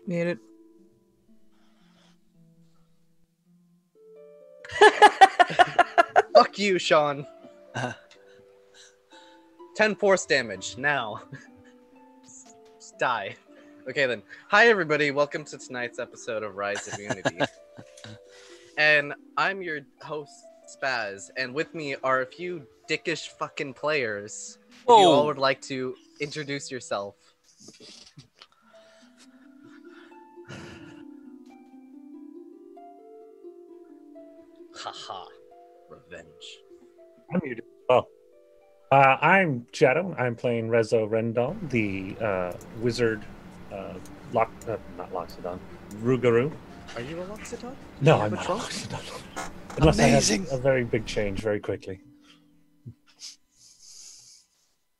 Muted. Fuck you, Sean. 10 force damage, now. Just die. Okay then. Hi everybody, welcome to tonight's episode of Rise of Unity. And I'm your host, Spaz, and with me are a few dickish fucking players. If you all would like to introduce yourself. Haha. Revenge. I'm muted. Oh. I'm Shadow. I'm playing Rezo Rendal, the wizard, not Loxodon, Rougarou. Are you a Loxodon? No, I'm not a Loxodon. Unless amazing. I have a very big change very quickly.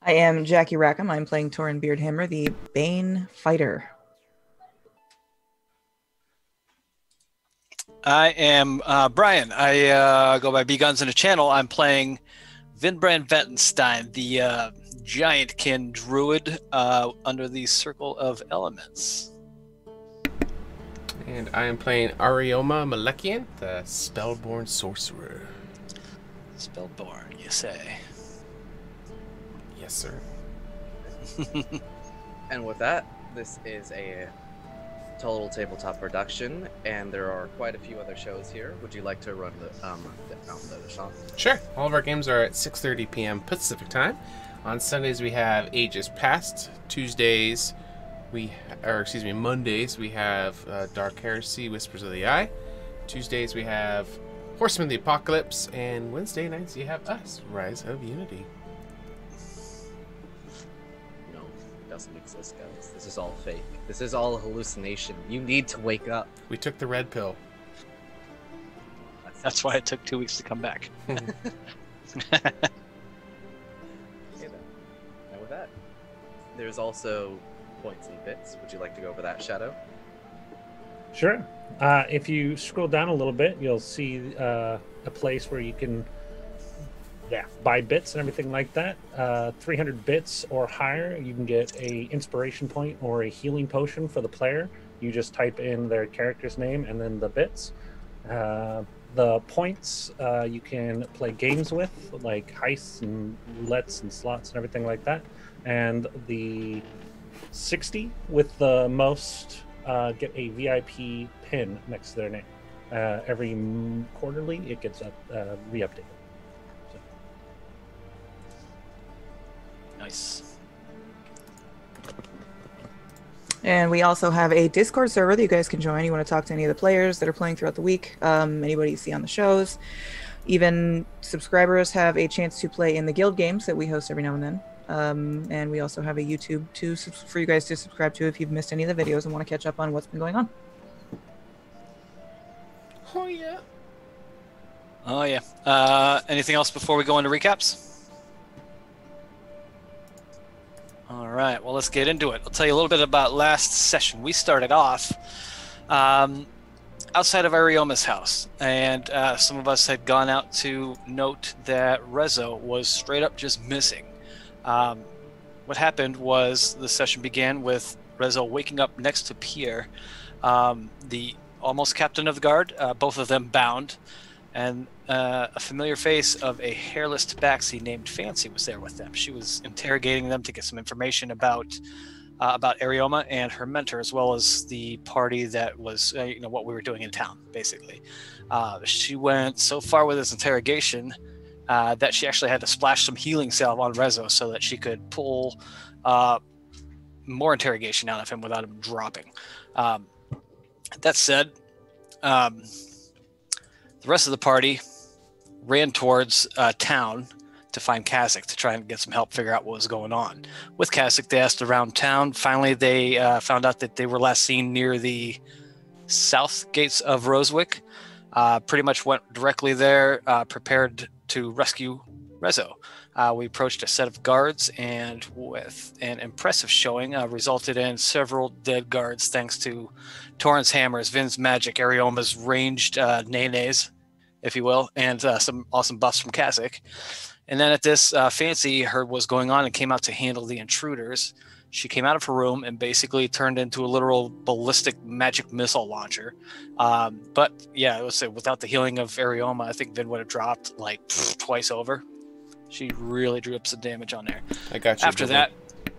I am Jackie Rackham. I'm playing Torin Beardhammer, the Bane Fighter. I am Brian. I go by B Guns in the channel. I'm playing Vinbrand Vettenstein, the giant-kin druid under the Circle of Elements. And I am playing Arioma Malekian, the Spellborn Sorcerer. Spellborn, you say? Yes, sir. And with that, this is a total tabletop production, and there are quite a few other shows here. Would you like to run the Sean? Sure. All of our games are at 6:30 p.m. Pacific time. On Sundays we have Ages Past. Mondays we have Dark Heresy, Whispers of the Eye. Tuesdays we have Horsemen of the Apocalypse, and Wednesday nights you have us, Rise of Unity. No, it doesn't exist, guys. This is all fake. This is all a hallucination. You need to wake up. We took the red pill. That's why it took 2 weeks to come back. Okay, then. And with that, there's also points and bits. Would you like to go over that, Shadow? Sure. If you scroll down a little bit, you'll see a place where you can buy bits and everything like that. 300 bits or higher, you can get a inspiration point or a healing potion for the player. You just type in their character's name and then the bits. The points you can play games with, like heists and roulettes and slots and everything like that. And the 60 with the most get a VIP pin next to their name. Every quarterly, it gets re-updated. Nice. And we also have a Discord server that you guys can join. You want to talk to any of the players that are playing throughout the week, anybody you see on the shows. Even subscribers have a chance to play in the guild games that we host every now and then. And we also have a YouTube for you guys to subscribe to if you've missed any of the videos and want to catch up on what's been going on. Oh, yeah. Oh, yeah. Anything else before we go into recaps? All right, well, let's get into it. I'll tell you a little bit about last session. We started off outside of Arioma's house, and some of us had gone out to note that Rezo was straight up just missing. What happened was the session began with Rezo waking up next to Pierre, the almost captain of the guard, both of them bound, and a familiar face of a hairless tabaxi named Fancy was there with them. She was interrogating them to get some information about Arioma and her mentor, as well as the party that was, what we were doing in town, basically. She went so far with this interrogation that she actually had to splash some healing salve on Rezo so that she could pull more interrogation out of him without him dropping. That said, the rest of the party ran towards town to find Kasich to try and get some help figure out what was going on. With Kasich, they asked around town. Finally, they found out that they were last seen near the south gates of Rosewick. Pretty much went directly there, prepared to rescue Rezo. We approached a set of guards, and with an impressive showing, resulted in several dead guards thanks to Torrent's hammers, Vin's magic, Arioma's ranged nays, if you will, and some awesome buffs from Kasich. And then at this, Fancy heard what was going on and came out to handle the intruders. She came out of her room and basically turned into a literal ballistic magic missile launcher. But yeah, I would say without the healing of Arioma, I think Vin would have dropped like twice over. She really drew up some damage on there. I got you. After that,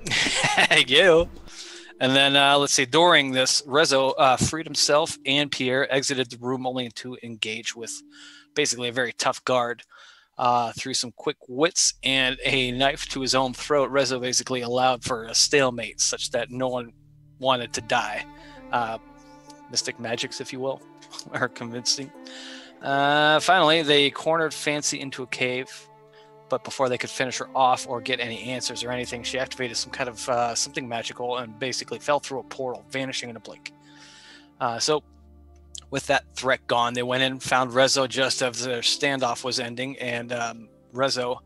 thank you. And then let's see, during this, Rezo freed himself and Pierre exited the room only to engage with basically a very tough guard. Through some quick wits and a knife to his own throat, Rezo basically allowed for a stalemate such that no one wanted to die. Mystic magics, if you will, are convincing. Finally, they cornered Fancy into a cave, but before they could finish her off or get any answers or anything, she activated some kind of something magical and basically fell through a portal, vanishing in a blink. So with that threat gone, they went in, found Rezo just as their standoff was ending, and Rezo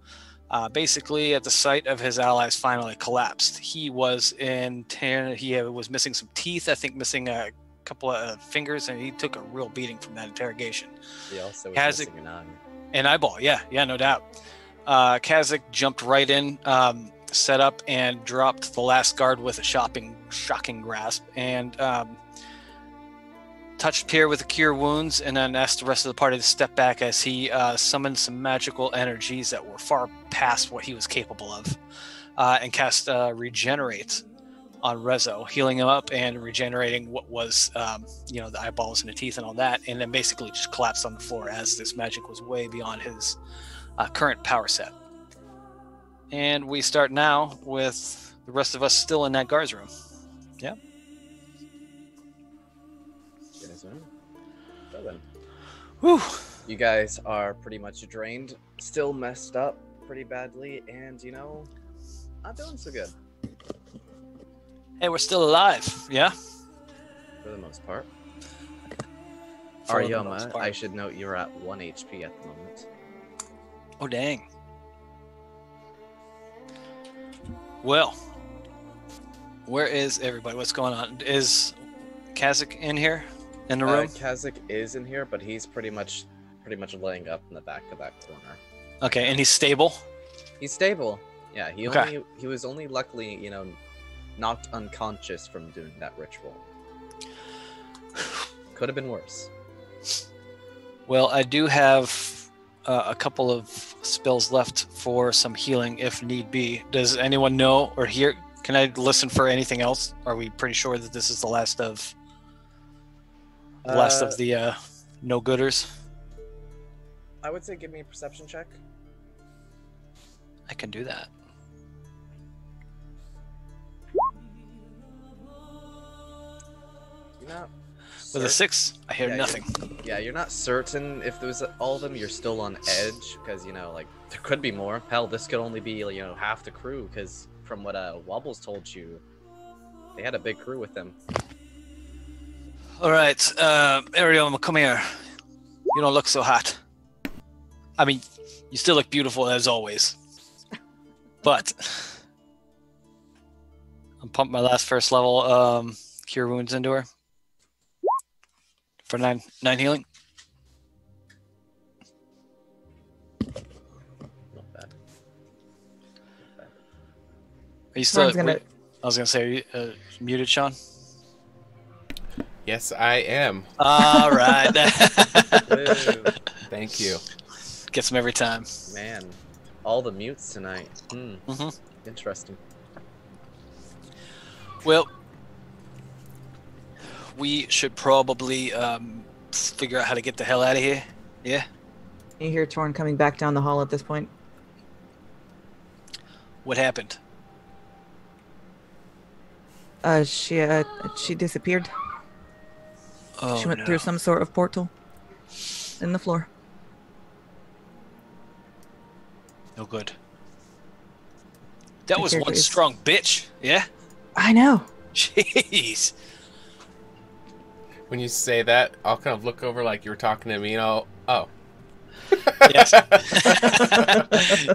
basically at the sight of his allies finally collapsed. He was he was missing some teeth, I think missing a couple of fingers, and he took a real beating from that interrogation. He also was missing an eye. An eyeball, yeah, no doubt. Kazakh jumped right in, set up, and dropped the last guard with a shocking grasp, and touched Pierre with the cure wounds, and then asked the rest of the party to step back as he summoned some magical energies that were far past what he was capable of, and cast Regenerate on Rezo, healing him up and regenerating what was, the eyeballs and the teeth and all that, and then basically just collapsed on the floor as this magic was way beyond his current power set. And we start now with the rest of us still in that guard's room. Yeah. So then, Whew. you guys are pretty much drained, still messed up pretty badly, and not doing so good Hey, we're still alive, yeah? for the most part. For the most Arioma, part. I should note you're at 1 HP at the moment. Oh, dang. Well, where is everybody? What's going on? Is Kazakh in here? In the room? Kazakh is in here, but he's pretty much laying up in the back of that corner. Okay, and he's stable? He's stable. Yeah, he was only luckily, knocked unconscious from doing that ritual. Could have been worse. Well, I do have a couple of spells left for some healing if need be. Does anyone know or hear? Can I listen for anything else? Are we pretty sure that this is the last of the no-gooders? I would say give me a perception check. I can do that. You're not With a 6, I hear Yeah, nothing. you're not certain if those all of them. You're still on edge because there could be more. Hell, this could only be half the crew because from what Wobbles told you, they had a big crew with them. All right, Arioma, come here. You don't look so hot. I mean, you still look beautiful as always. But I'm pumping my last first level cure wounds into her for 9 healing. Not bad. Are you still? Ron's I was gonna say, are you muted, Sean? Yes, I am. All right. Woo. Thank you. Gets them every time. Man, all the mutes tonight. Mm-hmm. Interesting. Well, we should probably figure out how to get the hell out of here. Yeah. You hear Torn coming back down the hall at this point. What happened? She disappeared. Oh, She went no. through some sort of portal in the floor. No good. That My was character one is- strong bitch. Yeah. I know. Jeez. When you say that, I'll kind of look over like you were talking to me, and I'll, oh. Yes.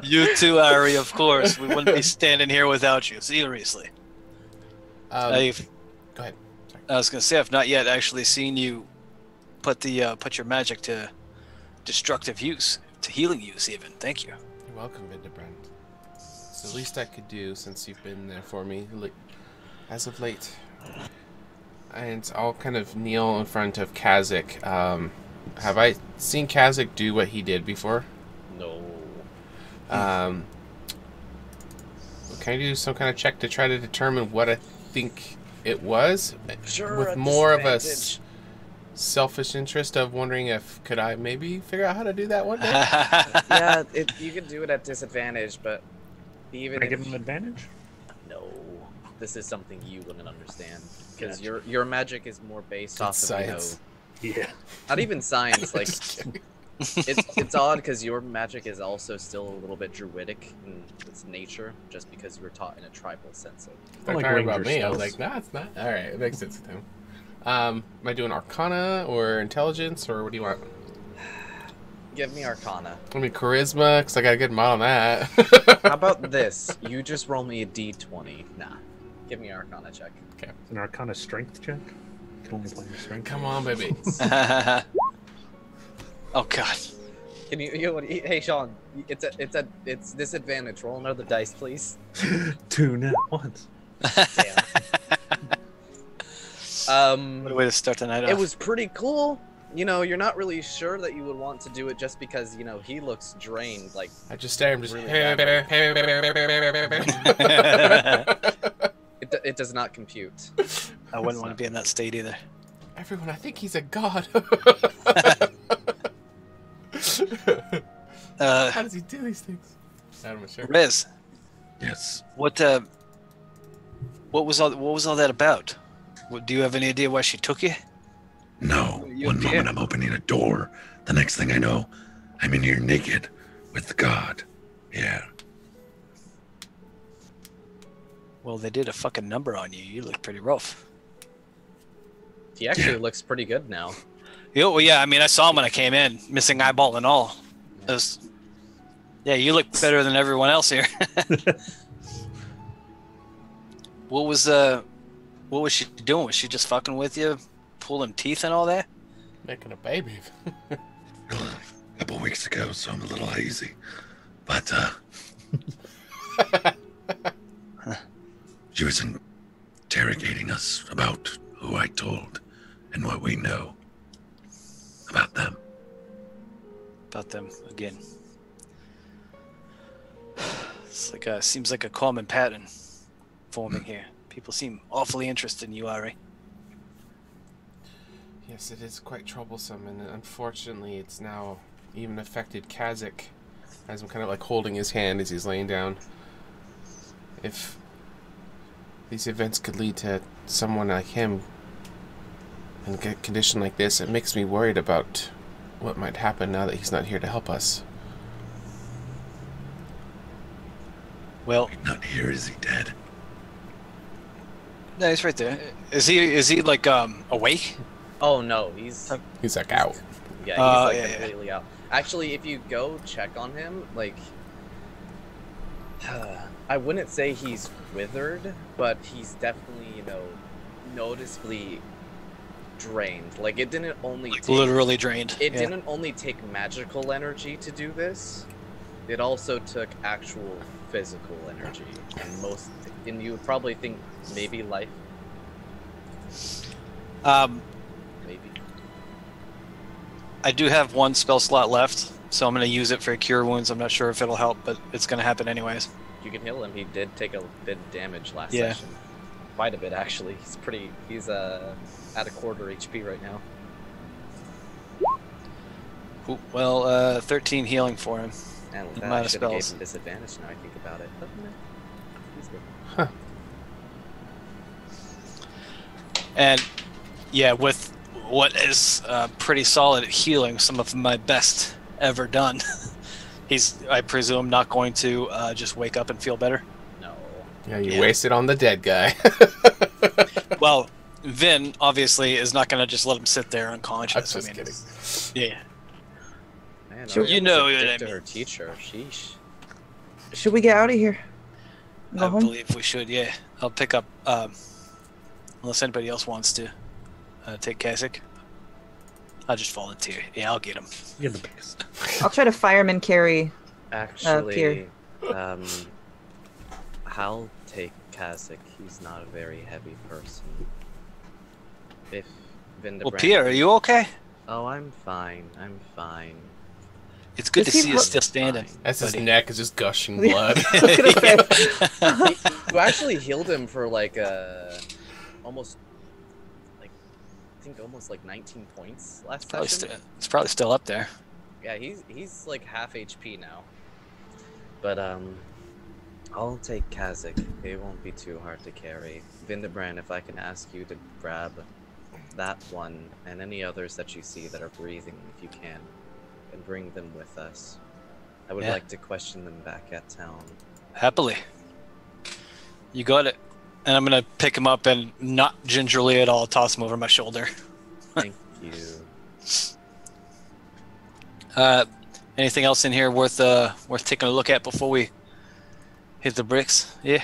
You too, Ari. Of course, we wouldn't be standing here without you. Seriously. Go ahead. Sorry. I was gonna say I've not yet actually seen you put your magic to destructive use, to healing use even. Thank you. You're welcome, Vindebrand. It's the least I could do since you've been there for me as of late. And I'll kind of kneel in front of Kazik. Have I seen Kazik do what he did before? No. Can I do some kind of check to try to determine what I think it was? Sure. With more of a selfish interest of wondering if could I maybe figure out how to do that one day? Yeah, you could do it at disadvantage, but even Can I if give him an advantage? no, this is something you wouldn't understand because your magic is more based off of science. Yeah. Not even science. Like it's odd because your magic is also still a little bit druidic in its nature, just because you were taught in a tribal sense of. They're like talking about ranger me. I was spells. like, nah, it's not. All right, it makes sense to him. Am I doing Arcana or Intelligence or what do you want? Give me Arcana. I mean Charisma, because I got a good mod on that. How about this? You just roll me a d20. Nah, give me an Arcana check. Okay. An Arcana strength check. You can only play your strength. Come on, baby. Oh God. Can hey Sean, it's disadvantage. Roll another dice, please. 2 net once. Damn. What a way to start the night off. It was pretty cool. You know, you're not really sure that you would want to do it just because, you know, he looks drained. Like, I just stare and just. Really Everyone, it does not compute. I wouldn't want to be in that state either. I think he's a god. How does he do these things? I'm not sure. Rez, Yes. what was all that about? Do you have any idea why she took you? No. You One okay? moment I'm opening a door. The next thing I know, I'm in here naked with the god. Yeah. Well, they did a fucking number on you. You look pretty rough. He actually Yeah. looks pretty good now. Well, yeah, I mean, I saw him when I came in, missing eyeball and all. Yeah, you look better than everyone else here. What was she doing? Was she just fucking with you, pulling teeth and all that? Making a baby. A couple weeks ago, so I'm a little hazy. But, she was interrogating us about who I told and what we know about them. About them again. It's like seems like a common pattern forming here. People seem awfully interested in you, Ari. Yes, it is quite troublesome, and unfortunately, it's now even affected Kazik, as I'm kind of like holding his hand as he's laying down. If these events could lead to someone like him in a condition like this, it makes me worried about what might happen now that he's not here to help us. Well, Not here, is he dead? no, he's right there. Is he like awake? Oh no, he's He's like out. yeah, he's like yeah, yeah. completely out. Actually, if you go check on him, like I wouldn't say he's withered, but he's definitely, you know, noticeably drained. Like it didn't only Like take, literally drained. it Yeah. didn't only take magical energy to do this. It also took actual physical energy, and you would probably think maybe life, maybe. I do have one spell slot left, so I'm going to use it for Cure Wounds. I'm not sure if it'll help, but it's going to happen anyways. You can heal him. He did take a bit of damage last Yeah. session. Quite a bit, actually. He's at a quarter HP right now. Ooh, well, 13 healing for him. And with I'm that, out I of should have gave spells. him disadvantage now I think about it. But he's good. And yeah, with what is pretty solid healing, some of my best ever done. He's, I presume, not going to just wake up and feel better. No. Yeah, you Yeah. wasted on the dead guy. Well, Vin obviously is not going to just let him sit there I'm unconscious. just I mean, kidding. yeah. Man, Sure. Ariana You know was a what dick I to mean. her teacher. Sheesh. Should we get out of here? Go I home? believe we should. Yeah, I'll pick up. Unless anybody else wants to take Kasich. I'll just volunteer. Yeah, I'll get him. You're the biggest. I'll try to fireman carry. Actually, Pierre. I'll take Kasich. He's not a very heavy person. If Vindebrand... Well, Pierre, are you okay? Oh, I'm fine. I'm fine. It's good Is to he see you still standing. As his buddy. neck is just gushing blood. I was gonna say. You actually healed him for like almost like I think almost like 19 points last session. It's probably still up there. Yeah, he's like half HP now. But I'll take Kasich. It won't be too hard to carry. Vindebrand, if I can ask you to grab that one and any others that you see that are breathing, if you can, and bring them with us. I would like to question them back at town. Happily. You got it. And I'm going to pick him up and not gingerly at all toss him over my shoulder. Thank you. Anything else in here worth taking a look at before we hit the bricks? Yeah.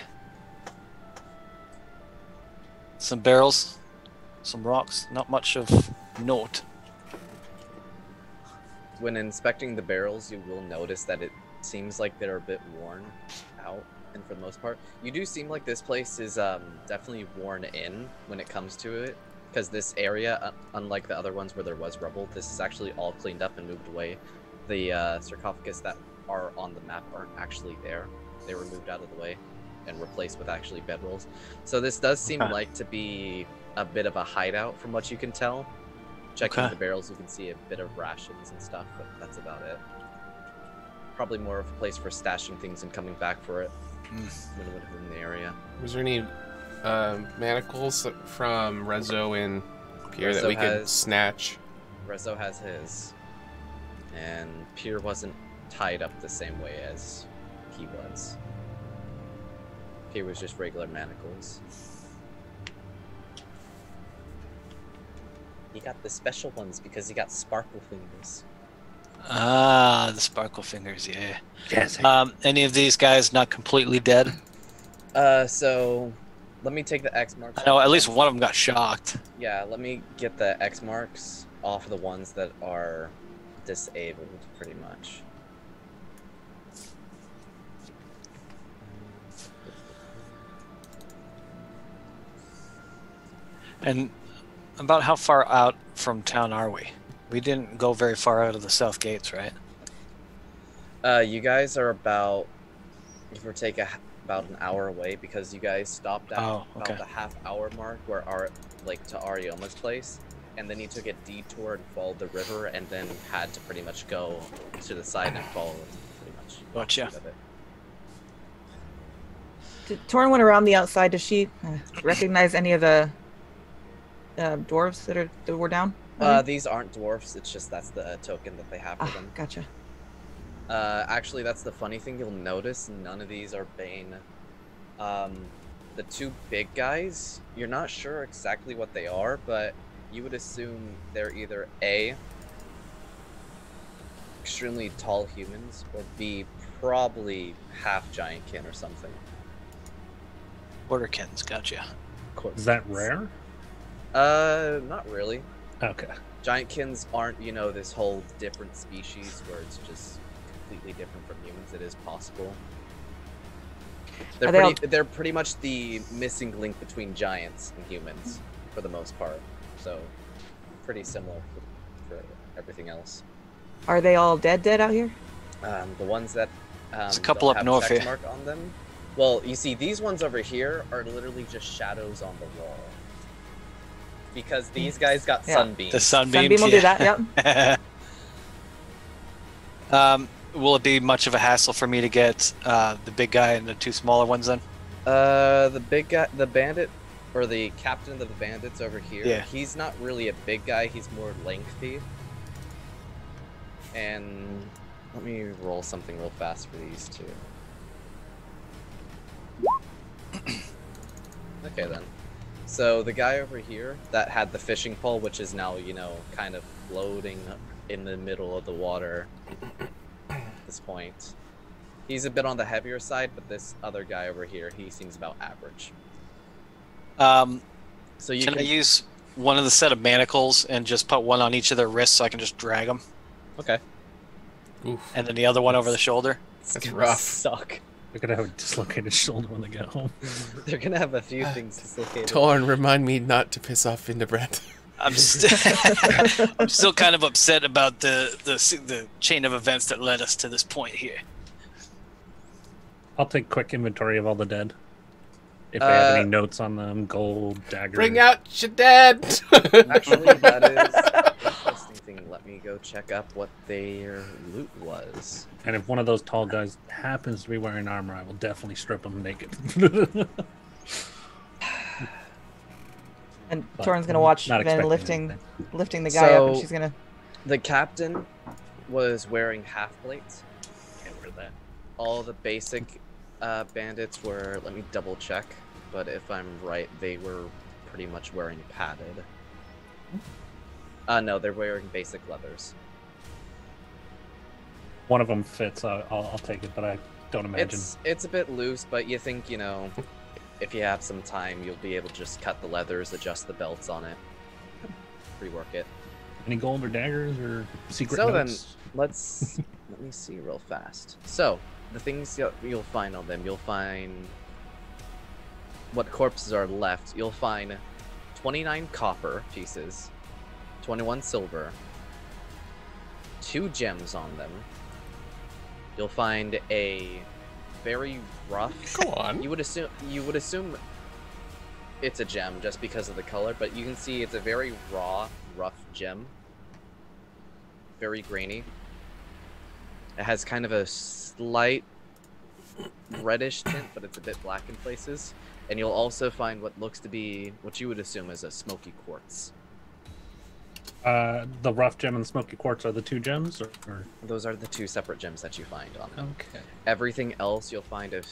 Some barrels, some rocks, not much of note. When inspecting the barrels, you will notice that it seems like they're a bit worn out, and for the most part, you do seem like this place is definitely worn in when it comes to it, because this area, unlike the other ones where there was rubble, this is actually all cleaned up and moved away. The sarcophagus that are on the map aren't actually there. They were moved out of the way and replaced with actually bedrolls. So this does seem like to be a bit of a hideout from what you can tell. Checking the barrels, you can see a bit of rations and stuff, but that's about it. Probably more of a place for stashing things and coming back for it when it would have been in the area. Was there any manacles from RoU and Pierre that we could snatch? RoU has his. And Pierre wasn't tied up the same way as he was. Pierre was just regular manacles. He got the special ones because he got sparkle fingers. Ah, the sparkle fingers, yeah. Yes. Any of these guys not completely dead? So let me take the X marks. I know at least one of them got shocked. Yeah, let me get the X marks off of the ones that are disabled, pretty much. And about how far out from town are we? We didn't go very far out of the south gates, right? You guys are about, give or take, about an hour away because you guys stopped at about the half-hour mark where to Arioma's place, and then you took a detour and followed the river, and then had to pretty much go to the side and follow it, pretty much. Gotcha. Torn went around the outside. Does she recognize any of the dwarves that were down? These aren't dwarfs. It's just that's the token that they have for them. Gotcha. Actually, that's the funny thing you'll notice. None of these are Bane. The two big guys, you're not sure exactly what they are, but you would assume they're either A, extremely tall humans, or B, probably half giantkin or something. Borderkins, gotcha. Is that rare? Not really. Okay. Giantkins aren't, this whole different species where it's just completely different from humans. It is possible. They're pretty much the missing link between giants and humans for the most part. So pretty similar for everything else. Are they all dead out here? The ones that There's a couple don't up have north check here. mark on them. Well, you see, these ones over here are literally just shadows on the wall. Because these guys got sunbeams. The sunbeams. Sunbeam will do that, yep. Will it be much of a hassle for me to get the big guy and the two smaller ones then? The big guy, the bandit, or the captain of the bandits over here, Yeah. he's not really a big guy, he's more lengthy. And let me roll something real fast for these two. Okay then. So the guy over here that had the fishing pole, which is now, kind of floating in the middle of the water at this point. He's a bit on the heavier side, but this other guy over here, he seems about average. So you can I use one of the set of manacles and just put one on each of their wrists so I can just drag them? Okay. Oof. And then the other one over the shoulder? That's rough. Suck. They're gonna have a dislocated shoulder when they get home. They're gonna have a few things dislocated. Torn, remind me not to piss off Vindebrand. I'm still kind of upset about the chain of events that led us to this point here. I'll take quick inventory of all the dead. If they have any notes on them, gold, daggers. Bring out your dead! Actually, that is an interesting thing. Let me go check up what their loot was. And if one of those tall guys happens to be wearing armor, I will definitely strip them naked. And But Torin's gonna watch not Vin expecting lifting the guy up, and So- she's gonna. The captain was wearing half plates. Can't wear that. All the basic bandits were, let me double check, but if I'm right, they were pretty much wearing padded. No, they're wearing basic leathers. One of them fits. I'll take it, but I don't imagine. It's a bit loose, but you think, you know, if you have some time, you'll be able to just cut the leathers, adjust the belts on it, rework it. Any gold or daggers or secret So notes? let me see real fast. So the things you'll find on them, you'll find what corpses are left. You'll find 29 copper pieces, 21 silver, 2 gems on them. You'll find a very rough. Go on. You would assume it's a gem just because of the color, but you can see it's a very raw, rough gem. Very grainy. It has kind of a slight reddish tint, but it's a bit black in places. And you'll also find what looks to be what you would assume is a smoky quartz. The rough gem and the smoky quartz are the 2 gems, or... Those are the 2 separate gems that you find on them. Okay. Everything else, you'll find a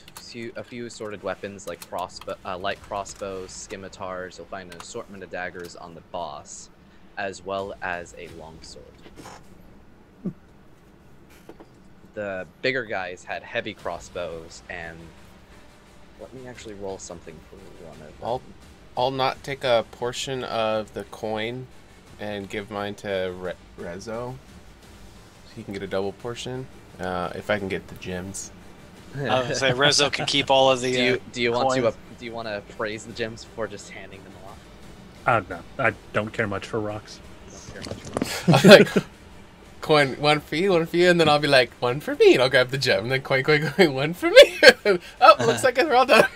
few assorted weapons like light crossbows, scimitars. You'll find an assortment of daggers on the boss, as well as a longsword. The bigger guys had heavy crossbows, and let me actually roll something for one of them. I'll not take a portion of the coin and give mine to Rezo, so he can get a double portion. If I can get the gems. I was gonna say Rezo can keep all of the. Do you want coins. to want to praise the gems before just handing them off? No, I don't care much for rocks. Don't care much. I'm like, coin, one for you, and then I'll be like, 1 for me, and I'll grab the gem, and then coin, 1 for me. Oh, looks like we're all done.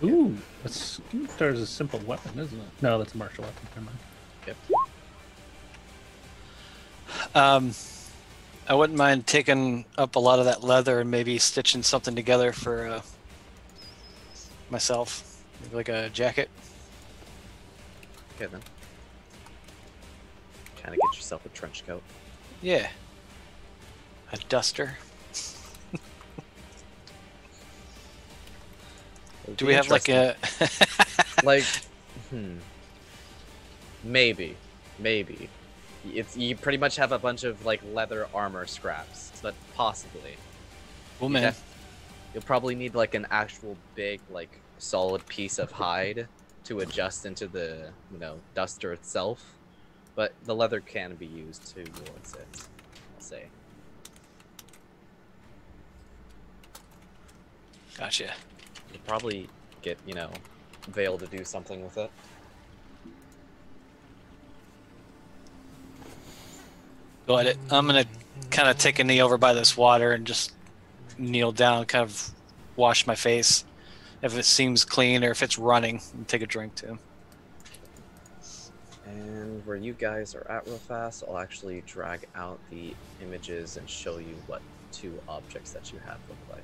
Ooh, a scimitar is a simple weapon, isn't it? No, that's a martial weapon. Never mind. Yep. I wouldn't mind taking up a lot of that leather and maybe stitching something together for myself, maybe like a jacket. Okay then. Kind of get yourself a trench coat. Yeah. A duster. Do we have like a? like, maybe. You pretty much have a bunch of like leather armor scraps, but possibly. Oh man. You'll probably need like an actual big, like solid piece of hide to adjust into the, duster itself. But the leather can be used towards it, I'll say. Gotcha. You'll probably get, Veil to do something with it. Got it. I'm gonna kind of take a knee over by this water and just kneel down, kind of wash my face. If it seems clean or if it's running, and take a drink too. And where you guys are at real fast, I'll actually drag out the images and show you what 2 objects that you have look like.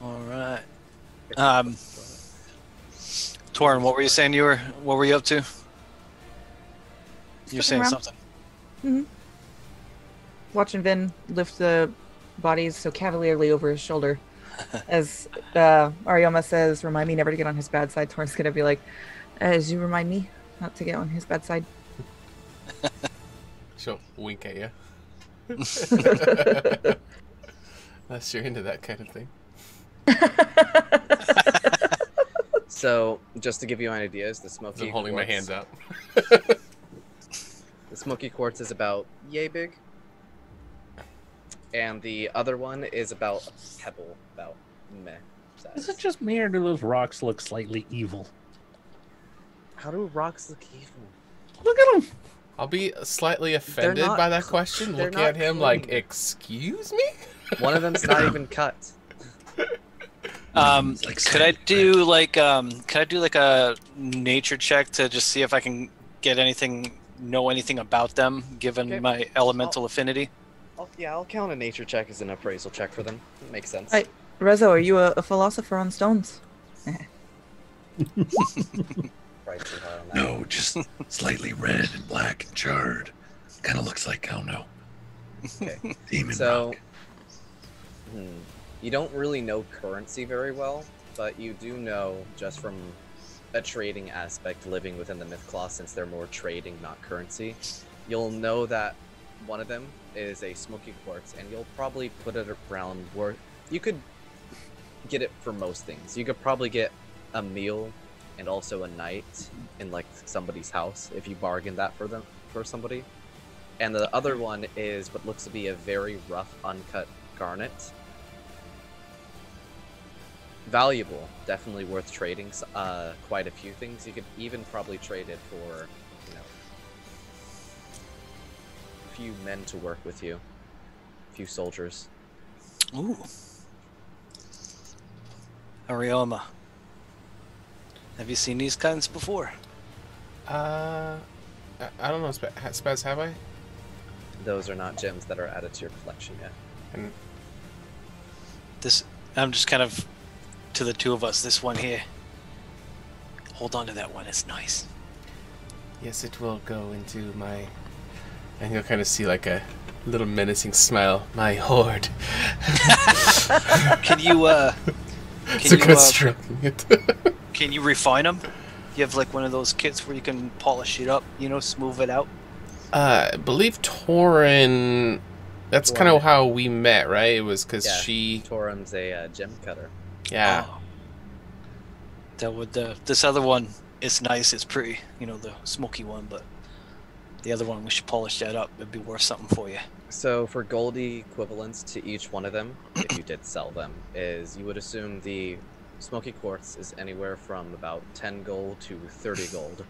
All right. Torin, what were you saying? What were you up to? You're saying around. something. Mm-hmm. Watching Vin lift the bodies so cavalierly over his shoulder. As Arioma says, remind me never to get on his bad side. Torin's gonna be like, as you remind me not to get on his bad side. She'll wink at you. Unless you're into that kind of thing. So, just to give you an idea, is the smoky I'm holding my quartz. hands up. The smoky quartz is about yay big, and the other one is about a pebble, about meh size. Is it just me, or do those rocks look slightly evil? How do rocks look evil? Look at them. I'll be slightly offended not by that cl- question. they're Looking not at him like, clean. excuse me? One of them's not even cut. Like Could I do like a nature check to just see if I can know anything about them, given Okay. my elemental affinity? I'll count a nature check as an appraisal check for them. It makes sense. Hi, Rezo, are you a philosopher on stones? Right too hard on that. No, just slightly red and black and charred. Kind of looks like, oh no, Okay. demon So, rock. you don't really know currency very well, but you do know just from a trading aspect living within the myth class, since they're more trading, not currency. You'll know that one of them is a smoky quartz, and you'll probably put it around where you could get it for most things. You could probably get a meal and also a night in like somebody's house if you bargain that for somebody. And the other one is what looks to be a very rough, uncut garnet. Valuable, definitely worth trading. Quite a few things. You could even probably trade it for, a few men to work with you, a few soldiers. Ooh. Arioma. Have you seen these kinds before? I don't know, Spaz, have I? Those are not gems that are added to your collection yet. And I'm just kind of, to the two of us, this one here. Hold on to that one, it's nice. yes, it will go into my... And you'll kind of see like a little menacing smile. My hoard. Can you, Stroking it. can you refine them? You have like one of those kits where you can polish it up, smooth it out? I believe Torin... That's kind of how we met, right? It was because she... Torum's a gem cutter. Yeah. Oh. That would, this other one, it's nice, it's pretty, the smoky one, but the other one, we should polish that up. It'd be worth something for you. So for goldie equivalents to each one of them, if you did sell them, is you would assume the smoky quartz is anywhere from about 10 gold to 30 gold.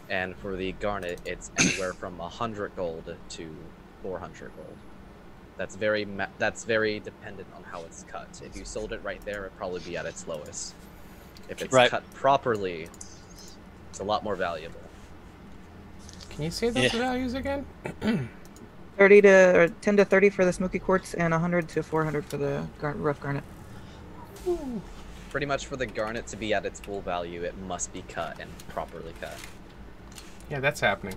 And for the garnet, it's anywhere from 100 gold to 400 gold. That's very dependent on how it's cut. If you sold it right there, it'd probably be at its lowest. If it's cut properly, it's a lot more valuable. Can you say those values again? 10 to 30 for the smoky quartz and 100 to 400 for the rough garnet. Pretty much for the garnet to be at its full value, it must be cut and properly cut. Yeah, that's happening.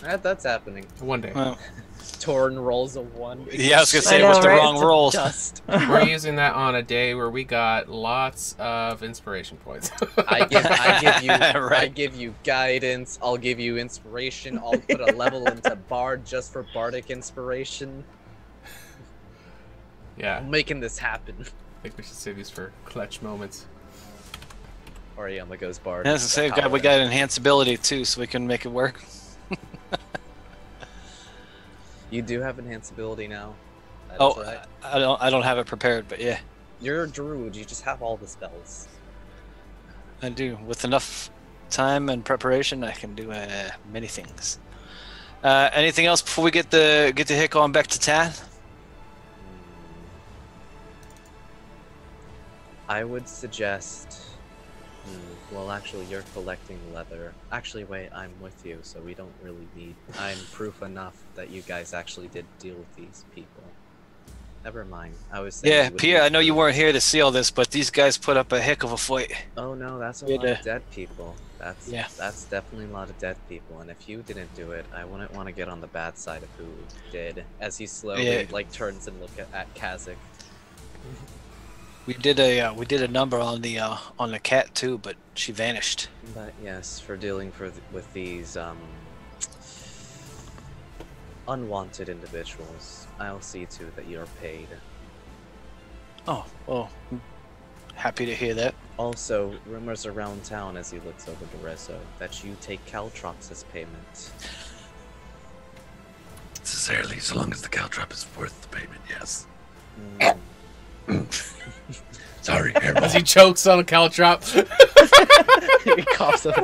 That's happening. One day. Well, Torn rolls a 1. yeah, I was gonna say, I what's know, the right? wrong roll? Dust. We're using that on a day where we got lots of inspiration points. I Right. give you guidance. I'll give you inspiration. I'll put a level into Bard just for Bardic inspiration. Yeah, I'm making this happen. I think we should save these for clutch moments. Oriama goes Bard. That's the same guy. We got enhanced ability too, so we can make it work. You do have enhanced ability now. That is Oh, right. I don't have it prepared, but yeah, You're a druid. You just have all the spells. I do. With enough time and preparation, I can do many things. Anything else before we get the hick on back to Tan? I would suggest. Well, actually, you're collecting leather. Actually, wait, I'm with you, so we don't really need. I'm proof enough that you guys actually did deal with these people. Never mind. I was saying. Yeah, you would Pierre, need I know you proof. weren't here to see all this, but these guys put up a heck of a fight. Oh no, that's a We lot had of dead people. That's definitely a lot of dead people. And if you didn't do it, I wouldn't want to get on the bad side of who did. As he slowly turns and look at Kazakh. We did a number on the cat too, but she vanished. But yes, for dealing with these unwanted individuals, I'll see to that you're paid. Oh, well, happy to hear that. Also, rumors around town as he looks over to Rezo that you take caltrops as payment. Necessarily, so long as the caltrop is worth the payment, yes. Sorry, As Harold. he chokes on a caltrop. He coughs up a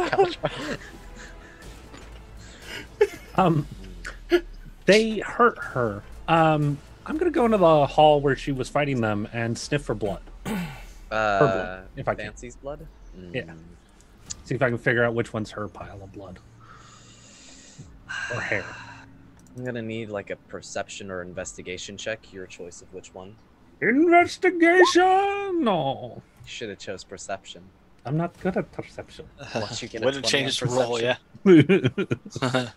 caltrop. They hurt her. I'm gonna go into the hall where she was fighting them and sniff for blood. blood, if I can. Fancy's blood? Yeah. See if I can figure out which one's her pile of blood. Or hair. I'm gonna need like a perception or investigation check. Your choice of which one. Investigation! No. You should have chose perception. I'm not good at perception. Once you get a Wouldn't 20 change on the roll, yeah. perception.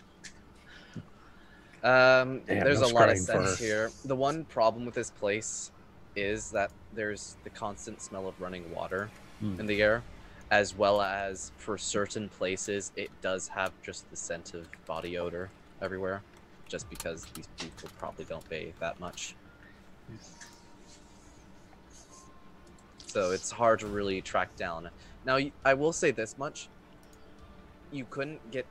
Damn, There's no a lot of scrying for sense her. here. The one problem with this place is that there's the constant smell of running water in the air, as well as for certain places it does have just the scent of body odor everywhere, just because these people probably don't bathe that much. So it's hard to really track down. Now, I will say this much. You couldn't get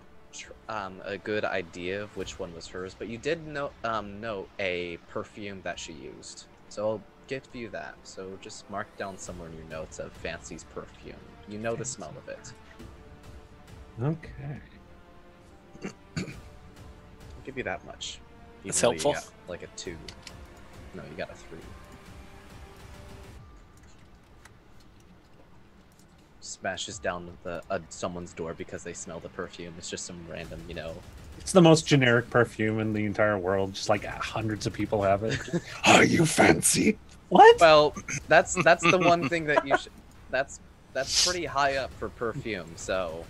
a good idea of which one was hers, but you did know a perfume that she used. So I'll give you that. So just mark down somewhere in your notes of Fancy's perfume. You know the smell of it. Okay. I'll give you that much. That's Even though you helpful. got, like a 2. No, you got a 3. Smashes down the someone's door because they smell the perfume. It's just some random, It's the most generic perfume in the entire world. Just like hundreds of people have it. Are you fancy? What? Well, that's the one thing that you should. That's pretty high up for perfume. So,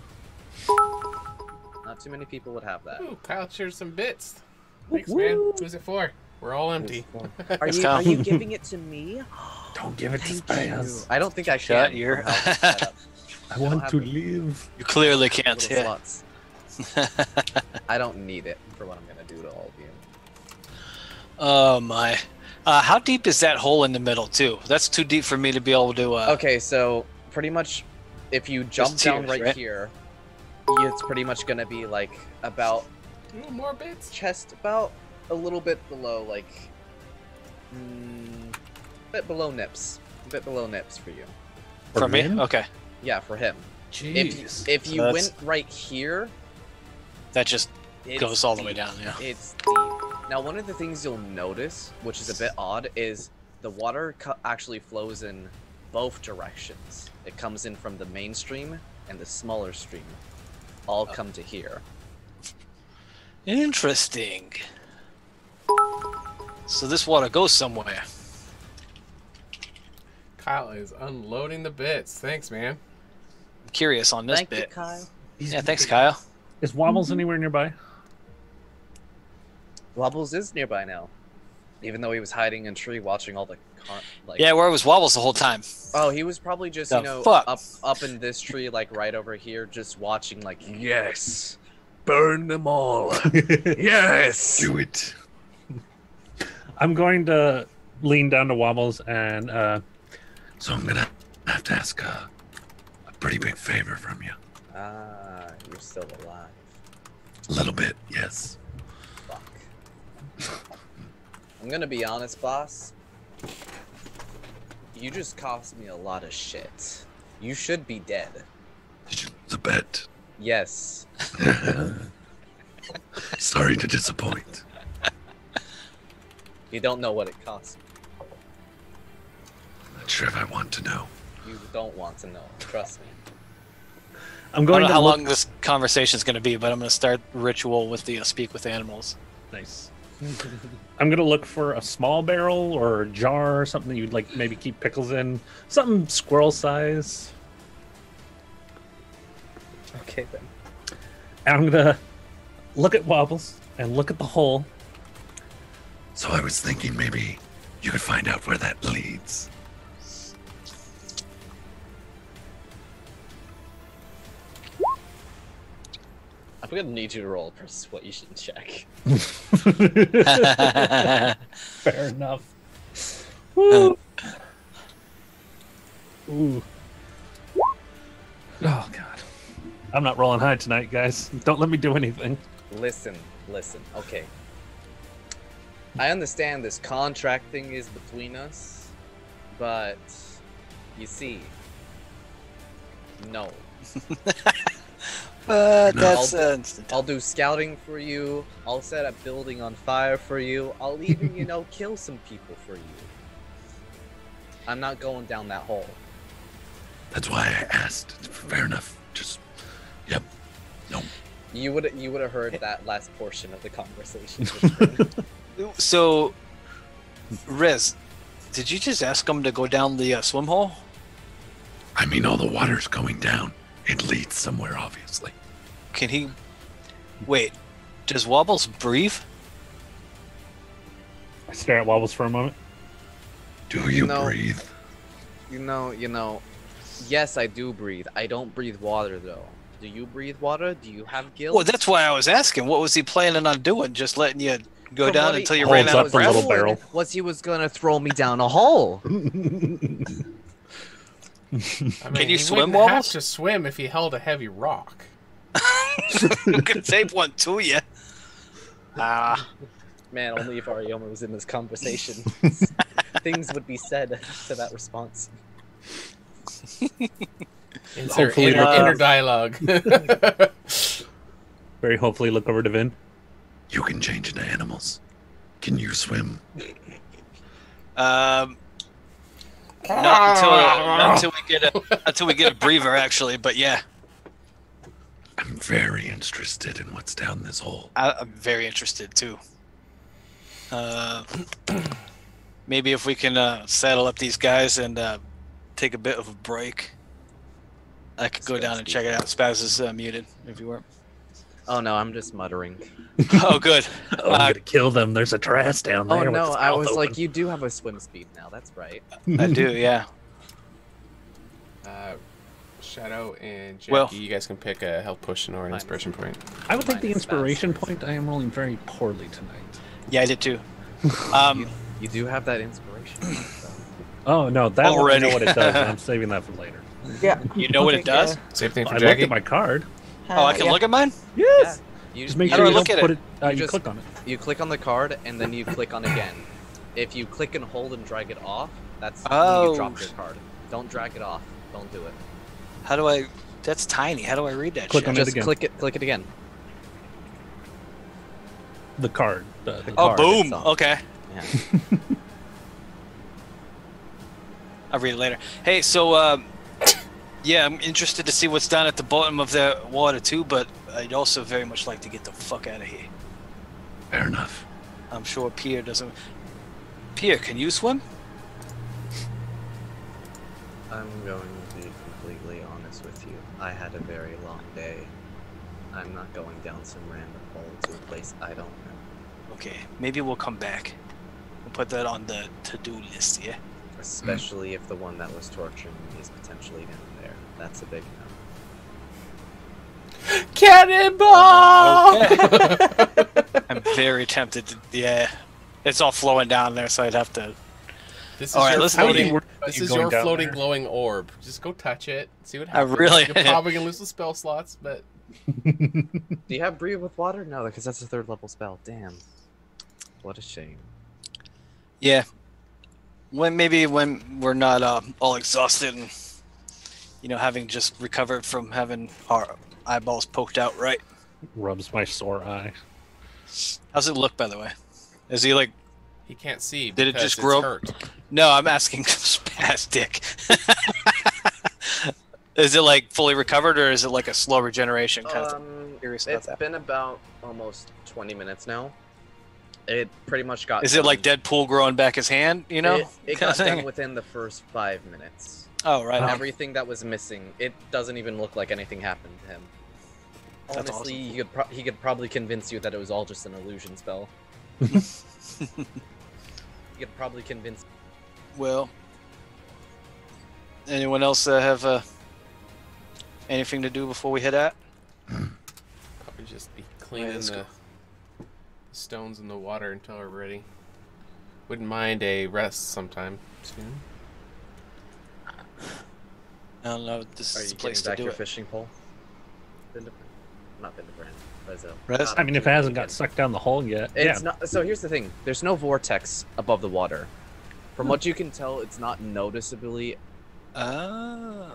not too many people would have that. Ooh, Kyle shares some bits. Thanks, man. Who's it for? We're all empty. Are you giving it to me? Don't give it to Thank you. Spaz. I don't think I Shut can. your- from how it's set up. I don't want have to the live. You clearly little can't. Yeah. slots. I don't need it for what I'm gonna do to all of you. Oh my. How deep is that hole in the middle too? That's too deep for me to be able to. Okay, so pretty much, if you jump down tears, right right? here, it's pretty much gonna be like about Ooh, more bits. chest, about a little bit below, like, a bit below nips, for you. For me? men? Okay. Yeah, for him. Jeez. If you that's- went right here, That just it's goes all the way deep. down. Yeah. It's deep. Now, one of the things you'll notice, which is a bit odd, is the water actually flows in both directions. It comes in from the main stream and the smaller stream. All come to here. Interesting. So this water goes somewhere. Kyle is unloading the bits. Thanks, man. I'm curious on this Thank you, bit. Kyle. Yeah, thanks, Kyle. Is Wobbles anywhere nearby? Wobbles is nearby now. Even though he was hiding in a tree watching all the Yeah, where was Wobbles the whole time? Oh, he was probably just, The fuck? up in this tree, like right over here, just watching, like, Yes. Burn them all. Yes. Do it. I'm going to lean down to Wobbles and So I'm gonna have to ask a pretty big favor from you. you're still alive. A little bit, yes. Fuck. I'm gonna be honest, boss. You just cost me a lot of shit. You should be dead. The bet. Yes. Sorry to disappoint. You don't know what it costs. Not sure if I want to know. You don't want to know. Trust me. I'm I going don't know to how look- long this conversation is going to be, but I'm going to start ritual with the speak with animals. Nice. I'm gonna look for a small barrel or a jar or something that you'd like maybe keep pickles in. Something squirrel size. Okay then. And I'm gonna look at Wobbles and look at the hole. So I was thinking maybe you could find out where that leads. I'm gonna need you to roll a persuasion check. Fair enough. Woo. Ooh. Oh god. I'm not rolling high tonight, guys. Don't let me do anything. Listen. Okay. I understand this contract thing is between us, but you see, no. But No. that's I'll do scouting for you. I'll set a building on fire for you. I'll even, kill some people for you. I'm not going down that hole. That's why I asked. Fair enough. Just, yep. No. You would have heard that last portion of the conversation. So, Riz, did you just ask him to go down the swim hole? I mean, all the water's going down. It leads somewhere, obviously. Can he? Wait, does Wobbles breathe? I stare at Wobbles for a moment. Do you No. breathe? Yes, I do breathe. I don't breathe water, though. Do you breathe water? Do you have gills? Well, that's why I was asking. What was he planning on doing? Just letting you go From down what he- until you Holds ran out up of the breath? little barrel. Was he was gonna throw me down a hole? I mean, Can you he swim, wouldn't have Wobbles? to swim if he held a heavy rock. You could tape one to you. Ah, Man, only if Arioma was in this conversation, things would be said to that response. Insert Hopefully inner dialogue. Very hopefully look over to Vin. You can change into animals. Can you swim? not until we get a breather, actually. But yeah, I'm very interested in what's down this hole. I'm very interested too. Maybe if we can saddle up these guys and take a bit of a break, I could go down and check it out. Spaz is muted, if you were. Oh no, I'm just muttering. Oh, good. Oh, I'm gonna kill them. There's a trash down there. Oh with no, its I mouth was like, open. you do have a swim speed now. That's right. I do, yeah. Shadow and Jackie, Well- you guys can pick a health potion or an Minus- inspiration point. I would think the minus inspiration fast. point. I am rolling very poorly tonight. Yeah, I did too. You do have that inspiration. So. Oh no, that one I Already. know what it does. And I'm saving that for later. Yeah. You know what it does? Same thing for I looked Jackie. at my card. Oh, I can yeah. look at mine? Yes. You Just make How sure do you I look don't at put it? it. You just- click on it. You click on the card and then you click on again. If you click and hold and drag it off, that's when Oh. you drop your card. Don't drag it off. Don't do it. How do I... That's tiny. How do I read that Click shit? on it Just again. click it again. The card. The Oh, card boom. itself. Okay. Yeah. I'll read it later. Hey, so, yeah, I'm interested to see what's down at the bottom of the water, too, but I'd also very much like to get the fuck out of here. Fair enough. I'm sure Pierre doesn't... Pierre, can you swim? I'm going to be completely honest with you. I had a very long day. I'm not going down some random hole to a place I don't know. Okay, maybe we'll come back. We'll put that on the to-do list, yeah? Especially if the one that was torturing me is potentially down there. That's a big no. Cannonball! Okay. I'm very tempted to... Yeah. It's all flowing down there, so I'd have to... This is All right, your let's- floating. How This you is going your down floating there? glowing orb. Just go touch it. See what I happens. really- You're probably gonna lose the spell slots, but Do you have breathe with water? No, because that's a 3rd level spell. Damn. What a shame. Yeah. Maybe when we're not all exhausted and, having just recovered from having our eyeballs poked out, right? Rubs my sore eye. How's it look, by the way? Is he like... he can't see. Did it because just it's grow- hurt. No, I'm asking spastic. Is it like fully recovered, or is it like a slow regeneration kind of thing? Curious about It's that. been about almost 20 minutes now. It pretty much got Is it like done. Deadpool growing back his hand, It kinda got thing? done within the first 5 minutes. Oh, right on. Everything that was missing, it doesn't even look like anything happened to him. That's Honestly, awesome. he could probably convince you that it was all just an illusion spell. He could probably convince. Well, anyone else have anything to do before we head out? Probably just be cleaning let's the go. stones in the water until we're ready. Wouldn't mind a rest sometime soon. I don't know. This Are is you the place getting to back do your it. fishing pole? Not Vindebrand. Rezo. Rez? I mean, if it hasn't got sucked down the hole yet, It's yeah. not. So here's the thing. There's no vortex above the water. From what you can tell, it's not noticeably. Oh.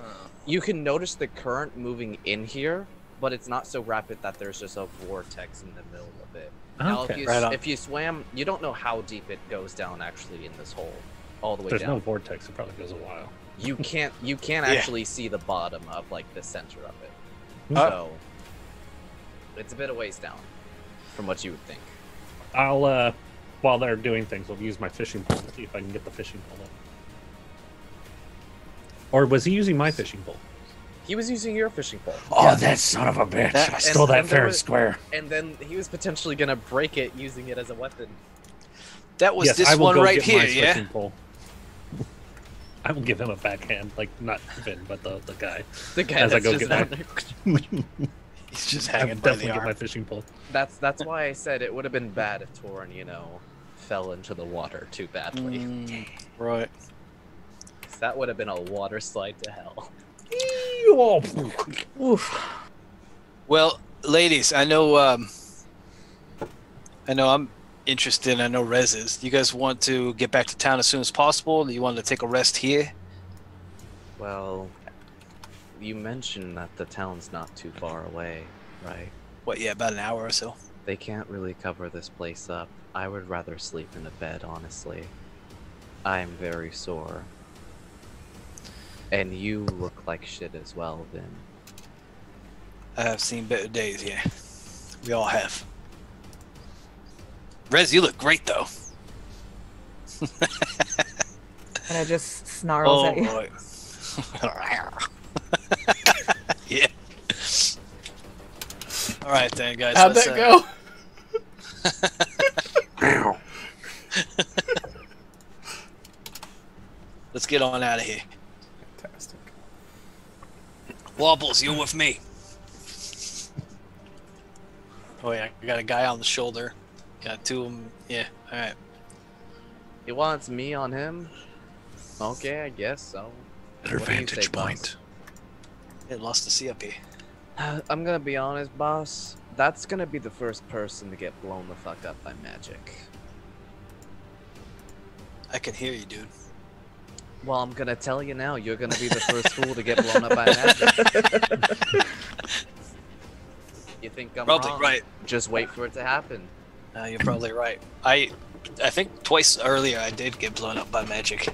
You can notice the current moving in here, but it's not so rapid that there's just a vortex in the middle of it. Now, Okay. if you swam, you don't know how deep it goes down actually in this hole, all the way There's down. no vortex. It probably goes a while. You can't Yeah. actually see the bottom of like the center of it. Uh, So it's a bit of ways down from what you would think. I'll while they're doing things, I'll use my fishing pole to see if I can get the fishing pole up. Or was he using my fishing pole? He was using your fishing pole. Oh, that son of a bitch! That- I stole that and there fair and was- square. And then he was potentially gonna break it using it as a weapon. That was Yes, this I will one go right get here, my yeah? fishing pole. I will give him a backhand, like not Finn, but the guy. The guy As I that's go just get down my- there. He's just I hanging will by definitely the get arm. my fishing pole. That's why I said it would have been bad if Torin, fell into the water too badly. Right. That would have been a water slide to hell. Oof. Well, ladies, I know I'm interested. I know Rez is. Do you guys want to get back to town as soon as possible? Do you want to take a rest here? Well, you mentioned that the town's not too far away, right? What, yeah, about an hour or so. They can't really cover this place up. I would rather sleep in a bed, honestly. I am very sore. And you look like shit as well, Vin. I have seen better days, yeah. We all have. Rez, you look great, though. And I just snarls at you. boy. Yeah. All right, then, guys. How'd let's, that go? Let's get on out of here. Fantastic. Wobbles, you with me? Oh yeah, I got a guy on the shoulder. Got two of them. Yeah. All right. He wants me on him? Okay, I guess so. Better What do you vantage say, boss? point. It lost to see up here. I'm gonna be honest, boss. That's gonna be the first person to get blown the fuck up by magic. I can hear you, dude. Well, I'm gonna tell you now, you're gonna be the first fool to get blown up by magic. You think I'm Probably wrong? right. Just wait for it to happen. You're probably right. I think twice earlier I did get blown up by magic.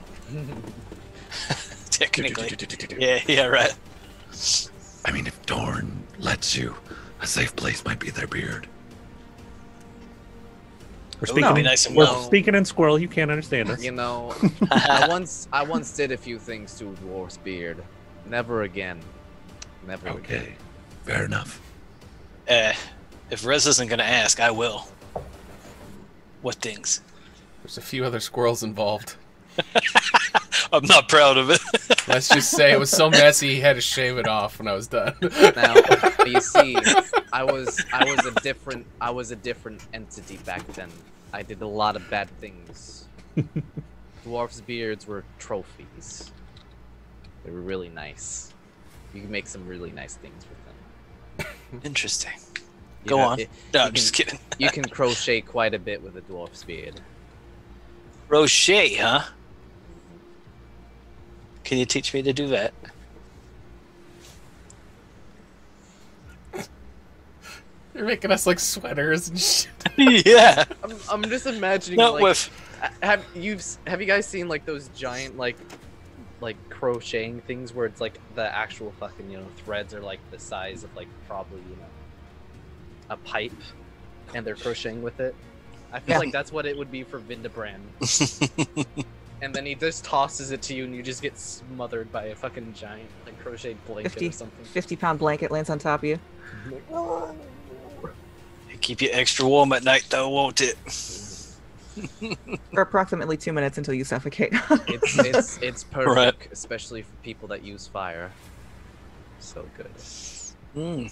Technically. Yeah, right. I mean, if Dorn lets you, a safe place might be their beard. We're Ooh, speaking. be in, nice and we're well. speaking in squirrel. You can't understand us. You know, I once did a few things to a dwarf's beard. Never again. Never again. Okay, fair enough. If Rez isn't gonna ask, I will. What things? There's a few other squirrels involved. I'm not proud of it. Let's just say it was so messy he had to shave it off when I was done. Now, you see, I was a different entity back then. I did a lot of bad things. Dwarfs' beards were trophies. They were really nice. You can make some really nice things with them. Interesting. You Go know, on. you No, I'm can- just kidding. You can crochet quite a bit with a dwarf's beard. Rocher, huh? Can you teach me to do that? You're making us like sweaters and shit. Yeah. I'm just imagining Not like with. have you guys seen like those giant like crocheting things where it's like the actual fucking threads are like the size of like probably a pipe and they're crocheting with it. I feel Yeah. like that's what it would be for Vindebrand. And then he just tosses it to you and you just get smothered by a fucking giant like crocheted blanket 50, or something. 50-pound blanket lands on top of you. Keep you extra warm at night, though, won't it? For approximately 2 minutes until you suffocate. It's perfect, Right. especially for people that use fire. So good.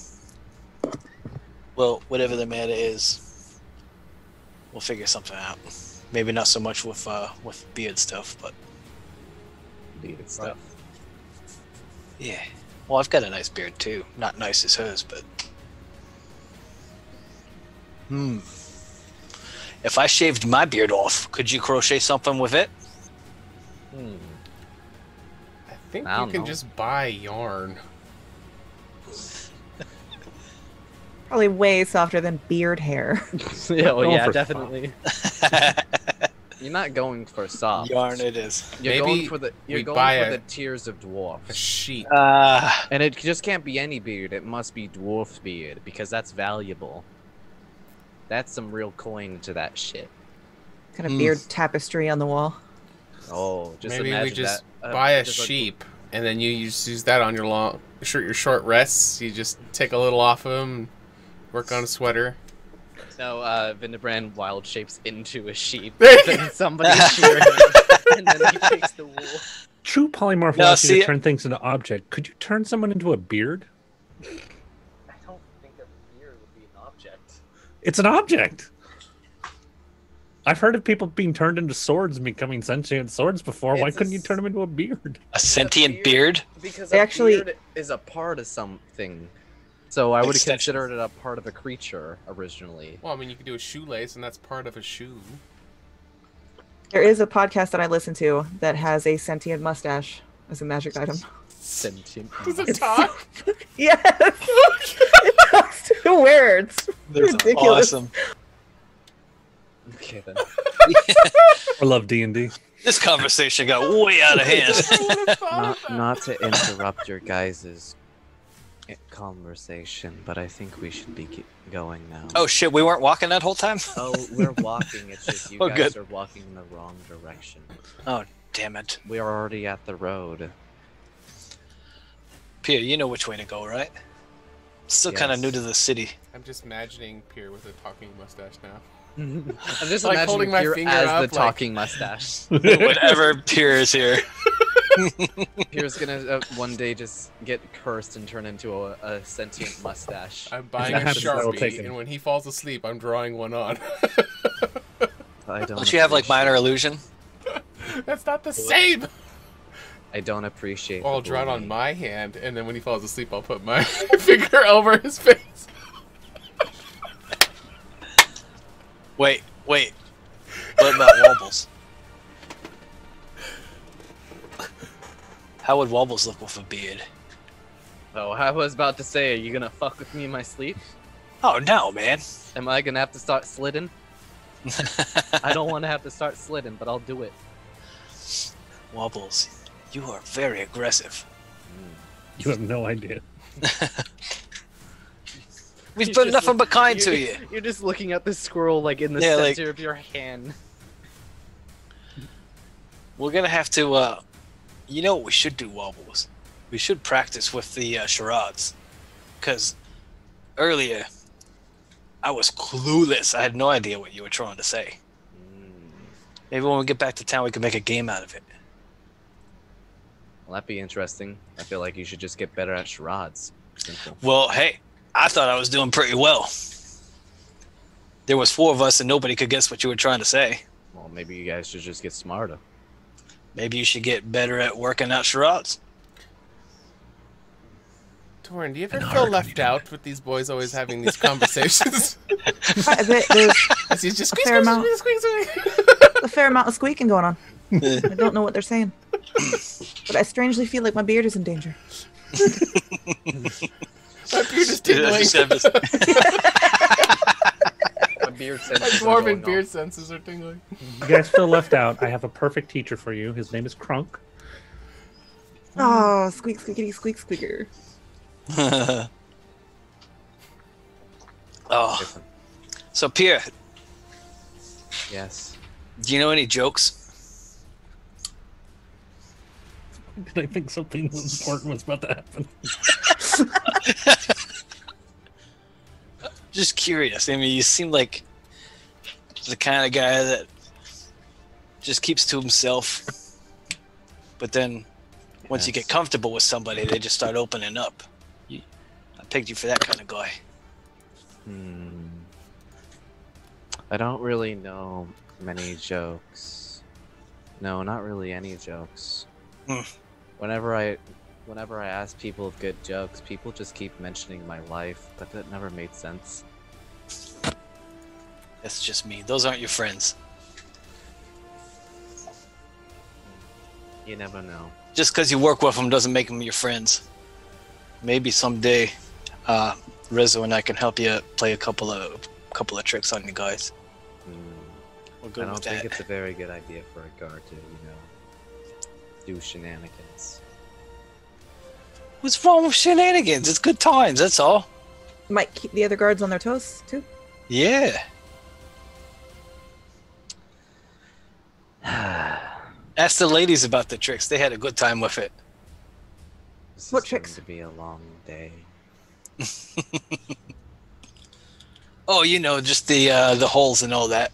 Well, whatever the matter is, we'll figure something out. Maybe not so much with beard stuff, but Needed stuff. Yeah. Well, I've got a nice beard too. Not nice as hers, but. If I shaved my beard off, could you crochet something with it? I think I you don't can know. just buy yarn. Probably way softer than beard hair. Yeah, well, Going yeah, for definitely. You're not going for soft. Yarn it is. You're Maybe going for the we you're buy going for a- the tears of A dwarfs. sheep. And it just can't be any beard. It must be dwarf beard because that's valuable. That's some real coin to that shit. Kind of beard tapestry on the wall. Oh, just Maybe we imagine just that. buy a just like- sheep, and then you just use that on your short rests. You just take a little off of them, work on a sweater. No, Vindebrand wild shapes into a sheep. There you Then somebody shear him, and then he takes the wool. True polymorph No, allows you see- to turn things into object. Could you turn someone into a beard? I don't think a beard would be an object. It's an object. I've heard of people being turned into swords and becoming sentient swords before. Why It's a couldn't you turn them into a beard? A sentient beard? Because They a actually- beard is a part of something. So I would have Extension. considered it a part of a creature originally. Well, I mean, you could do a shoelace, and that's part of a shoe. There is a podcast that I listen to that has a sentient mustache as a magic item. Sentient. Does it talk? Yes! It talks to words. That's Ridiculous. awesome. Okay then. I love D&D. This conversation got way out of hand. Not to interrupt your guys' conversation, but I think we should be going now. Oh shit, we weren't walking that whole time? Oh, we're walking. It's just you Oh, guys good. are walking in the wrong direction. Oh, damn it. We are already at the road. Pierre, you know which way to go, right? Still kind of Yes. new to the city. I'm just imagining Pierre with a talking mustache now. I'm just Like imagining holding my Pierre finger as up, the like- talking mustache. Whenever Pierre is here. Pierre's gonna one day just get cursed and turn into a sentient mustache. I'm buying that a happens, I will take Sharpie, him. and when he falls asleep, I'm drawing one on. I Don't you have like minor illusion? That's not the same! I don't appreciate. Or I'll the draw it on bullying. my hand, and then when he falls asleep, I'll put my finger over his face. Wait. What about Wobbles? How would Wobbles look with a beard? Oh, I was about to say, are you gonna fuck with me in my sleep? Oh no, man. Am I gonna have to start slitting? I don't want to have to start slitting, but I'll do it. Wobbles, you are very aggressive. You have no idea. We've You're been just- nothing but kind to you. You're just looking at this squirrel like in the Yeah, center like- of your hand. We're gonna have to, you know what we should do, Wobbles? We should practice with the charades. Because earlier, I was clueless. I had no idea what you were trying to say. Maybe when we get back to town, we can make a game out of it. Well, that'd be interesting. I feel like you should just get better at charades. Simple. Well, hey, I thought I was doing pretty well. There was 4 of us and nobody could guess what you were trying to say. Well, maybe you guys should just get smarter. Maybe you should get better at working out charades. Torin, do you ever And feel hard when left you do out with these boys always having these conversations? There's As he's just A fair amount. a fair amount of squeaking going on. I don't know what they're saying. But I strangely feel like my beard is in danger. My beard is tingling. My beard My senses are dwarven going beard off. senses are tingling. You guys feel left out. I have a perfect teacher for you. His name is Crunk. Oh, squeak, squeakity, squeak, squeaker. Oh, Listen, so Pierre, yes. do you know any jokes? Did I think something important was about to happen? Just curious. I mean, you seem like the kind of guy that just keeps to himself, but then once you Yes. get comfortable with somebody, they just start opening up. I picked you for that kind of guy. I don't really know many jokes. No, not really any jokes. Hmm. Whenever I whenever I ask people good jokes, people just keep mentioning my life, but that never made sense. That's just me. Those aren't your friends. You never know. Just because you work with them doesn't make them your friends. Maybe someday, Rizzo and I can help you play a couple of tricks on you guys. We'll go I don't with think that. it's a very good idea for a guard to, do shenanigans. What's wrong with shenanigans? It's good times. That's all. Might keep the other guards on their toes too. Yeah. Ask the ladies about the tricks. They had a good time with it. This What is going tricks? to be a long day. Oh, just the holes and all that.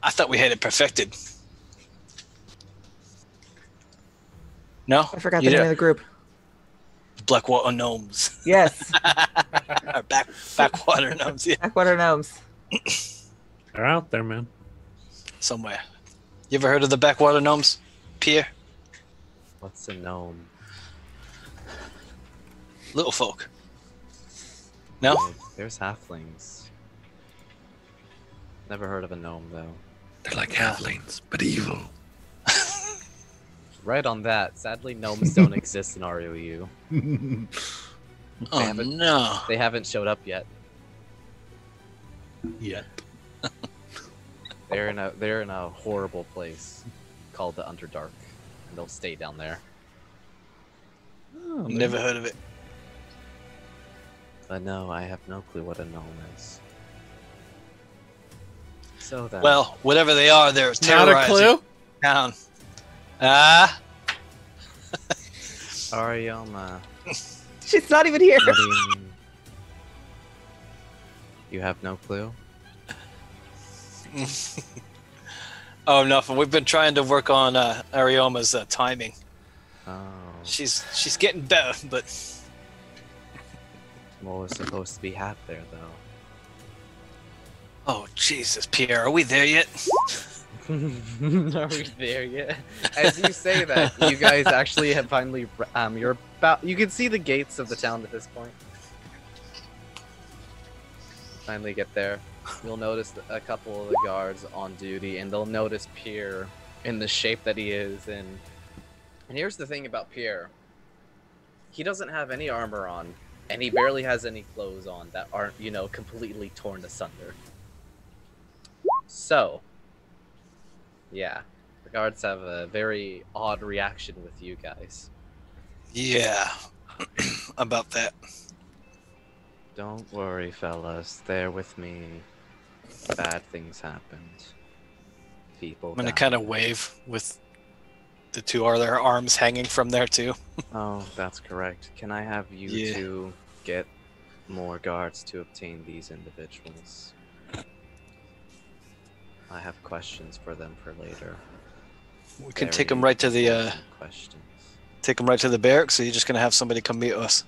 I thought we had it perfected. No, I forgot the name of the group. Blackwater gnomes. Yes, Or backwater gnomes. Yeah, Backwater Gnomes. They're out there, man. somewhere. You ever heard of the backwater gnomes, Pierre? What's a gnome? Little folk. No. There's halflings. Never heard of a gnome though. They're like halflings, but evil. Right on that. Sadly, gnomes don't exist in RoU. Oh haven't- no. They haven't showed up yet. Yeah. They're in a horrible place called the Underdark, and they'll stay down there. Oh, Never heard of it. But no, I have no clue what a gnome is. So then, Well, whatever they are, they're Not a terrorizing clue? town. Arioma, She's not even here. what do you mean? You have no clue? Oh, nothing. We've been trying to work on Arioma's timing. Oh, She's getting better, but what was supposed to be hat there though? oh Jesus, Pierre, are we there yet? Are we there yet? As you say that, you guys actually have finally you're about you can see the gates of the town at this point. Finally get there. You'll notice a couple of the guards on duty, and they'll notice Pierre in the shape that he is in. And here's the thing about Pierre. He doesn't have any armor on, and he barely has any clothes on that aren't, completely torn asunder. So, yeah, the guards have a very odd reaction with you guys. Yeah, about that. Don't worry, fellas. They're with me. Bad things happened. People I'm gonna died. kind of wave with the two other arms hanging from there too. Oh, that's correct. Can I have you Yeah. two get more guards to obtain these individuals? I have questions for them for later. We can Very take them right to the important questions. barracks. So you're just gonna have somebody come meet us.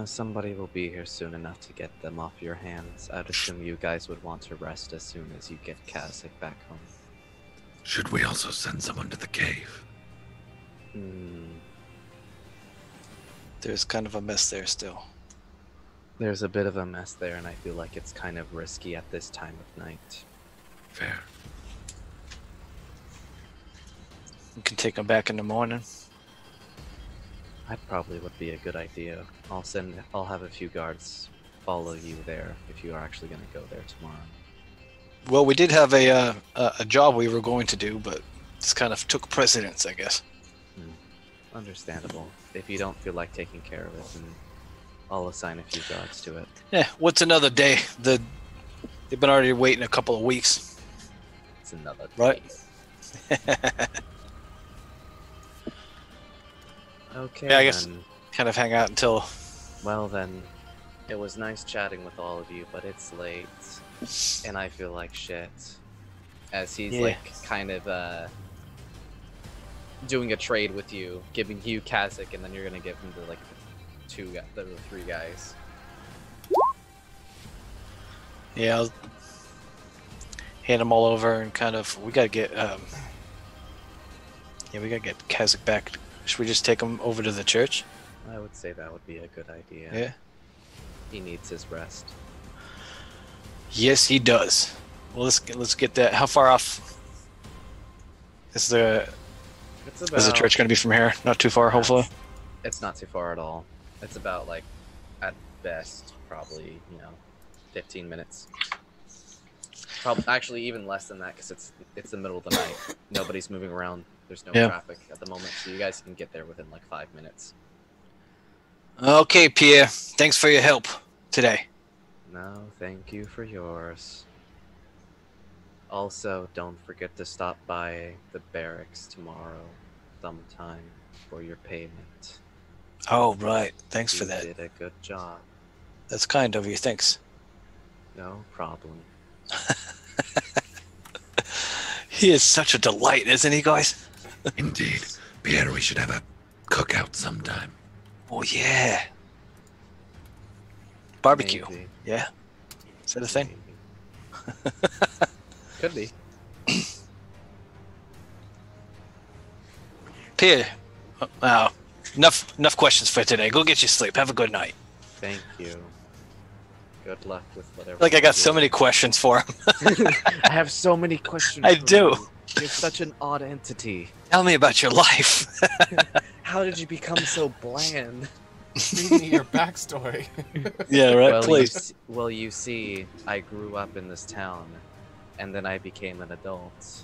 Somebody will be here soon enough to get them off your hands. I'd assume you guys would want to rest as soon as you get Kasich back home. Should we also send someone to the cave? There's kind of a mess there still. There's a bit of a mess there, and I feel like it's kind of risky at this time of night. Fair. We can take them back in the morning. That probably would be a good idea. I'll have a few guards follow you there if you are actually going to go there tomorrow. Well, we did have a job we were going to do, but this kind of took precedence, I guess. Understandable. If you don't feel like taking care of it, then I'll assign a few guards to it. Yeah, what's another day? They've been already waiting a couple of weeks. It's another Right. day. Okay, Yeah, I guess- then. Kind of hang out until Well then, it was nice chatting with all of you, but it's late, and I feel like shit. As he's Yeah. like kind of doing a trade with you, giving you Kasich, and then you're gonna give him the the three guys. yeah, I'll hand them all over and kind of we gotta get Kasich back Should we just take him over to the church? I would say that would be a good idea. Yeah. He needs his rest. Yes, he does. Well, let's get that. How far off is the church going to be from here? Not too far, hopefully. It's not too far at all. It's about like, at best, probably 15 minutes. Probably actually even less than that because it's the middle of the night. Nobody's moving around. There's no traffic at the moment, so you guys can get there within like 5 minutes. Okay, Pierre. Thanks for your help today. No, thank you for yours. Also, don't forget to stop by the barracks tomorrow sometime for your payment. Oh, right. Thanks for that. You did a good job. That's kind of you. Thanks. No problem. He is such a delight, isn't he, guys? Indeed. Pierre, we should have a cookout sometime. Oh, yeah. Barbecue. Maybe. Yeah? Is that a thing? Maybe. Could be. Pierre. Enough questions for today. Go get your sleep. Have a good night. Thank you. Good luck with whatever. Like I got so many questions for him. I have so many questions. I for do. you. You're such an odd entity. Tell me about your life. How did you become so bland? Read me your backstory. Yeah, right. Please. You see, I grew up in this town, and then I became an adult.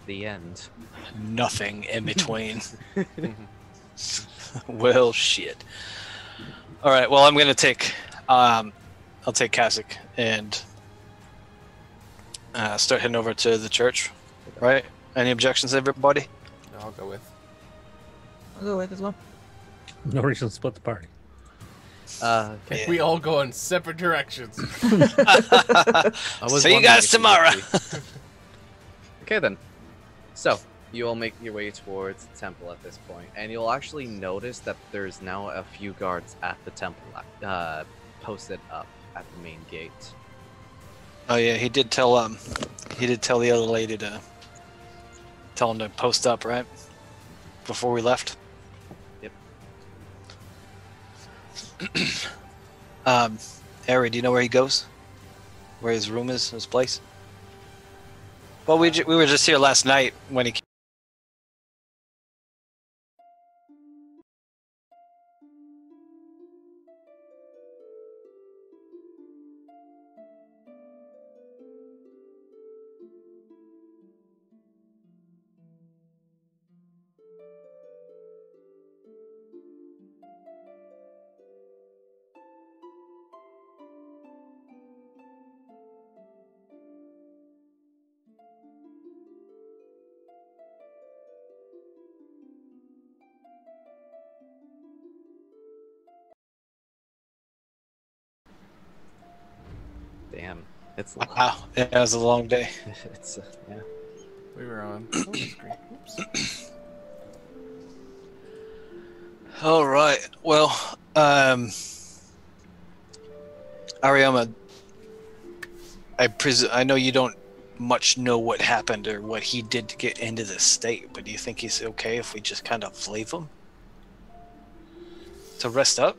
The end. Nothing in between. Well, shit. All right. Well, I'm gonna take. I'll take Kasich and start heading over to the church. Right? Any objections, everybody? I'll go with. I'll go with as well. No reason to split the party. Okay. We all go in separate directions. See you guys tomorrow. Okay then. So you all make your way towards the temple at this point, and you'll actually notice that there's now a few guards at the temple, posted up at the main gate. Oh yeah, he did tell the other lady to tell him to post up, right? Before we left. Yep. Ari, do you know where he goes? Where his room is, his place? Well, we were just here last night when he came. Damn, it's long. Wow, yeah, it was a long day. It's yeah. We were on. Oh, that's great. Oops. All right. Well, Ariama, I know you don't much know what happened or what he did to get into this state, but do you think he's okay if we just kind of leave him to rest up?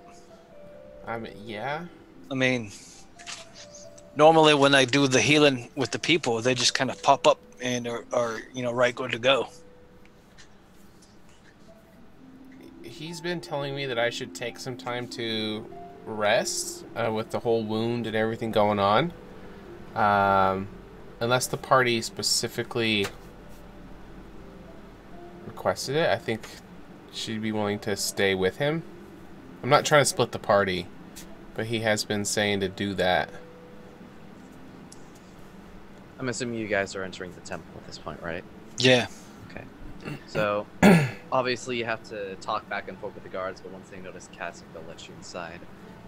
Yeah. I mean, normally when I do the healing with the people, they just kind of pop up and are right, good to go. He's been telling me that I should take some time to rest with the whole wound and everything going on. Unless the party specifically requested it, I think she'd be willing to stay with him. I'm not trying to split the party, but he has been saying to do that. I'm assuming you guys are entering the temple at this point, right? Yeah. Okay. So, obviously you have to talk back and forth with the guards, but once they notice Kasich, they'll let you inside.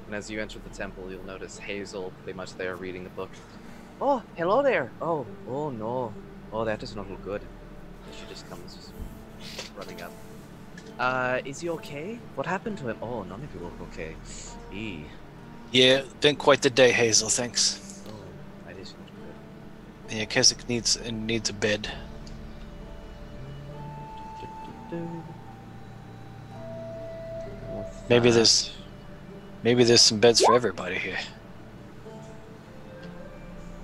And as you enter the temple, you'll notice Hazel pretty much there reading the book. Oh, hello there! Oh no. Oh, that does not look good. She just comes running up. Is he okay? What happened to him? Oh, none of you look okay. Eee. Yeah, been quite the day, Hazel, thanks. Oh, that is not good. Yeah, Kasich needs a bed. Maybe Uh, there's some beds for everybody here.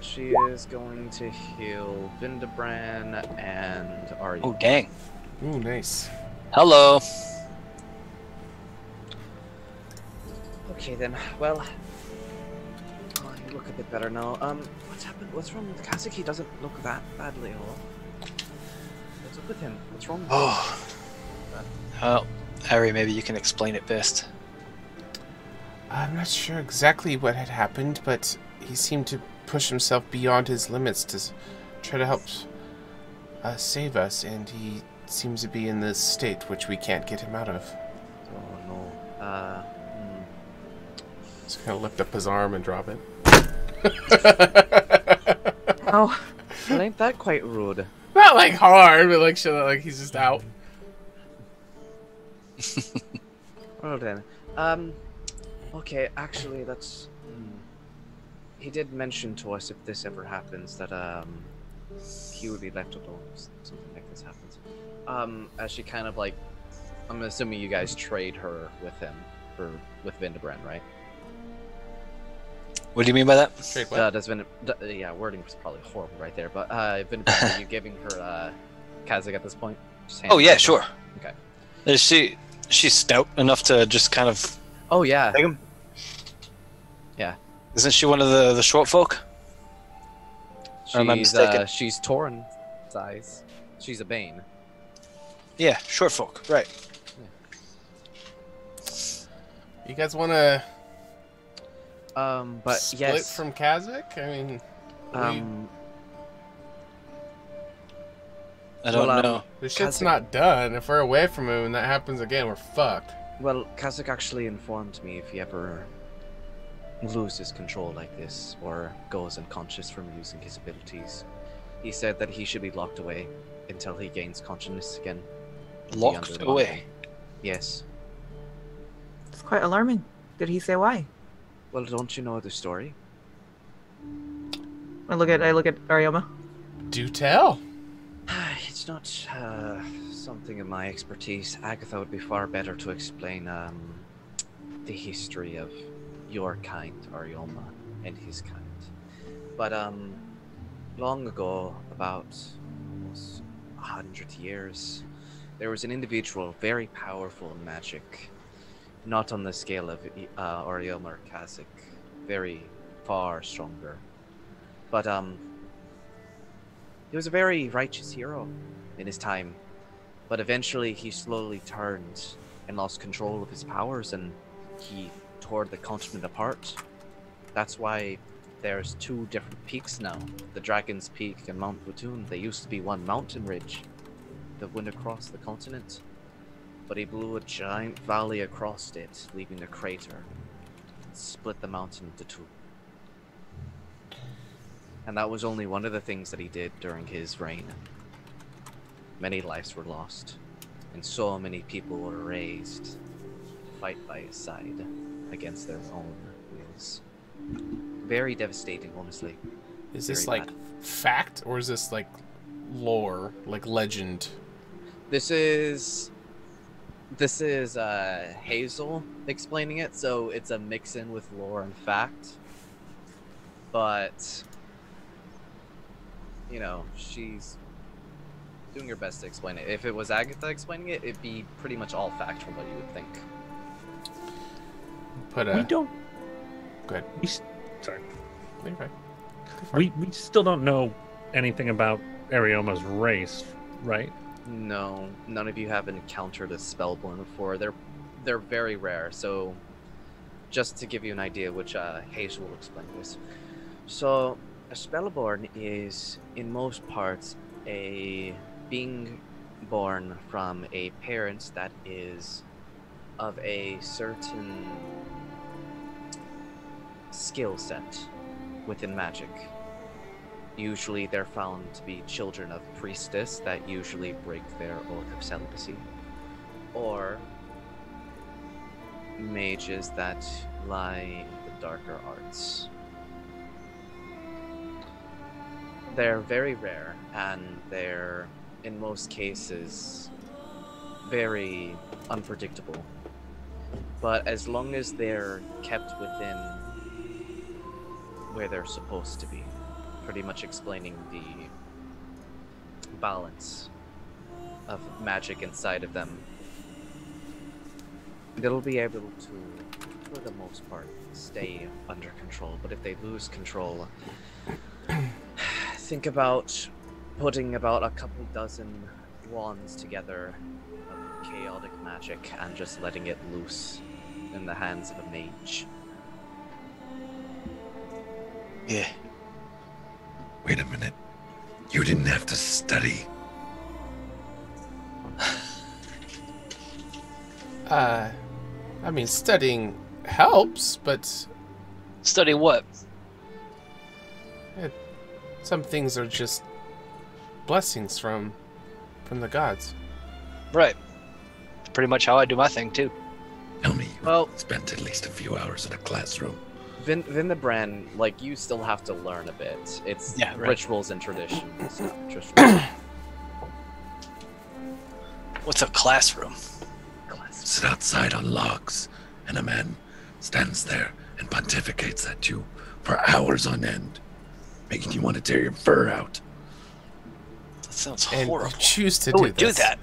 She is going to heal Vindabran and Arya. Oh dang! Ooh, nice. Hello. Okay then. Well, oh, you look a bit better now. What's happened? What's wrong with Kazakh? He doesn't look that badly at all. What's up with him? What's wrong with him? Oh. Well, Harry, maybe you can explain it best. I'm not sure exactly what had happened, but he seemed to push himself beyond his limits to try to help save us, and he seems to be in this state which we can't get him out of. Oh no. Just kind of lift up his arm and drop it. Oh, Well, ain't that quite rude? Not like hard, but like shit, like he's just out. Well then. Okay, actually, that's. He did mention to us if this ever happens that he would be left alone. If something like this happens. As she kind of like, I'm assuming you guys trade her with him with Vindabran, right? What do you mean by that? Straight what? Yeah, wording was probably horrible right there, but Vindabran, are you giving her Kazakh at this point? Just Oh handing yeah, her? sure. Okay. Is she's stout enough to just kind of Oh yeah. take him? Yeah. Isn't she one of the short folk? Or am I mistaken? She's Tauren size. She's a Bane. Yeah, short folk. Right. You guys want to But split yes. from Kazakh? I mean, I don't Well, know. the shit's Kazakh- not done. If we're away from him and that happens again, we're fucked. Well, Kazakh actually informed me if he ever loses control like this or goes unconscious from using his abilities, he said that he should be locked away until he gains consciousness again. and be Locked under the away. mountain. Yes. it's quite alarming. Did he say why? Well, don't you know the story? I look at Arioma. Do tell. It's not something of my expertise. Agatha would be far better to explain the history of your kind, Arioma, and his kind. But long ago, about almost 100 years, there was an individual very powerful in magic, not on the scale of Arioma or Kazakh, very far stronger. But he was a very righteous hero in his time, but eventually he slowly turned and lost control of his powers, and he tore the continent apart. That's why there's two different peaks now, the Dragon's Peak and Mount Platoon. They used to be one mountain ridge that went across the continent, but he blew a giant valley across it, leaving a crater, and split the mountain into two. And that was only one of the things that he did during his reign. Many lives were lost, and so many people were raised to fight by his side against their own wills. Very devastating, honestly. Is this Very like bad. fact or is this like lore, like legend? This is Hazel explaining it, so it's a mix-in with lore and fact. But you know, she's doing her best to explain it. If it was Agatha explaining it, it'd be pretty much all fact from what you would think. Put We a. don't. Go ahead. Sorry. You're fine. We still don't know anything about Arioma's race, right? No, none of you have encountered a Spellborn before. They're very rare. So, just to give you an idea, which Hazel will explain this. So, a Spellborn is, in most parts, a being born from a parent that is of a certain skill set within magic. Usually they're found to be children of priestess that usually break their oath of celibacy, or mages that lie in the darker arts. They're very rare, and they're, in most cases, very unpredictable. but as long as they're kept within where they're supposed to be, pretty much explaining the balance of magic inside of them, they'll be able to, for the most part, stay under control. But if they lose control, think about putting about a couple dozen wands together of chaotic magic and just letting it loose in the hands of a mage. Yeah. Wait a minute. You didn't have to study. I mean, studying helps, but Study what? some things are just blessings from the gods. Right. It's pretty much how I do my thing too. Tell me you Well, spent at least a few hours in a classroom. Vindebrand, like, you still have to learn a bit. It's Yeah, right. rituals and traditions, not just What's a classroom? Sit outside on logs, and a man stands there and pontificates at you for hours on end, making you want to tear your fur out. That sounds And horrible. you choose to Who do would do this. that?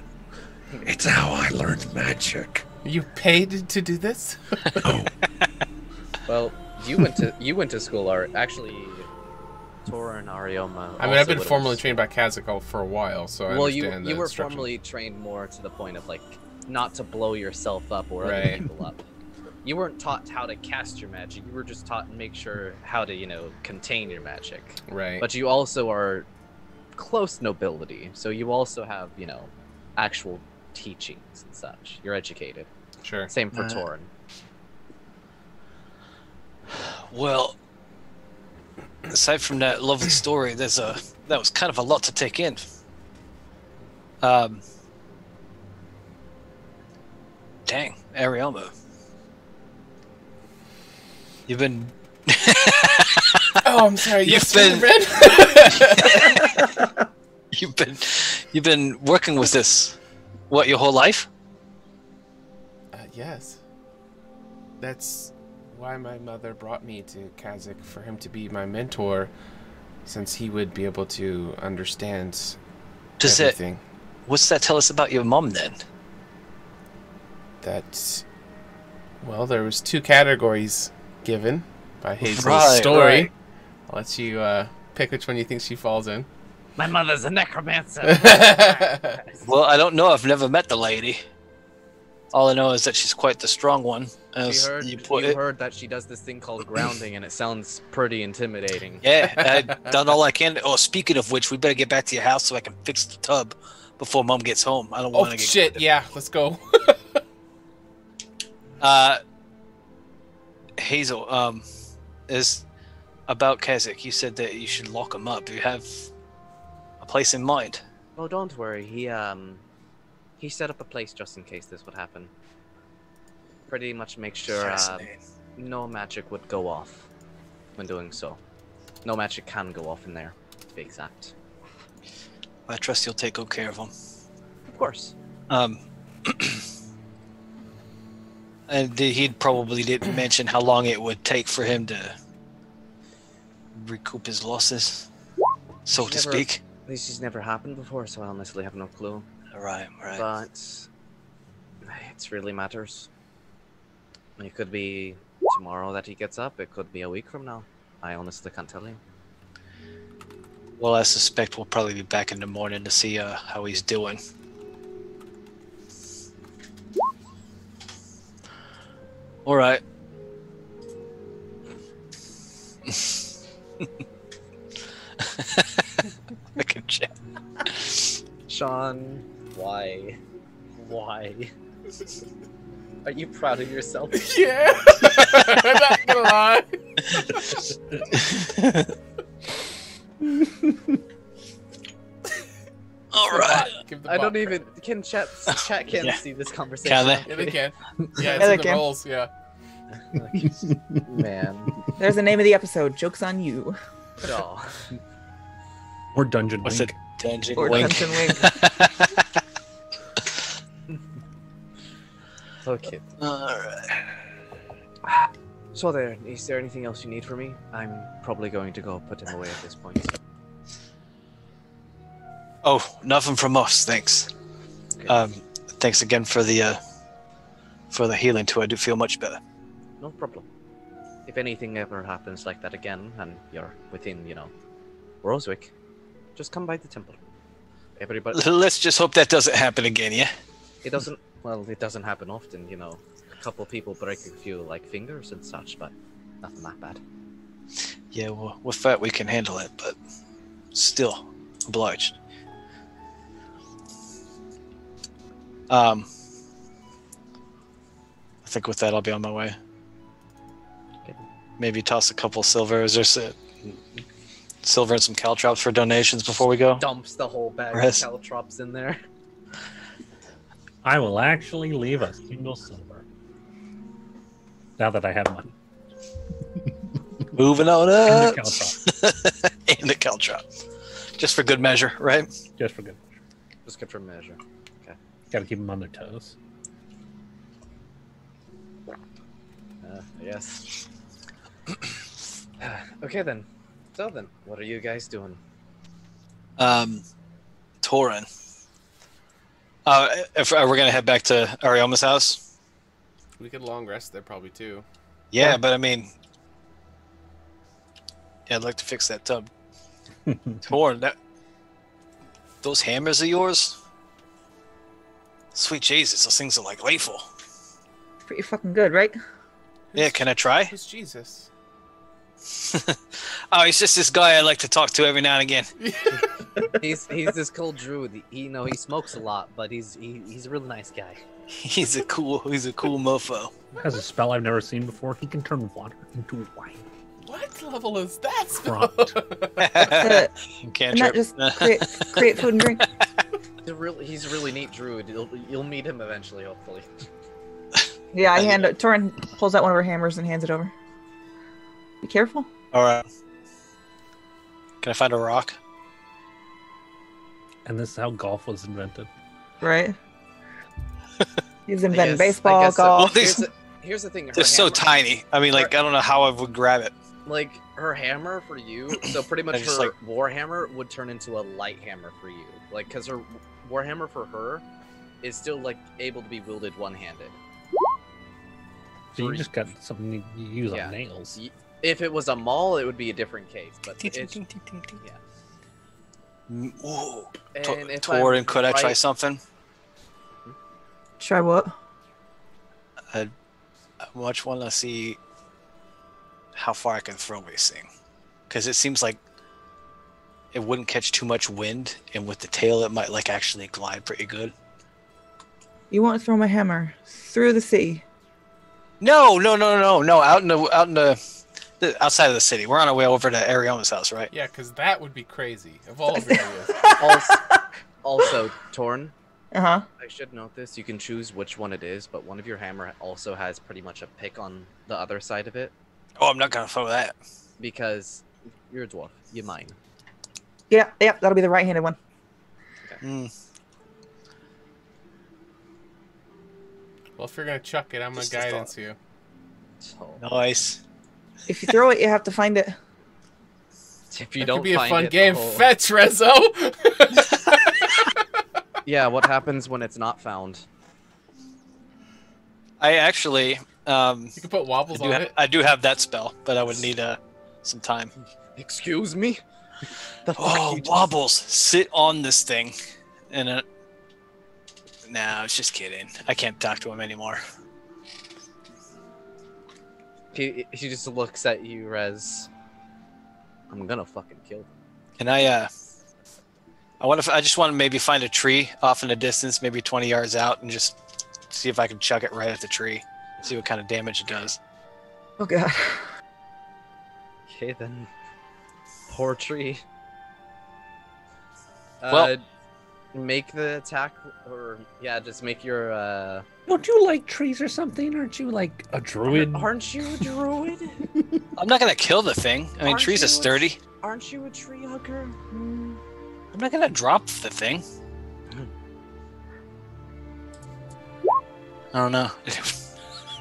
It's how I learned magic. You paid to do this? Oh, Well, you went to school, or actually, Tora and Arioma. I mean, I've been would've- formally trained by Kazakhol for a while, so I Well, understand the you were instructions. formally trained more to the point of, like, not to blow yourself up or other Right. people up. You weren't taught how to cast your magic. You were just taught to make sure how to, contain your magic. Right. But you also are close nobility, so you also have, actual teachings and such. You're educated. Sure. Same for Right. Torin. Well, aside from that lovely story, that was kind of a lot to take in. Dang, Arielmo. You've been Oh, I'm sorry. You've Yes, been- Vindebrand? you've been working with this your whole life? Yes. That's why my mother brought me to Kazakh, for him to be my mentor, since he would be able to understand Does that everything. what's that tell us about your mom then? Well, there was 2 categories given by Hazel's Right, story. right. I'll let you pick which one you think she falls in. My mother's a necromancer. Well, I don't know. I've never met the lady. All I know is that she's quite the strong one. As you put you it. heard that she does this thing called grounding, and it sounds pretty intimidating. Yeah, I've done all I can. Oh, speaking of which, we better get back to your house so I can fix the tub before Mom gets home. I don't Oh, want to get shit, yeah, let's go. Hazel, is about Kazakh. You said that you should lock him up. Do you have a place in mind? Oh, don't worry. He set up a place just in case this would happen. Pretty much make sure Fascinating. no magic would go off when doing so. No magic can go off in there, to be exact. I trust you'll take good care of him. Of course. And he probably didn't mention how long it would take for him to recoup his losses, so to Never- speak. This has never happened before, so I honestly have no clue. Right. But it really matters. It could be tomorrow that he gets up. It could be a week from now. I honestly can't tell you. Well, I suspect we'll probably be back in the morning to see how he's doing. All right. Look at Jeff. Sean, why? Why? Are you proud of yourself? Yeah! I'm not gonna lie. All right. Give the I bot don't even. credit. Can chat can't Yeah. see this conversation. Can they? Yeah, they can. Yeah, Yeah, it's they in the can. rolls, yeah. Man. There's the name of the episode. Joke's on you. Oh. Or Dungeon What's Wink. it? Dungeon Or Wink. Dungeon Wink. Okay. Alright. So there, is there anything else you need from me? I'm probably going to go put him away at this point. Oh, nothing from us, thanks. Okay. Thanks again for the healing too. I do feel much better. No problem. If anything ever happens like that again, and you're within, Roswick, just come by the temple. Everybody, Let's just hope that doesn't happen again, yeah? it doesn't happen often, A couple people break a few, fingers and such, but nothing that bad. Yeah, well, with that we can handle it, but still, obliged. I think with that I'll be on my way. Okay. Maybe toss a couple silvers or silver and some caltrops for donations before we go. Dumps the whole bag Rest. of caltrops in there. I will actually leave a single silver. Now that I have money. Moving on And up. the caltrop. And the caltrop. Just for good measure, right? Just for good measure. Just good for measure. Gotta keep them on their toes. Yes. Okay then. So then, what are you guys doing? Torin. If we're gonna head back to Arioma's house. We could long rest there probably too. Yeah, but I mean, yeah, I'd like to fix that tub. Torin, those hammers are yours? Sweet Jesus, those things are like lethal. Pretty fucking good, right? Yeah, can I try? Who's Jesus? Oh, he's just this guy I like to talk to every now and again. He's this cool druid. He smokes a lot, but he's a really nice guy. He's a cool mofo. Has a spell I've never seen before. He can turn water into wine. What level is that spell? Can't And not just create food and drink. He's a really neat druid. You'll meet him eventually, hopefully. Yeah, I hand it. Torin pulls out one of her hammers and hands it over. Be careful. All right. Can I find a rock? And this is how golf was invented. Right? He's I inventing guess baseball, so. golf. Here's the thing. They're so tiny. I mean, I don't know how I would grab it. Her hammer for you, so pretty much I just, her warhammer would turn into a light hammer for you. Because her warhammer for her is still, able to be wielded one-handed. So you just got something you use Yeah. on nails. If it was a maul, it would be a different case. But it's, yeah. Ooh. And if Torin, I'm could I try right- something? Try what? I much want to see how far I can throw this thing. Because it seems like it wouldn't catch too much wind, and with the tail it might actually glide pretty good. You want to throw my hammer through the sea? No. Out in the outside of the city. We're on our way over to Arioma's house, right? Yeah, because that would be crazy. Of all of videos. Also, Torn, Uh-huh. I should note this. You can choose which one it is, but one of your hammer also has pretty much a pick on the other side of it. Oh, I'm not gonna throw that. Because you're a dwarf. You mine. Yeah, that'll be the right-handed one. Well, if you're gonna chuck it, I'm gonna Just a guidance thought. you. So, Nice. If you throw it, you have to find it. if you That don't could be a find fun it, game. the whole- Fetch, Rezo! Yeah, what happens when it's not found? I actually, You can put wobbles on it. I do have that spell, but I would need some time. Excuse me? The fuck Oh, you just- wobbles! Sit on this thing, and no, I was just kidding. I can't talk to him anymore. He just looks at you, Rez. I'm gonna fucking kill him. Can I just want to maybe find a tree off in the distance, maybe 20 yards out, and just see if I can chuck it right at the tree. See what kind of damage it does. Oh, God. Okay, then. Poor tree. Well- Make the attack, or yeah, just make your. Don't you like trees or something? Aren't you like a druid? Aren't you a druid? I'm not gonna kill the thing. I mean, Aren't trees you are sturdy. Aren't you a tree hugger? I'm not gonna drop the thing. I don't know.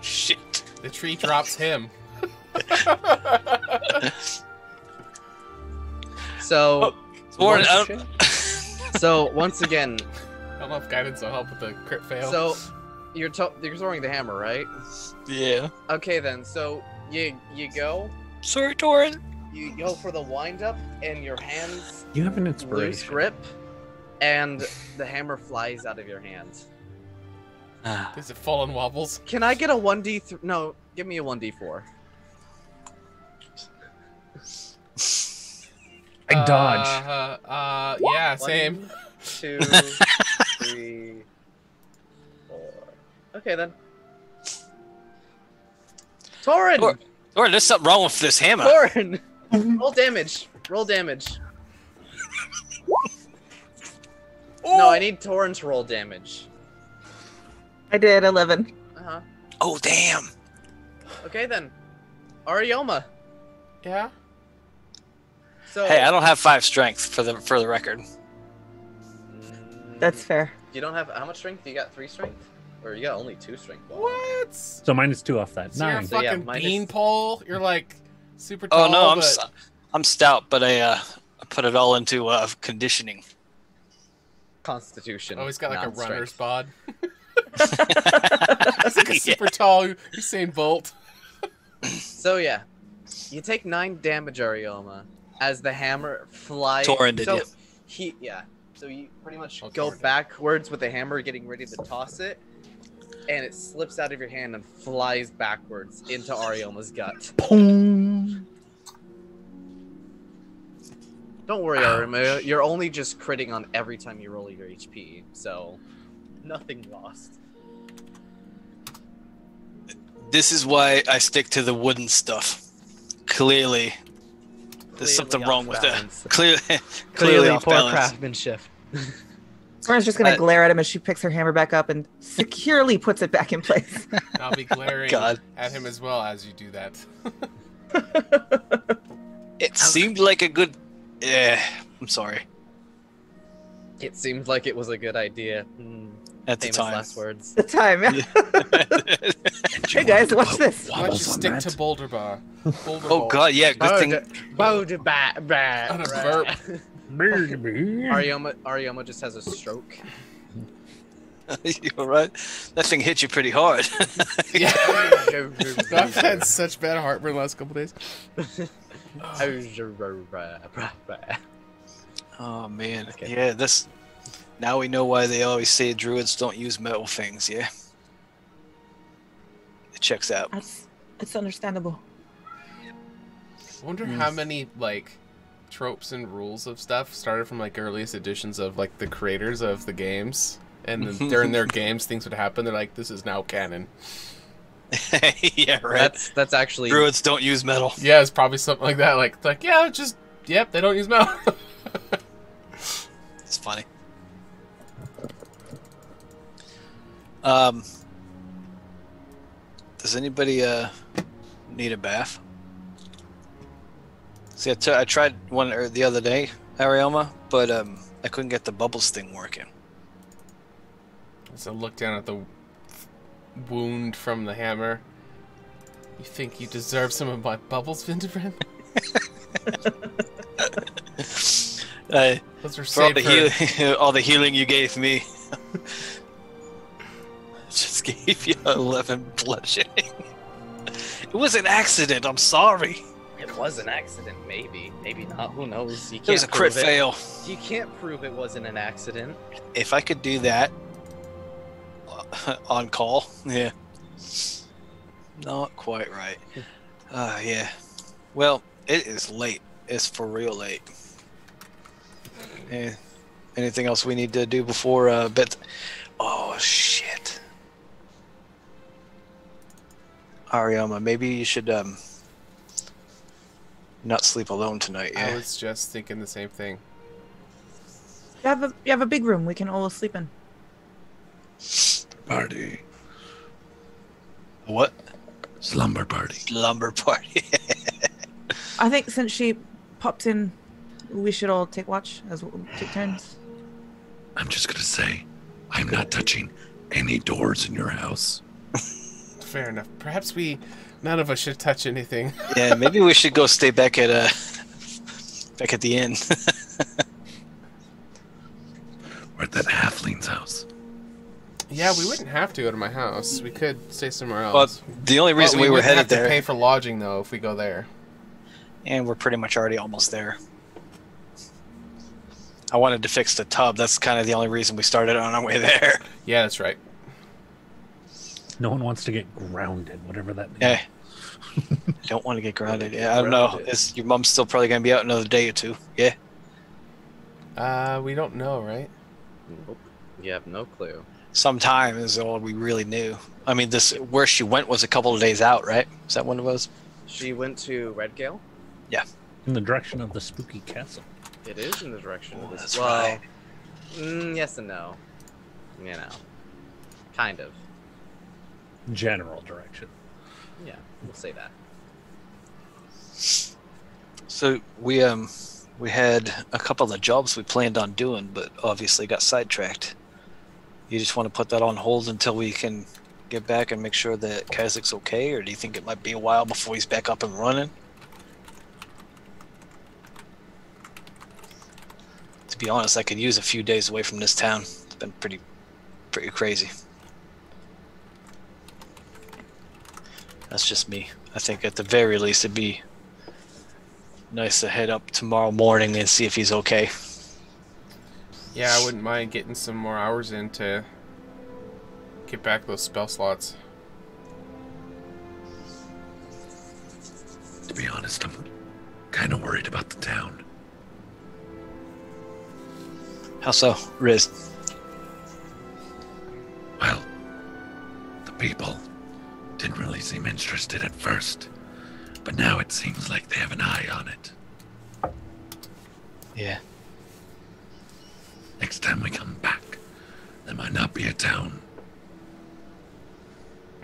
Shit. The tree drops him. So, Warren, so once again, I don't know if guidance will help with the crit fail. so you're throwing the hammer, right? Yeah. Okay then. So you go Sorry, Torin. you go for the wind up, and your hands You have an lose inspiration. grip, and the hammer flies out of your hands. Is it full on wobbles? Can I get a 1d3? No, give me a 1d4. I dodge. Yeah, same. 1, 2, 3, 4. Okay then. Torin! Torin, there's something wrong with this hammer. Torin! Roll damage. Roll damage. No, I need Torin to roll damage. I did 11. Uh-huh. Oh, damn. Okay then. Arioma. Yeah. So Hey, I don't have 5 strength for the record. That's fair. You don't have how much strength? You got 3 strength? Or you got only 2 strength? What? So -2 off that. So you're a 9. So, yeah, fucking minus- beanpole? You're like super tall. Oh no, but... I'm stout, but I put it all into conditioning. Constitution. Oh, he's got like a not runner's strength. bod. He's like a super tall Usain Bolt. So yeah, you take 9 damage, Arioma, as the hammer flies. Torin did, yeah. So you pretty much Oh, go Torin did. backwards with the hammer, getting ready to toss it, and it slips out of your hand and flies backwards into Arioma's gut. Boom. Don't worry, Arioma. You're only just critting on every time you roll your HP, so nothing lost. This is why I stick to the wooden stuff. Clearly, there's something Clearly wrong off with balance. that. Clearly off poor balance. craftsmanship. Torin's just gonna Uh, glare at him as she picks her hammer back up and securely puts it back in place. I'll be glaring God. at him as well as you do that. It seemed like a good. Yeah, I'm sorry. It seemed like it was a good idea. At the Famous time. last words. The time. Hey guys, watch this. Why don't you stick to Boulder Bar? Boulder Oh Bowl. god, yeah, good thing. On a burp. Arioma just has a stroke. You're right. That thing hit you pretty hard. Yeah. I've had such bad heartburn the last couple days. Oh man, Okay. yeah. This. Now we know why they always say druids don't use metal things. Yeah. It checks out. It's understandable. I wonder how many like tropes and rules of stuff started from like earliest editions of like the creators of the games, and then during their games things would happen. They're like, this is now canon. Yeah, right. That's actually Druids don't use metal. Yeah, it's probably something like that. Like yeah, just yep, they don't use metal. It's funny. Does anybody need a bath? See, I tried one the other day, Arioma, but I couldn't get the bubbles thing working. So look down at the wound from the hammer. You think you deserve some of my bubbles, Vindebrand? Those are For all saved for... all the healing you gave me, just gave you 11 bludgeoning. It was an accident. I'm sorry. It was an accident, maybe not. Who knows? You can't It was a crit prove it. fail. You can't prove it wasn't an accident. If I could do that on call, yeah. Not quite right. Yeah. Well, it is late. It's for real late. Anything else we need to do before bed? Oh shit. Ariama, maybe you should not sleep alone tonight. I Yeah. was just thinking the same thing. You have a big room we can all sleep in. Party. What? Slumber party. Lumber party. I think since she popped in, we should all take watch as we'll take turns. I'm just gonna say, I'm not touching any doors in your house. fair enough. Perhaps none of us should touch anything. Yeah, maybe we should go stay back at the inn. We're at that halfling's house. Yeah, we wouldn't have to go to my house. We could stay somewhere Well, else. the only reason we were wouldn't headed have to there, pay for lodging though if we go there. and we're pretty much already almost there. I wanted to fix the tub. That's kind of the only reason we started on our way there. Yeah, that's right. No one wants to get grounded, whatever that means. Yeah. I don't want to get grounded. Yeah, I don't know. Your mom's still probably going to be out another day or two. Yeah. We don't know, right? Nope. You have no clue. Sometime is all we really knew. I mean, where she went was a couple of days out, right? Is that when it was? She went to Redgale? In the direction of the spooky castle. It is in the direction of this. That's Well, right. yes and no. You know. Kind of. General direction. Yeah, we'll say that. So we had a couple of jobs we planned on doing, but obviously got sidetracked. You just want to put that on hold until we can get back and make sure that Kazak's okay, or do you think it might be a while before he's back up and running? To be honest, I could use a few days away from this town. It's been pretty crazy. That's just me. I think at the very least it'd be nice to head up tomorrow morning and see if he's okay. Yeah, I wouldn't mind getting some more hours in to get back those spell slots. To be honest, I'm kind of worried about the town. How so, Riz? Well, the people didn't really seem interested at first, but now it seems like they have an eye on it. Yeah. Next time we come back, there might not be a town.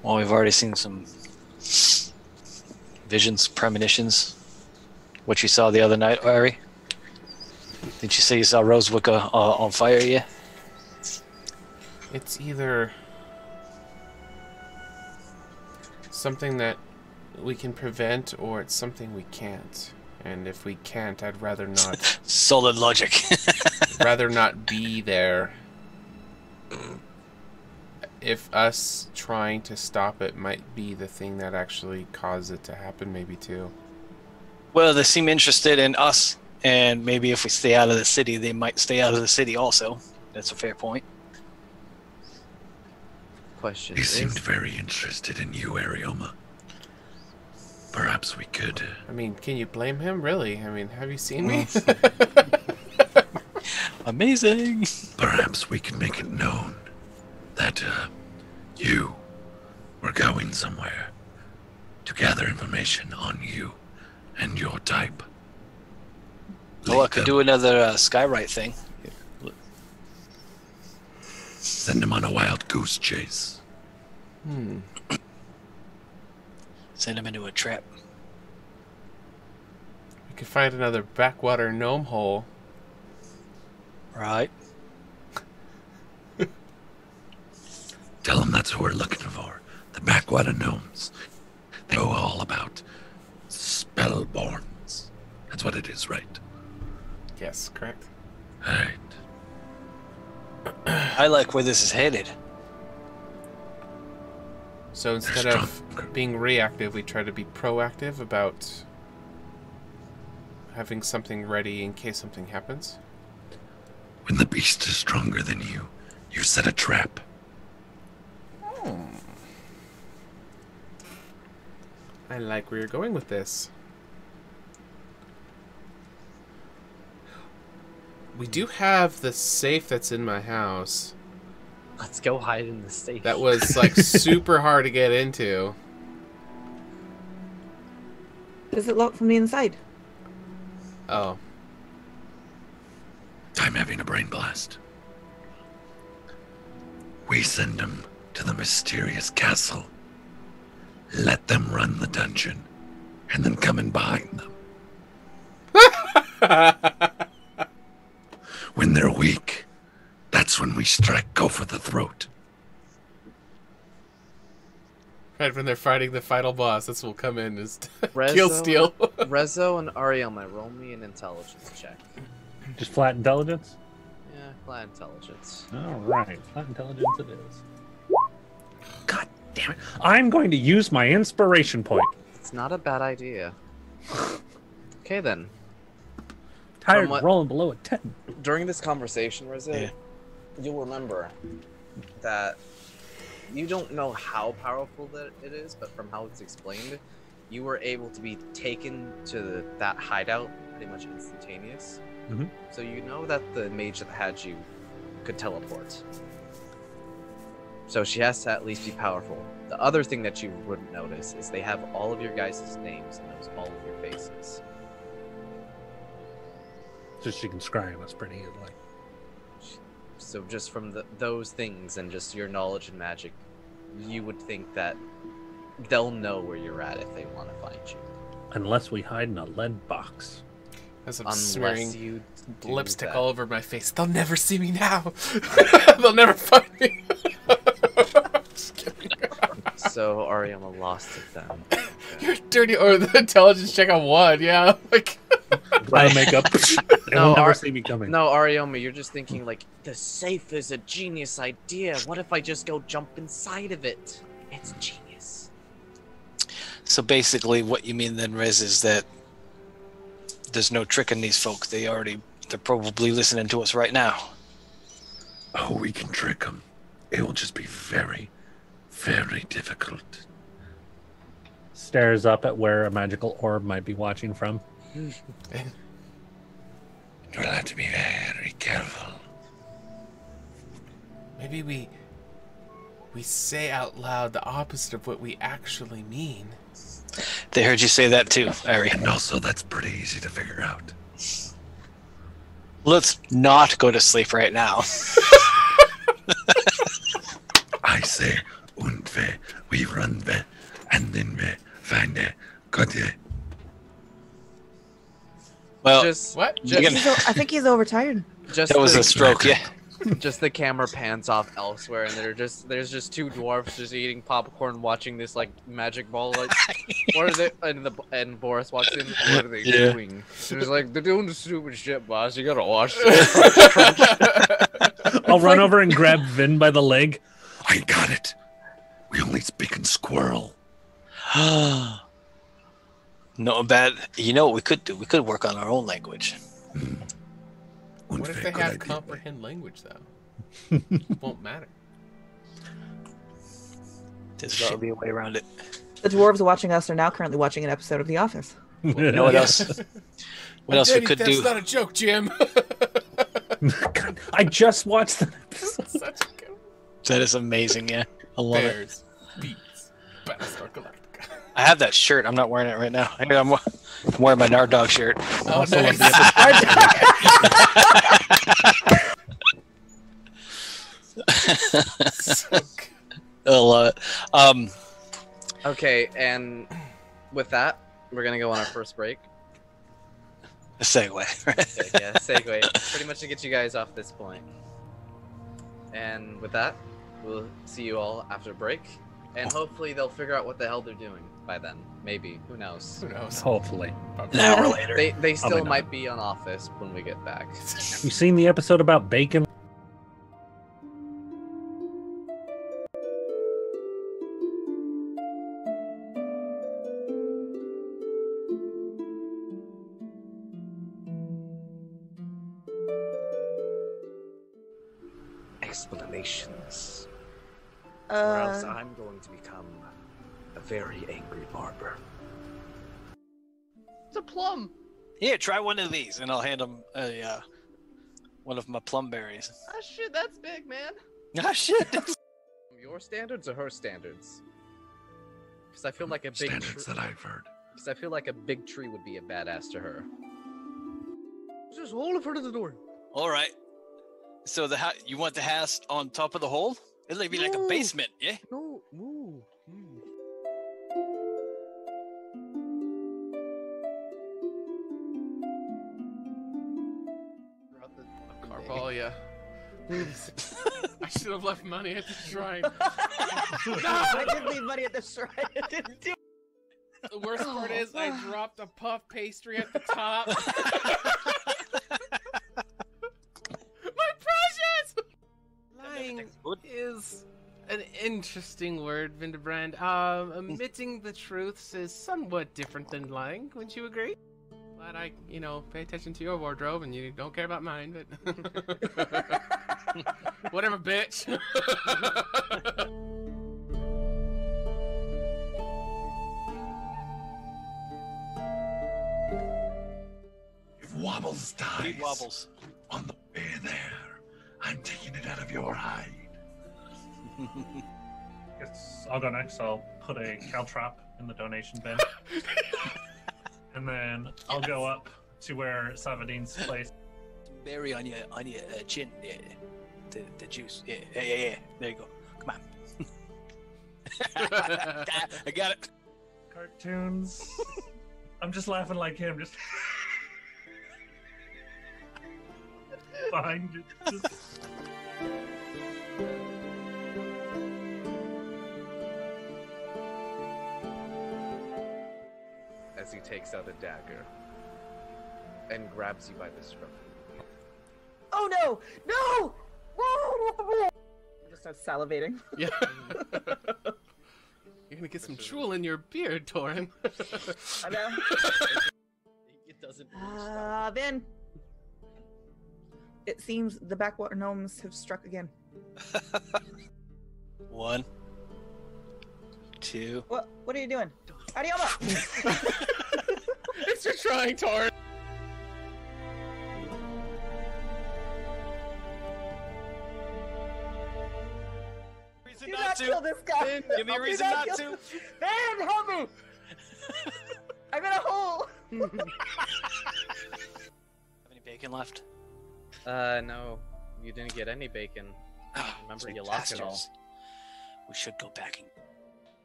Well, we've already seen some visions, premonitions. What you saw the other night, Ari? Did you say you saw Rosewick on fire? Yeah. It's either something that we can prevent or it's something we can't. And if we can't, I'd rather not. Solid logic. rather not be there. If us trying to stop it might be the thing that actually caused it to happen, maybe too. Well, they seem interested in us, and maybe if we stay out of the city, they might stay out of the city also. That's a fair point. Question He is, seemed very interested in you, Arioma. Perhaps we could. I mean, can you blame him, really? I mean, have you seen me? Amazing. Perhaps we could make it known that you were going somewhere to gather information on you and your type. Well, I could do another Skywrite thing. Send him on a wild goose chase. Send him into a trap. We could find another backwater gnome hole. Right. Tell him that's who we're looking for. The backwater gnomes. They know all about spellborns. That's what it is, right? Yes, correct. Right. I like where this is headed. So instead They're of stronger. being reactive, we try to be proactive about having something ready in case something happens. When the beast is stronger than you, you set a trap. I like where you're going with this. We do have the safe that's in my house. let's go hide in the safe. That was like super hard to get into. Does it lock from the inside? Oh. I'm having a brain blast. We send them to the mysterious castle. Let them run the dungeon, and then come in behind them. When they're weak, that's when we strike, go for the throat. Right when they're fighting the final boss, that's what will come in is Rezo kill steal. Rezo and Arioma, roll me an intelligence check. Just flat intelligence? Yeah, flat intelligence. All right. Flat intelligence it is. God damn it. I'm going to use my inspiration point. It's not a bad idea. Okay then. Tired what- of rolling below a 10. During this conversation, Rezo, Yeah. you'll remember that you don't know how powerful that it is, but from how it's explained, you were able to be taken to that hideout pretty much instantaneous. Mhm. So you know that the mage that had you could teleport. So she has to at least be powerful. The other thing that you wouldn't notice is they have all of your guys' names and knows all of your faces. So she can scry us pretty easily. So just from those things and just your knowledge in magic, you would think that they'll know where you're at if they want to find you. Unless we hide in a lead box. As I'm Unless smearing you do lipstick that. all over my face. They'll never see me now. They'll never find me. Just kidding. So Ariama lost it then. You're dirty. Or the intelligence check on 1. Yeah. Like. I'll make up. No, They'll never see me coming. No, Arioma, you're just thinking like, the safe is a genius idea. What if I just go jump inside of it? It's genius. So basically, what you mean then, Rez, is that there's no tricking these folks. They're probably listening to us right now. Oh, we can trick them. It will just be very, very difficult. Stares up at where a magical orb might be watching from. You'll have to be very careful. Maybe we say out loud the opposite of what we actually mean. They heard you say that too, Ari. And also, that's pretty easy to figure out. Let's not go to sleep right now. I say, und we run and then we find got it. Well, Just What? you can- I think he's overtired. just that was the, a stroke, yeah. just the camera pans off elsewhere, and there's just two dwarfs just eating popcorn, watching this like magic ball. Like, what are they? And Boris walks in. What are they Yeah. doing? And he's like, they're doing the stupid shit, boss. You gotta watch this. I'll run over and grab Vin by the leg. I got it. We only speak in squirrel. Not bad. You know what we could do? We could work on our own language. What if they good have idea. comprehend language though? Won't matter. There's got to be a way around it. The dwarves watching us are now currently watching an episode of The Office. You know what else? What else we Daddy, could that's do? not a joke, Jim. God, I just watched that episode. Such a good That is amazing. Yeah, I love it. Bears, beats, Battlestar Galactica. I have that shirt. I'm not wearing it right now. I'm wearing my Nardog shirt. Oh, Also love nice. the So good. I love it. Okay, and with that, we're gonna go on our first break. A segue. Okay, yeah, segue. Pretty much to get you guys off this point. And with that, we'll see you all after break. And hopefully they'll figure out what the hell they're doing by then. Maybe. Who knows? Who knows? Hopefully. An hour later. They still Probably not. might be on office when we get back. You seen the episode about bacon? Explanations. Or else Uh, I'm going to become a very angry barber. It's a plum! Here, try one of these, and I'll hand him one of my plum berries. Ah shit, that's big, man. Ah, shit. Your standards or her standards? Because I feel like a big Standards that I've heard. Because I feel like a big tree would be a badass to her. Just hold it for the door. All right. So you want the house on top of the hole? It'll be like a No. basement, yeah? No, move. Move. Carball, yeah. Oops. I should have left money at the shrine. I did leave money at the shrine. I didn't do The worst part is I dropped a puff pastry at the top. My precious! Lying is an interesting word, Vindebrand. Omitting the truths is somewhat different than lying. Wouldn't you agree? Glad I, pay attention to your wardrobe and you don't care about mine, but... Whatever, bitch. If Wobbles dies Need wobbles. on the way there, I'm taking it out of your hide. Guess I'll go next. I'll put a caltrop in the donation bin. And then I'll go up to where Savadine's place. Berry on your chin. Yeah. The juice. Yeah. There you go. Come on. I got it. Cartoons. I'm just laughing like him. Just behind you. Just... As he takes out a dagger and grabs you by the scruff. Oh no! No! Whoa! I just start salivating. Yeah. You're gonna get some drool in your beard, Torin. I know. It doesn't really stop. Then. It seems the backwater gnomes have struck again. 1, 2. What are you doing? Adioma! It's your trying, Torin. Reason Do not not to. kill this guy! Give me a Do reason not kill- to. Man, help me! I'm in a hole! Have any bacon left? No. You didn't get any bacon. Remember, you lost it all. Bastards. We should go back and...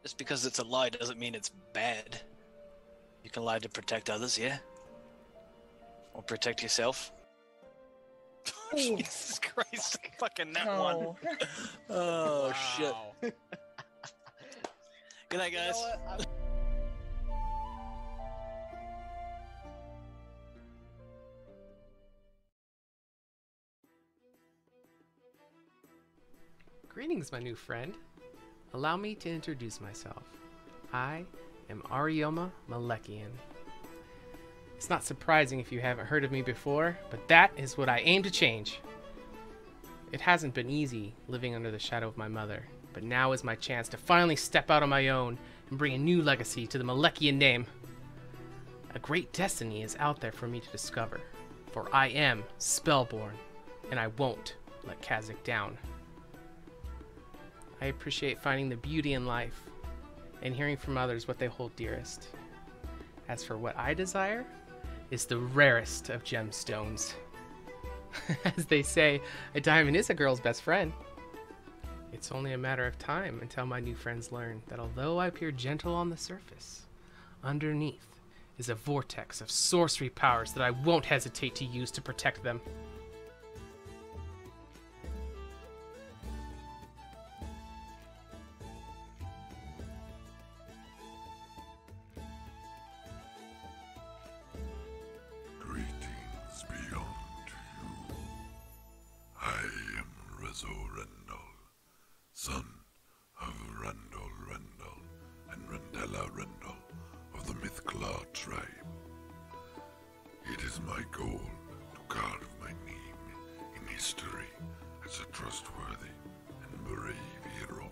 Just because it's a lie doesn't mean it's bad. You can lie to protect others, yeah? Or protect yourself. Jesus Christ. Fucking that one. Oh, shit. Good night, guys. Greetings, my new friend. Allow me to introduce myself. I am Arioma Malekian. It's not surprising if you haven't heard of me before, but that is what I aim to change. It hasn't been easy living under the shadow of my mother, but now is my chance to finally step out on my own and bring a new legacy to the Malekian name. A great destiny is out there for me to discover, for I am Spellborn, and I won't let Kazakh down. I appreciate finding the beauty in life and hearing from others what they hold dearest. As for what I desire, is the rarest of gemstones. As they say, a diamond is a girl's best friend. It's only a matter of time until my new friends learn that although I appear gentle on the surface, underneath is a vortex of sorcery powers that I won't hesitate to use to protect them. Greetings beyond you. I am RoU, son of Randall and Randella Rendell of the Mythclaw tribe. It is my goal to carve my name in history as a trustworthy and brave hero.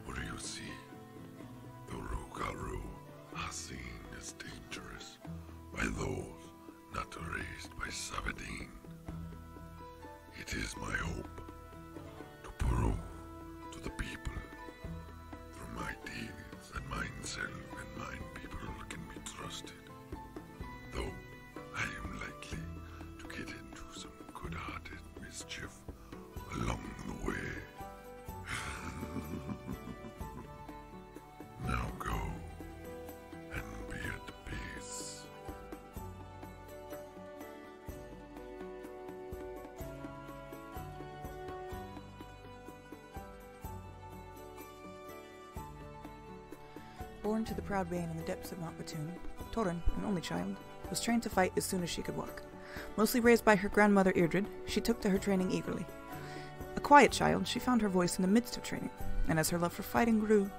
What do you see? The RoU are seen as dangerous by those not raised by Savadine. It is my hope to prove to the people through my deeds that myself and mine people can be trusted. Though I am likely to get into some good-hearted mischief along the way. Now go and be at peace. Born to the proud Bane in the depths of Mount Batoon, Torin, an only child, was trained to fight as soon as she could walk. Mostly raised by her grandmother Irdrid, she took to her training eagerly. A quiet child, she found her voice in the midst of training, and as her love for fighting grew,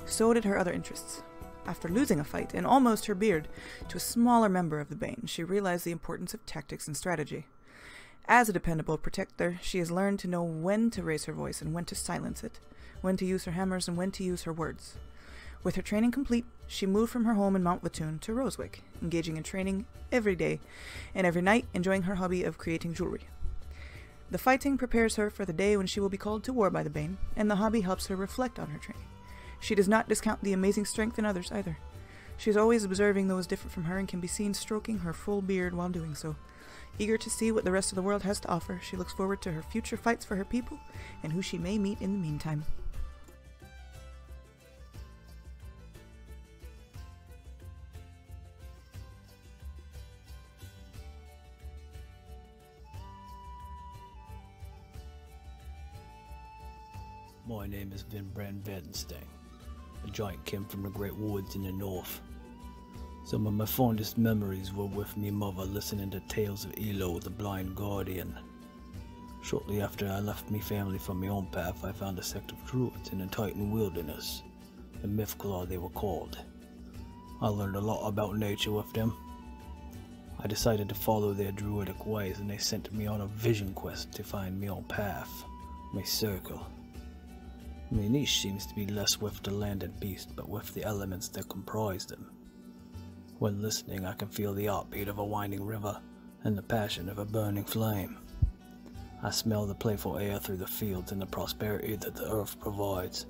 so did her other interests. After losing a fight, and almost her beard, to a smaller member of the Bane, she realized the importance of tactics and strategy. As a dependable protector, she has learned to know when to raise her voice and when to silence it, when to use her hammers and when to use her words. With her training complete, she moved from her home in Mount Batoon to Rosewick, engaging in training every day, and every night enjoying her hobby of creating jewelry. The fighting prepares her for the day when she will be called to war by the Bane, and the hobby helps her reflect on her training. She does not discount the amazing strength in others either. She is always observing those different from her and can be seen stroking her full beard while doing so. Eager to see what the rest of the world has to offer, she looks forward to her future fights for her people and who she may meet in the meantime. My name is Vinbrand Vedenstein. A giant came from the great woods in the north. Some of my fondest memories were with me mother listening to tales of Elo, the blind guardian. Shortly after I left me family from my own path, I found a sect of druids in the Titan wilderness. The Mythclaw they were called. I learned a lot about nature with them. I decided to follow their druidic ways, and they sent me on a vision quest to find my own path, my circle. My niche seems to be less with the land and beast, but with the elements that comprise them. When listening, I can feel the heartbeat of a winding river and the passion of a burning flame. I smell the playful air through the fields and the prosperity that the earth provides.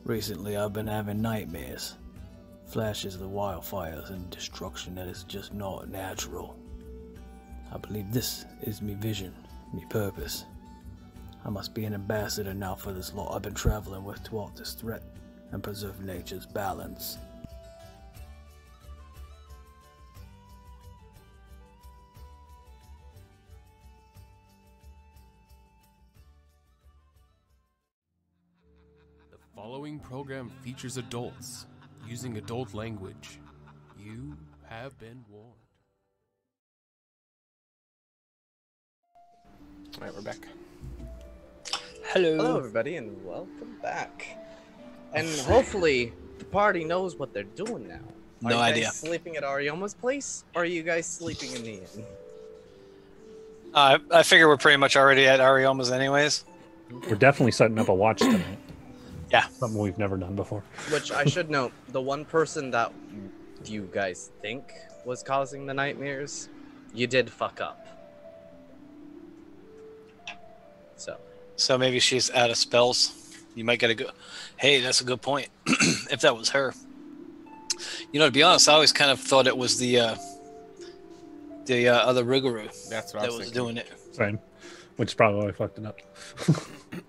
Recently, I've been having nightmares, flashes of the wildfires and destruction that is just not natural. I believe this is me vision, me purpose. I must be an ambassador now for this lot I've been traveling with to halt this threat and preserve nature's balance. The following program features adults using adult language. You have been warned. Alright, we're back. Hello, everybody, and welcome back. And hopefully, the party knows what they're doing now. Are No you guys idea. sleeping at Arioma's place, or are you guys sleeping in the inn? I figure we're pretty much already at Arioma's anyways. We're definitely setting up a watch tonight. Yeah. Something we've never done before. Which I should note, the one person that you guys think was causing the nightmares, you did fuck up. So maybe she's out of spells. You might get a good... Hey, that's a good point. If that was her. You know, to be honest, I always kind of thought it was the other Riguru That's what I that was was thinking. doing it. Same. Which is probably why I fucked it up.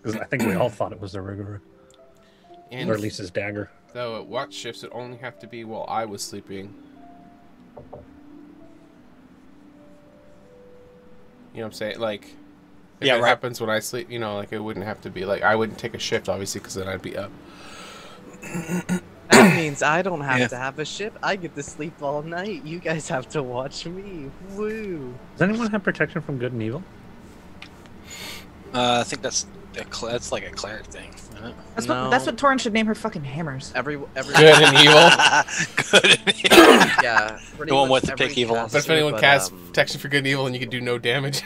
Because I think we all thought it was the Riguru. And Or at least his dagger. though at watch shifts, it only have to be while I was sleeping. You know what I'm saying? Like, if Yeah, it right. happens when I sleep, you know, like, it wouldn't have to be, like, I wouldn't take a shift, obviously, because then I'd be up. That means I don't have Yeah. to have a shift. I get to sleep all night. You guys have to watch me. Woo. Does anyone have protection from good and evil? I think that's like a cleric thing. Isn't it? That's what Torin should name her fucking hammers. Every Good and evil. Good and evil. yeah. pretty The one much with the every pick evil. caster, But if anyone but, casts protection for good and evil, then you can do no damage.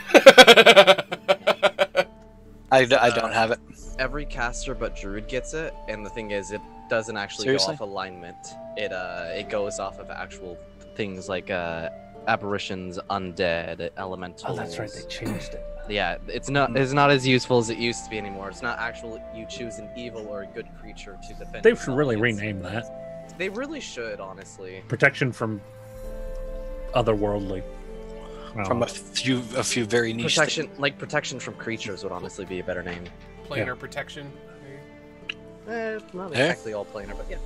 I don't have it. every caster but Druid gets it, and the thing is, it doesn't actually Seriously? go off alignment. It goes off of actual things like apparitions, undead, elementals. Oh, that's right. They changed it. Yeah, it's not as useful as it used to be anymore. It's not actual you choose an evil or a good creature to defend. They should yourself. really It's- rename that. They really should, honestly. Protection from otherworldly. Well, From a few very niche Protection from creatures would honestly be a better name. Planar protection. Not Yeah. exactly all planar, but yeah.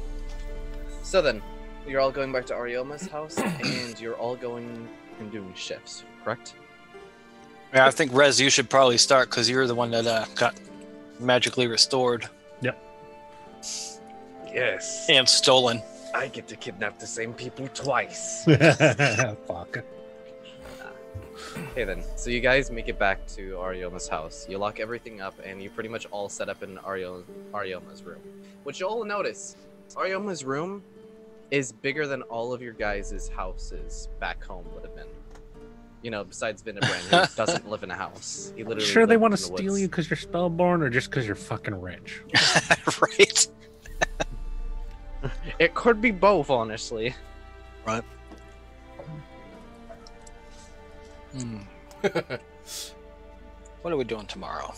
So then, you're all going back to Arioma's house, and you're all going and doing shifts, correct? Yeah, I think Rez, you should probably start because you're the one that got magically restored. Yep. Yes. And stolen. I get to kidnap the same people twice. Fuck. Okay then, so you guys make it back to Arioma's house. You lock everything up, and you pretty much all set up in Arioma's room. What you'll notice, Arioma's room is bigger than all of your guys' houses back home would have been. You know, besides Vindebrand, who doesn't live in a house. He literally Sure, they lived want in to the steal woods. you because you're spellborn, or just because you're fucking rich? Right. It could be both, honestly. Right. Hmm. What are we doing tomorrow?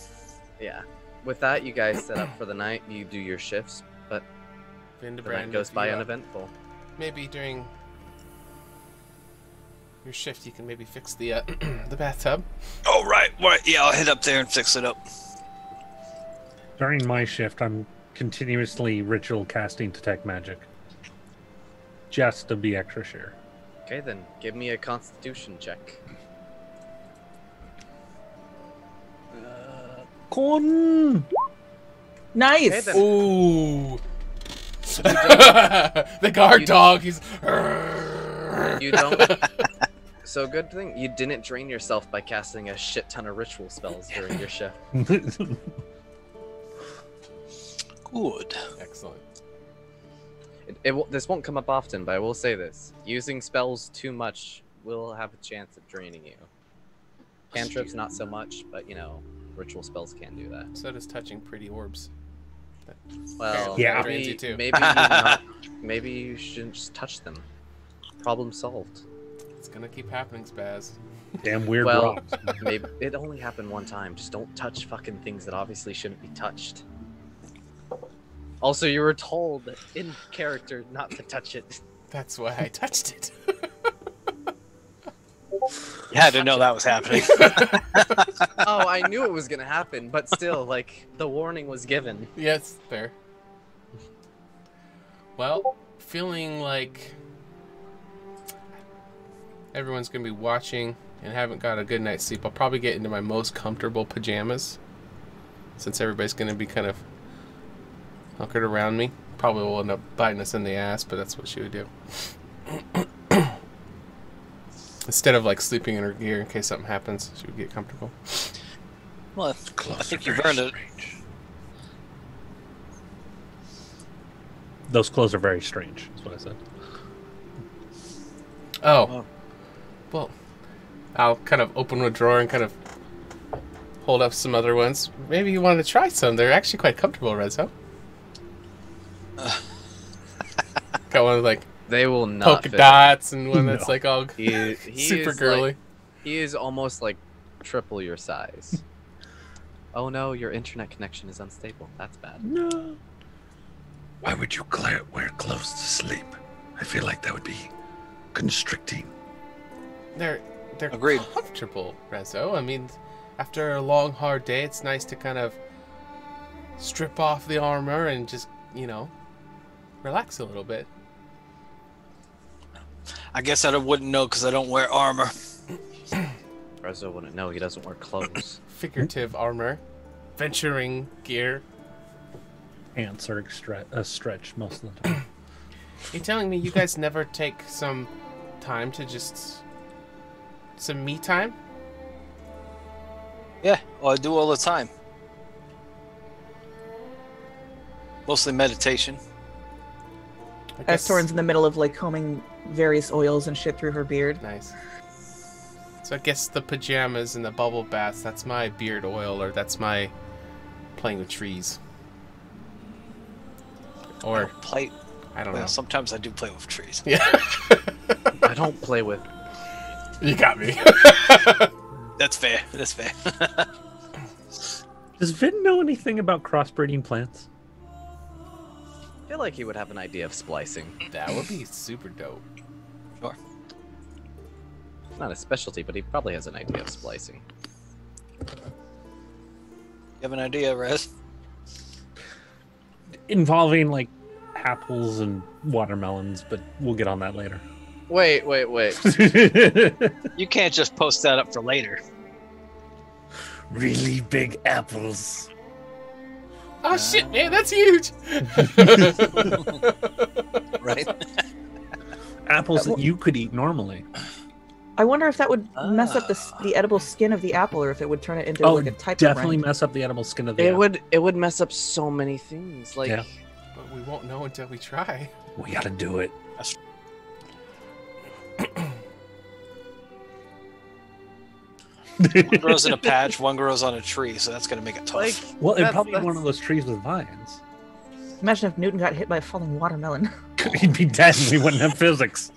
Yeah. With that, you guys set up for the night. You do your shifts, but the night Vindebrand, goes if by you, uneventful. maybe during your shift, you can maybe fix the the bathtub. Oh, right. Yeah, I'll head up there and fix it up. During my shift, I'm continuously ritual casting detect magic. Just to be extra sure. Okay then, give me a Constitution check. Con! Nice. Okay, then. Ooh. The guard You- dog. He's. You don't. So good thing you didn't drain yourself by casting a shit ton of ritual spells during your shift. Good. Excellent. This won't come up often, but I will say this: using spells too much will have a chance of draining you. Cantrips, not so much, but you know, ritual spells can do that. So does touching pretty orbs. Well, Yeah. Drains you too. maybe you shouldn't just touch them. Problem solved. It's gonna keep happening, Spaz. Damn weird Well, rocks. maybe it only happened one time. Just don't touch fucking things that obviously shouldn't be touched. Also, you were told in character not to touch it. That's why I touched it. You had to know that was happening. Oh, I knew it was gonna happen, but still, like, the warning was given. Yes, fair. Well, feeling like everyone's gonna be watching and haven't got a good night's sleep, I'll probably get into my most comfortable pajamas, since everybody's gonna be kind of hunkered around me. Probably will end up biting us in the ass, but that's what she would do. Instead of like sleeping in her gear in case something happens, she would get comfortable. Well, I think you've earned it. Those clothes are very strange, is what I said. Oh. Well, I'll kind of open a drawer and kind of hold up some other ones. Maybe you want to try some. They're actually quite comfortable, Rezo. Got one with like They will not polka fit. dots and one that's No. like all He super is girly. Like, he is almost like triple your size. Oh no, your internet connection is unstable. That's bad. No. Why would you wear clothes to sleep? I feel like that would be constricting. They're Agreed. comfortable, Rezo. I mean, after a long, hard day, it's nice to kind of strip off the armor and just, you know, relax a little bit. I guess I wouldn't know because I don't wear armor. Rezo wouldn't know. He doesn't wear clothes. Figurative armor, venturing gear. Ants are a stretch most of the time. You're telling me you guys never take some time to just some me time? Yeah, well, I do all the time. Mostly meditation. I As Torrin's in the middle of like combing various oils and shit through her beard. Nice. So I guess the pajamas and the bubble baths, that's my beard oil, or that's my playing with trees. Or, Play. I don't Well, know. sometimes I do play with trees. Yeah. I don't play with. You got me. That's fair. That's fair. Does Vin know anything about crossbreeding plants? I feel like he would have an idea of splicing. That would be super dope. Sure. Not a specialty, but he probably has an idea of splicing. You have an idea, Rez? Involving like apples and watermelons, but we'll get on that later. Wait. You can't just post that up for later. Really big apples. Oh shit, man, that's huge. Right? Apples that you could eat normally. I wonder if that would mess up the edible skin of the apple, or if it would turn it into Oh, like a type definitely of rind. mess up the edible skin of the It apple. would mess up so many things. Like, Yeah. But we won't know until we try. We gotta do it. One grows in a patch, one grows on a tree, so that's gonna make it tough. like Well, it'd that's- probably be one that's- of those trees with vines. Imagine if Newton got hit by a falling watermelon. He'd be dead and we wouldn't have physics.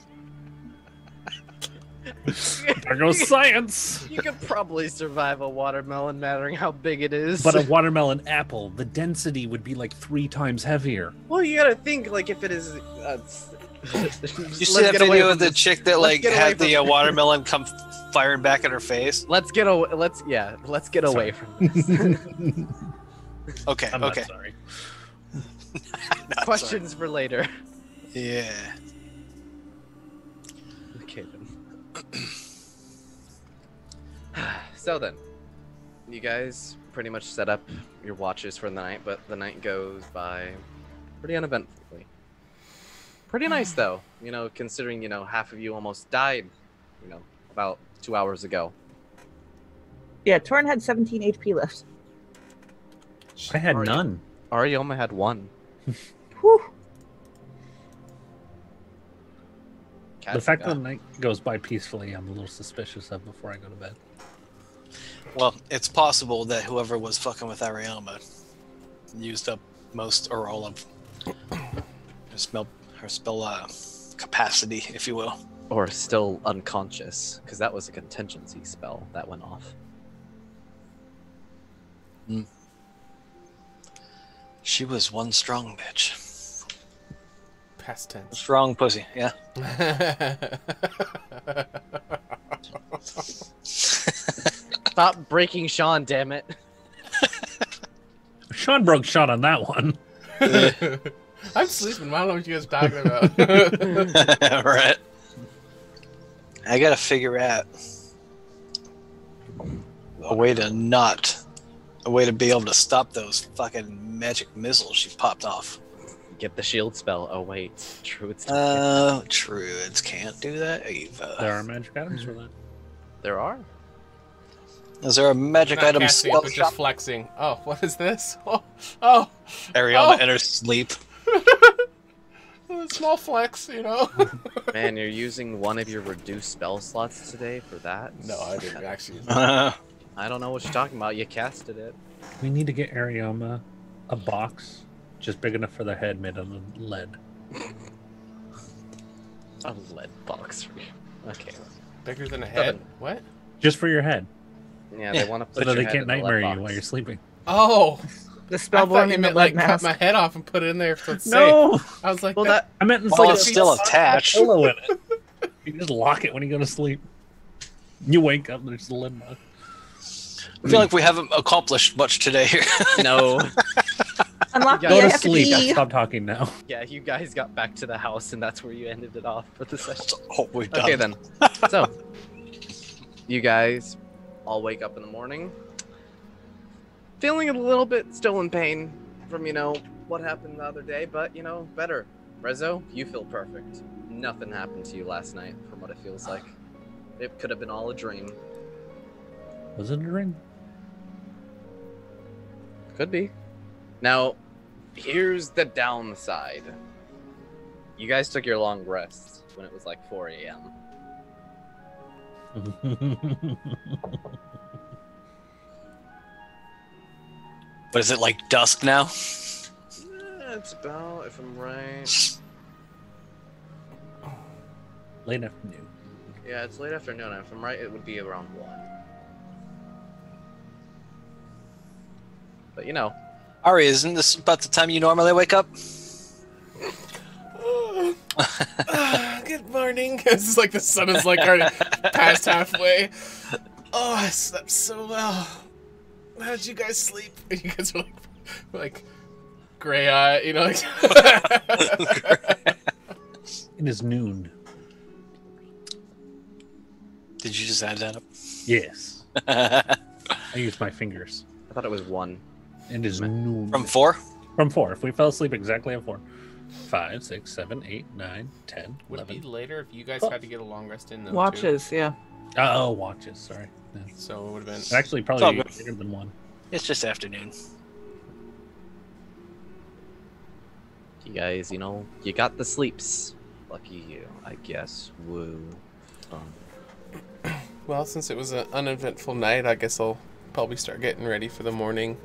There goes science. You could probably survive a watermelon, mattering how big it is. But a watermelon apple, the density would be like 3 times heavier. well, you gotta think like if it is. You see that video of the chick that like get away had from the this. watermelon come firing back at her face? Let's get away. Let's get away from this. Okay, I'm okay. not sorry. Not Questions for later. sorry. Yeah. Okay then. So then, you guys pretty much set up your watches for the night, but the night goes by pretty uneventfully. Pretty nice though, you know, considering, you know, half of you almost died, you know, about 2 hours ago. Yeah, Torn had 17 HP left. I had Sorry. none. Arioma had 1. Whew. The fact that the night goes by peacefully, I'm a little suspicious of before I go to bed. Well, it's possible that whoever was fucking with Ariama used up most or all of her spell capacity, if you will. Or still unconscious, because that was a contingency spell that went off. She was one strong bitch. Past tense. Strong pussy, yeah. Stop breaking Sean, damn it. Sean broke Sean on that one. I'm sleeping. I don't know what you guys are talking about. Right. I gotta figure out a way to be able to stop those fucking magic missiles she popped off. Get the shield spell. Oh wait, Druids. Druids can't do that either. There are magic items for that. There are. Is there a magic Not item casting it, spell but shop? just flexing. Oh, what is this? Oh, Ariana Oh. enters sleep. a small flex, you know. Man, you're using one of your reduced spell slots today for that? No, I didn't actually. I don't know what you're talking about. You casted it. We need to get Arioma a box just big enough for their head made of lead. A lead box for you. Okay. Bigger than a head? What? Just for your head. Yeah, they want to So put that your they head can't in the lead nightmare you box. while you're sleeping. Oh, The I spellborn thought you in the meant lead like cut mask. my head off and put it in there so it's No! safe. I was like, Well, that I meant it's Well, like it's a still piece of attached. pillow in it. You can just lock it when you go to sleep. You wake up, there's the lead box. I feel like we haven't accomplished much today here. no. Unlock Go me, Go I to have to sleep. pee. Stop talking now. Yeah, you guys got back to the house, and that's where you ended it off for the session. That's all we've done. Okay, then. So, you guys all wake up in the morning, feeling a little bit still in pain from, you know, what happened the other day, but, you know, better. Rezo, you feel perfect. Nothing happened to you last night, from what it feels like. It could have been all a dream. Was it a dream? Could be. Now, here's the downside. You guys took your long rests when it was like 4 a.m. But is it like dusk now? It's about, if I'm right. Late afternoon. Yeah, it's late afternoon. If I'm right, it would be around 1. But you know, Ari, isn't this about the time you normally wake up? good morning. This is like the sun is like already past halfway. Oh, I slept so well. How did you guys sleep? And you guys are like gray eye, you know. Like It is noon. Did you just add that up? Yes. I use my fingers. I thought it was 1. It is noon. From 4? From 4. If we fell asleep exactly at 4. 5, 6, 7, 8, 9, 10, Would it 11. be later if you guys had to get a long rest in, though? Watches, yeah. Oh, watches. Sorry. Yeah. So it would have been. It actually all probably good. later than 1. It's just afternoon. You guys, you got the sleeps. Lucky you, I guess. Woo. Fun. Well, since it was an uneventful night, I guess I'll probably start getting ready for the morning.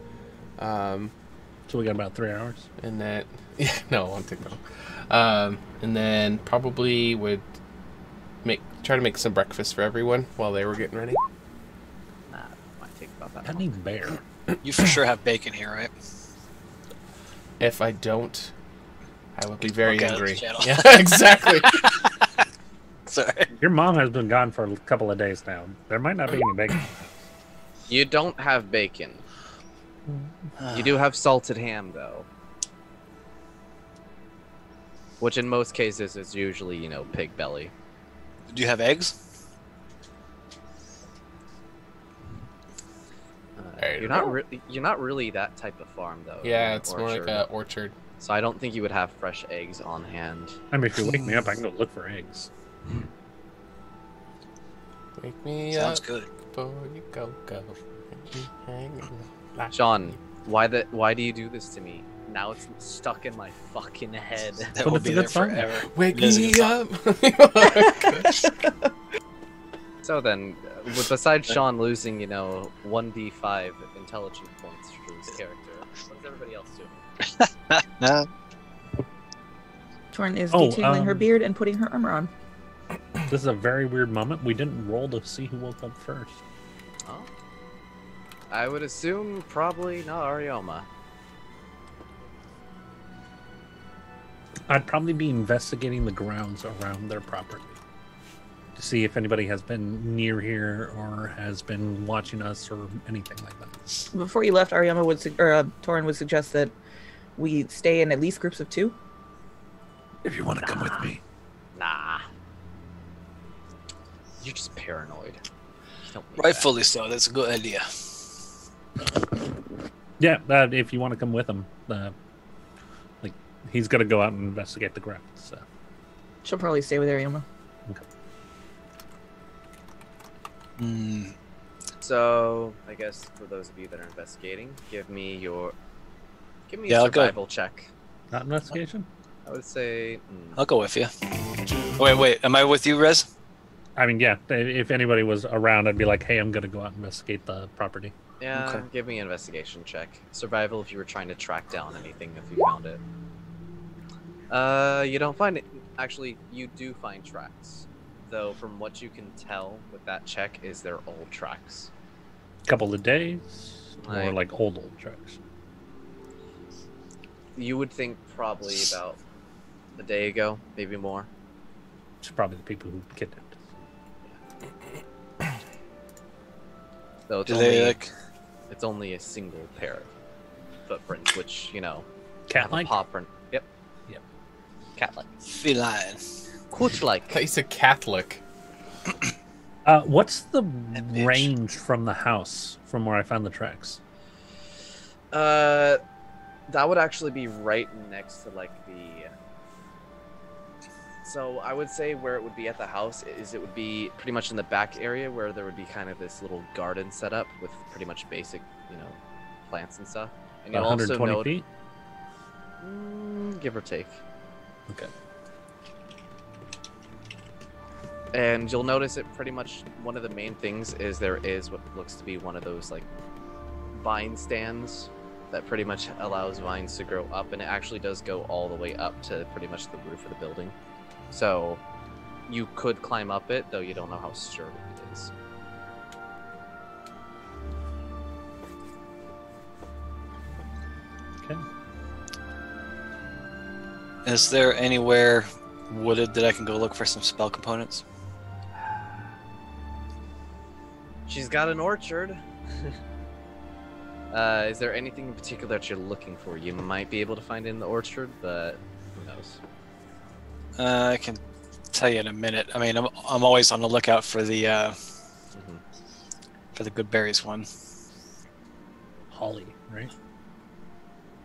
So we got about 3 hours. And that, yeah, no, it won't take long. And then probably would try to make some breakfast for everyone while they were getting ready. Nah, might take about that I long. need bear. You for sure have bacon here, right? If I don't, I will be very Okay, angry. that's the channel. Yeah, exactly. Sorry. Your mom has been gone for a couple of days now. There might not be any bacon. You don't have bacon. You do have salted ham, though. Which in most cases is usually, pig belly. Do you have eggs? Alright. You're not really that type of farm, though. Yeah, You're an it's more like orchard. an orchard. So I don't think you would have fresh eggs on hand. I mean, if you wake me up, I can go look for eggs. Wake me Sounds up good. before you go. Sean, why do you do this to me? Now it's stuck in my fucking head. That But will it's be a there good song. forever. Wake It is a me good up. So then, besides Sean losing, 1d5 intelligence points to his character, what is everybody else doing? Torn is Oh, detailing her beard and putting her armor on. This is a very weird moment. We didn't roll to see who woke up first. Oh. I would assume probably not Arioma. I'd probably be investigating the grounds around their property to see if anybody has been near here or has been watching us or anything like that. Before you left, Ariama Torn would suggest that we stay in at least groups of 2. If you want to come with me. Nah. You're just paranoid. You don't need Rightfully so. That's a good idea. Yeah, if you want to come with him. He's going to go out and investigate the grounds. So. She'll probably stay with Ariama. that. So, I guess for those of you that are investigating, give me a Yeah, I'll go. survival check. Not investigation? I would say. I'll go with you. Wait. Am I with you, Rez? I mean, yeah, if anybody was around, I'd be like, hey, I'm going to go out and investigate the property. Yeah, Okay. give me an investigation check. Survival if you were trying to track down anything if you found it. You don't find it. Actually, you do find tracks. Though, from what you can tell with that check, is they're old tracks. Couple of days? Or Like- like old tracks? You would think probably about a day ago, maybe more. It's probably the people who kidnapped us. Though it's Do only, they it's only a single pair of footprints, which, have a Cat-like? paw print. Yep. Yep. Cat-like. feline? I Coot-like. thought you said Catholic. What's the bitch. range from the house from where I found the tracks? That would actually be right next to like the. So I would say where it would be at the house is it would be pretty much in the back area where there would be kind of this little garden set up with pretty much basic, plants and stuff. And you'll also 120 note, feet? give or take. Okay. And you'll notice it pretty much one of the main things is there is what looks to be one of those like vine stands that pretty much allows vines to grow up, and it actually does go all the way up to pretty much the roof of the building. So you could climb up it, though you don't know how sturdy it is. Okay. Is there anywhere wooded that I can go look for some spell components? She's got an orchard. Is there anything in particular that you're looking for? You might be able to find in the orchard, but who knows? I can tell you in a minute. I mean, I'm always on the lookout for the for the good berries one. Holly, right?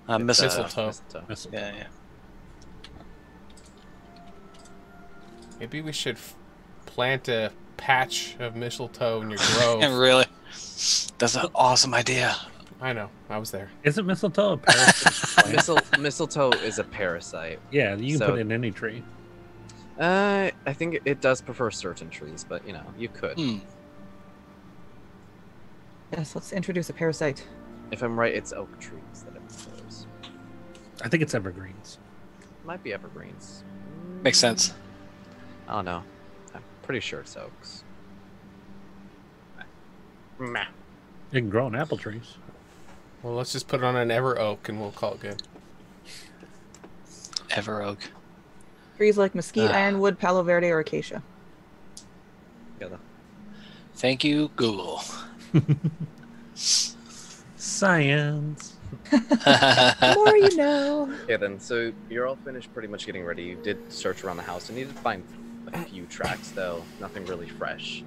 It's, Mistletoe. mistletoe. Yeah, yeah. Maybe we should plant a patch of mistletoe in your grove. Really? That's an awesome idea. I know. I was there. Isn't mistletoe a parasite plant? Mistletoe is a parasite. Yeah, you can So- put it in any tree. I think it does prefer certain trees, but you could. Yes, let's introduce a parasite. If I'm right, it's oak trees that it prefers. I think it's evergreens. Might be evergreens. Makes sense. I don't know. I'm pretty sure it's oaks. Meh. You can grow on apple trees. Well, let's just put it on an ever oak and we'll call it good. Ever oak. Trees like mesquite, ironwood, palo verde, or acacia. Together. Thank you, Google. Science. The more you know. Okay then, so you're all finished pretty much getting ready. You did search around the house. You needed to find a few tracks though, nothing really fresh.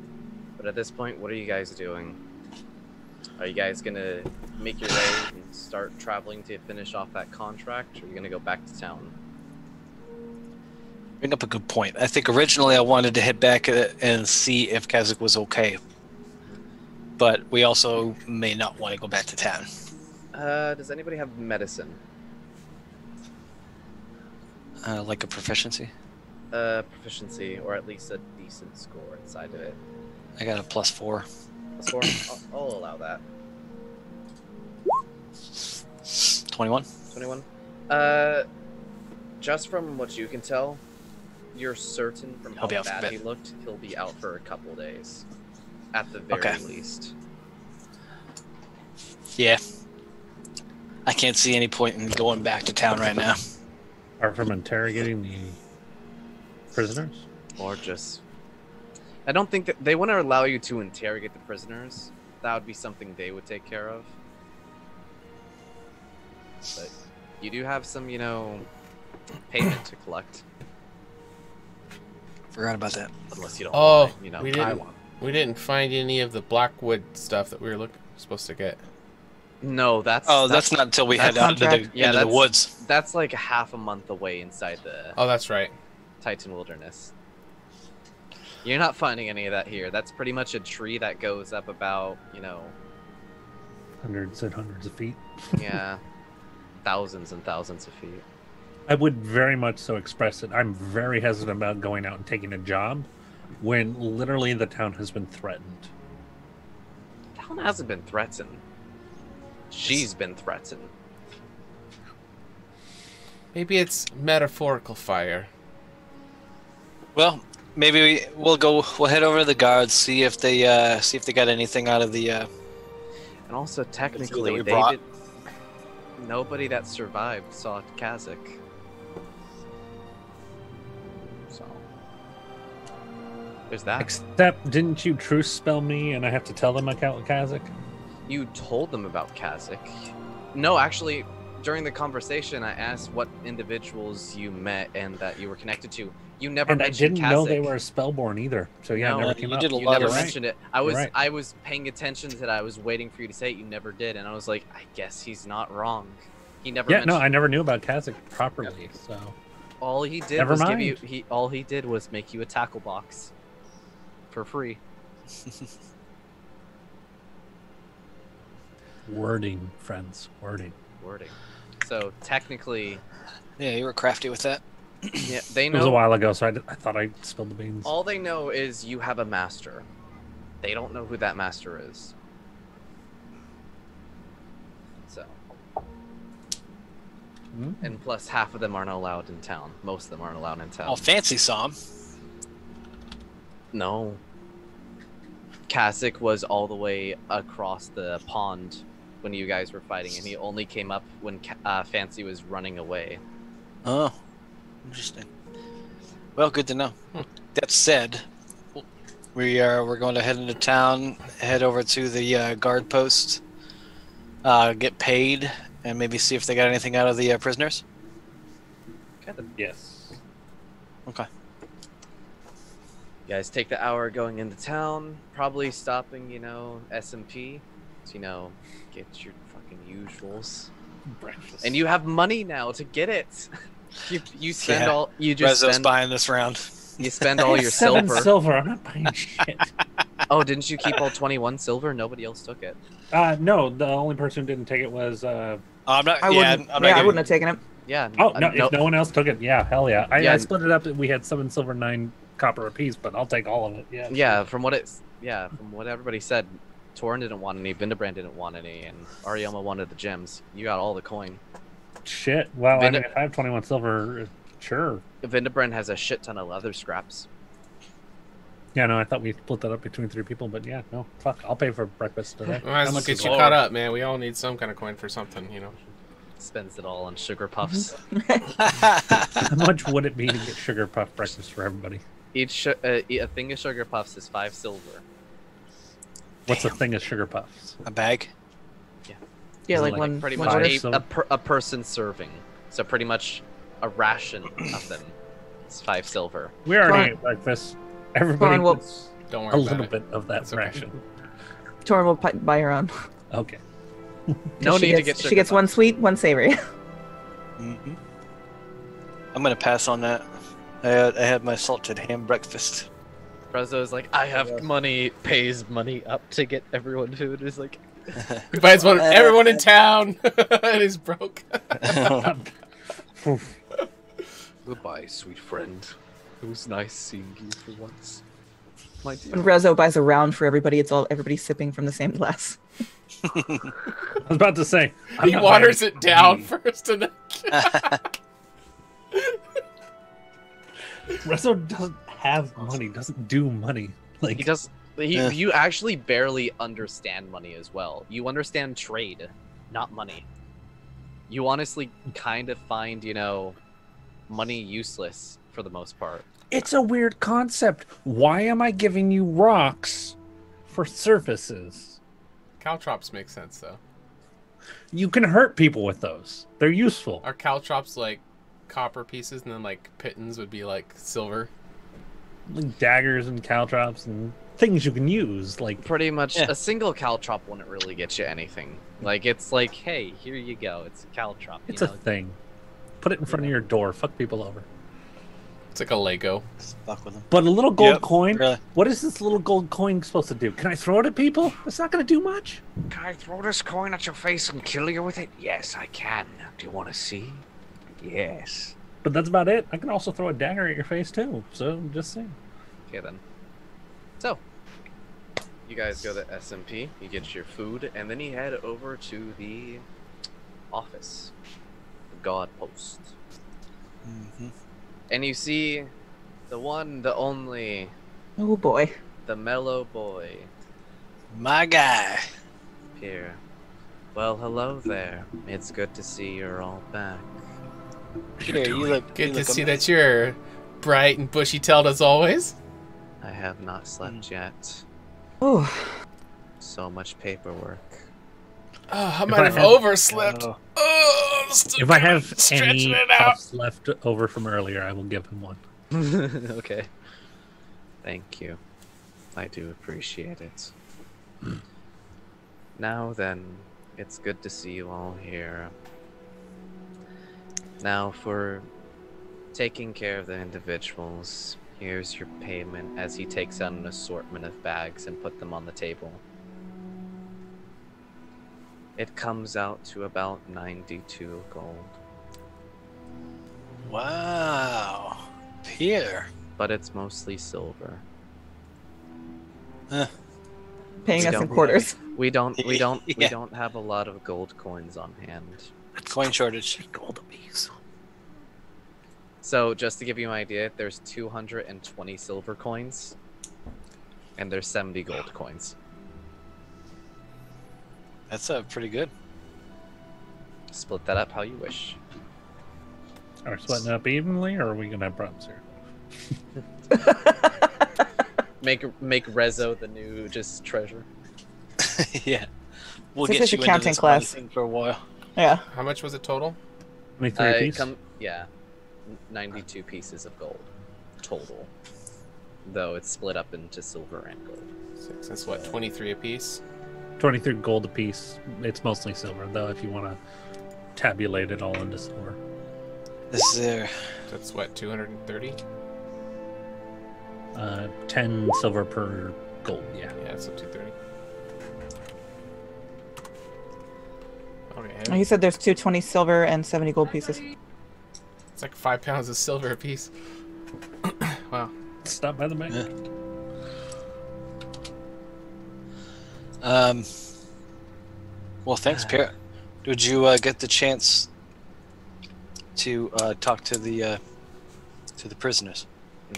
But at this point, what are you guys doing? Are you guys gonna make your way and start traveling to finish off that contract, or are you gonna go back to town? Bring up a good point. I think originally I wanted to head back and see if Kazakh was okay. But we also may not want to go back to town. Does anybody have medicine? Like a proficiency? Proficiency, or at least a decent score inside of it. I got a +4. A score? I'll allow that. 21? 21? Just from what you can tell, you're certain from how He'll be out for a bad bit. he looked, he'll be out for a couple days. At the very least. Yeah. I can't see any point in going back to town right now. Apart from interrogating the prisoners? Or just... I don't think that... They want to allow you to interrogate the prisoners. That would be something they would take care of. But you do have some, payment to collect. Forgot about that. Unless you don't Oh, want it, we didn't find any of the Blackwood stuff that we were supposed to get. No, that's... That's not until we head out into the woods. That's like half a month away inside the Oh, that's right. Titan Wilderness. You're not finding any of that here. That's pretty much a tree that goes up about, Hundreds and hundreds of feet. yeah, thousands and thousands of feet. I would very much so express it. I'm very hesitant about going out and taking a job when literally the town has been threatened. The town hasn't been threatened. She's been threatened. Maybe it's metaphorical fire. Well, maybe we'll head over to the guards, see if they got anything out of the And also, technically, we brought. nobody that survived saw Kazakh. So there's that. Except, didn't you truce spell me and I have to tell them about Kazakh? You told them about Kazakh. No, actually, during the conversation, I asked what individuals you met and that you were connected to. You never And I mentioned didn't Kazakh. know they were spellborn either. So yeah, No, it never came you up. did a You lot never of- mentioned it. Right. I was paying attention to that. I was waiting for you to say it. You never did, and I was like, I guess he's not wrong. He never. Yeah, mentioned no, I never knew about Kazakh properly. So All he did Never was mind. give you. All he did was make you a tackle box, for free. wording, friends, wording. Wording. So technically, Yeah, you were crafty with that. yeah, they It was a know. while ago, so I thought I spilled the beans. All they know is you have a master. They don't know who that master is. So. And plus, half of them aren't allowed in town. Most of them aren't allowed in town. Oh, Fancy saw him. No. Kasich was all the way across the pond when you guys were fighting, and he only came up when Fancy was running away. Oh, interesting. Well, good to know. That said, we're going to head into town, head over to the guard post, get paid, and maybe see if they got anything out of the prisoners. Yes. Okay. You guys take the hour going into town, probably stopping, S&P, to, get your fucking usuals. Breakfast. And you have money now to get it. You spend Yeah. all you just Rezo's spend, buying this round. you spend I all have your 7 silver. silver. I'm not buying shit. Oh, didn't you keep all 21 silver? Nobody else took it. No, the only person who didn't take it was. I'm not. I yeah, wouldn't. I'm Yeah, not I giving- wouldn't have taken it. Yeah. Oh no! If no one else took it, yeah, hell yeah. Yeah. I split it up. We had 7 silver, 9 copper apiece, but I'll take all of it. Yeah. Yeah, from what everybody said, Torin didn't want any, Vindebrand didn't want any, and Arioma wanted the gems. You got all the coin. Shit. Well, I mean, Vinde- if I have 21 silver, sure. Vindebrand has a shit ton of leather scraps. Yeah, no, I thought we split that up between 3 people, but yeah, no, fuck. I'll pay for breakfast today. Might as How well much get is you it? caught up, man. We all need some kind of coin for something, you know. Spends it all on sugar puffs. How much would it be to get sugar puff breakfast for everybody? a thing of sugar puffs is 5 silver. What's a thing of sugar puffs? A bag. Yeah, Is it like like one. Pretty one much five order. silver? a person serving. So pretty much a ration of them. It's 5 silver. We already Fine. ate breakfast. Everybody Fine, well- gets Don't worry a about little it. bit of that It's okay. ration. Torin will buy her own. Okay. No She need to gets- get sugar She gets puffs. one sweet, one savory. Mm-hmm. I'm gonna pass on that. I had my salted ham breakfast. Rezo's like, I have money, pays money up to get everyone food. It's like, He buys one everyone in town and he's broke. Oof. goodbye, sweet friend. It was nice seeing you for once. My dear. When Rezo buys a round for everybody, it's all everybody sipping from the same glass. I was about to say. I'm He not waters buying it down weed. first and then Rezo doesn't have money, doesn't do money. Like He does. Yeah. You actually barely understand money as well. You understand trade, not money. You honestly kind of find, money useless for the most part. it's a weird concept. Why am I giving you rocks for surfaces? caltrops make sense though. You can hurt people with those. They're useful. Are caltrops like copper pieces and then like pittons would be like silver? Like daggers and caltrops and things you can use. Like Pretty much, Yeah. a single caltrop wouldn't really get you anything. Like, it's like, hey, here you go. It's a caltrop. it's a thing. Put it in front of your door. Fuck people over. It's like a Lego. Fuck with them. But a little gold Yep, coin. really. What is this little gold coin supposed to do? Can I throw it at people? It's not going to do much. Can I throw this coin at your face and kill you with it? Yes, I can. Do you want to see? Yes. But that's about it. I can also throw a dagger at your face too. So just saying. Okay, then. So, you guys go to SMP, you get your food, and then you head over to the office. The God Post. Mm-hmm. And you see the one, the only, Oh boy. the mellow boy My guy. here. Well, hello there. It's good to see you're all back. Here, you look. Good you to look see amazing. that you're bright and bushy-tailed as always. I have not slept yet. Oh, So much paperwork. Oh, I If might I have had- overslept. Oh. Oh, still If I kinda have stretching any it out. puffs left over from earlier, I will give him one. Okay. Thank you. I do appreciate it. Now then, it's good to see you all here. Now for taking care of the individuals, here's your payment as he takes out an assortment of bags and put them on the table. It comes out to about 92 gold, Wow. Here. but it's mostly silver. paying We us in don't- quarters. We don't we Yeah. don't have a lot of gold coins on hand. Coin shortage. Gold apiece. So just to give you an idea, there's 220 silver coins and there's 70 gold coins. That's pretty good. Split that up how you wish. Are we splitting it up evenly, or are we gonna have problems here? Make Rezo the new just treasure. Yeah. We'll This get is you into accounting this money class. thing for a while. Yeah. How much was it total? 23 apiece. Yeah, 92 pieces of gold total. Though it's split up into silver and gold. 6. That's what, 23 apiece? 23 gold apiece. It's mostly silver, though. If you want to tabulate it all into silver. Is there? That's what, 230? 10 silver per gold. Yeah. Yeah, so 230. He Okay, said there's 220 silver and 70 gold pieces. it's like 5 pounds of silver a piece. Wow. Stop by the bank. Yeah. Well, thanks, Pierre. Did you get the chance to talk to the prisoners?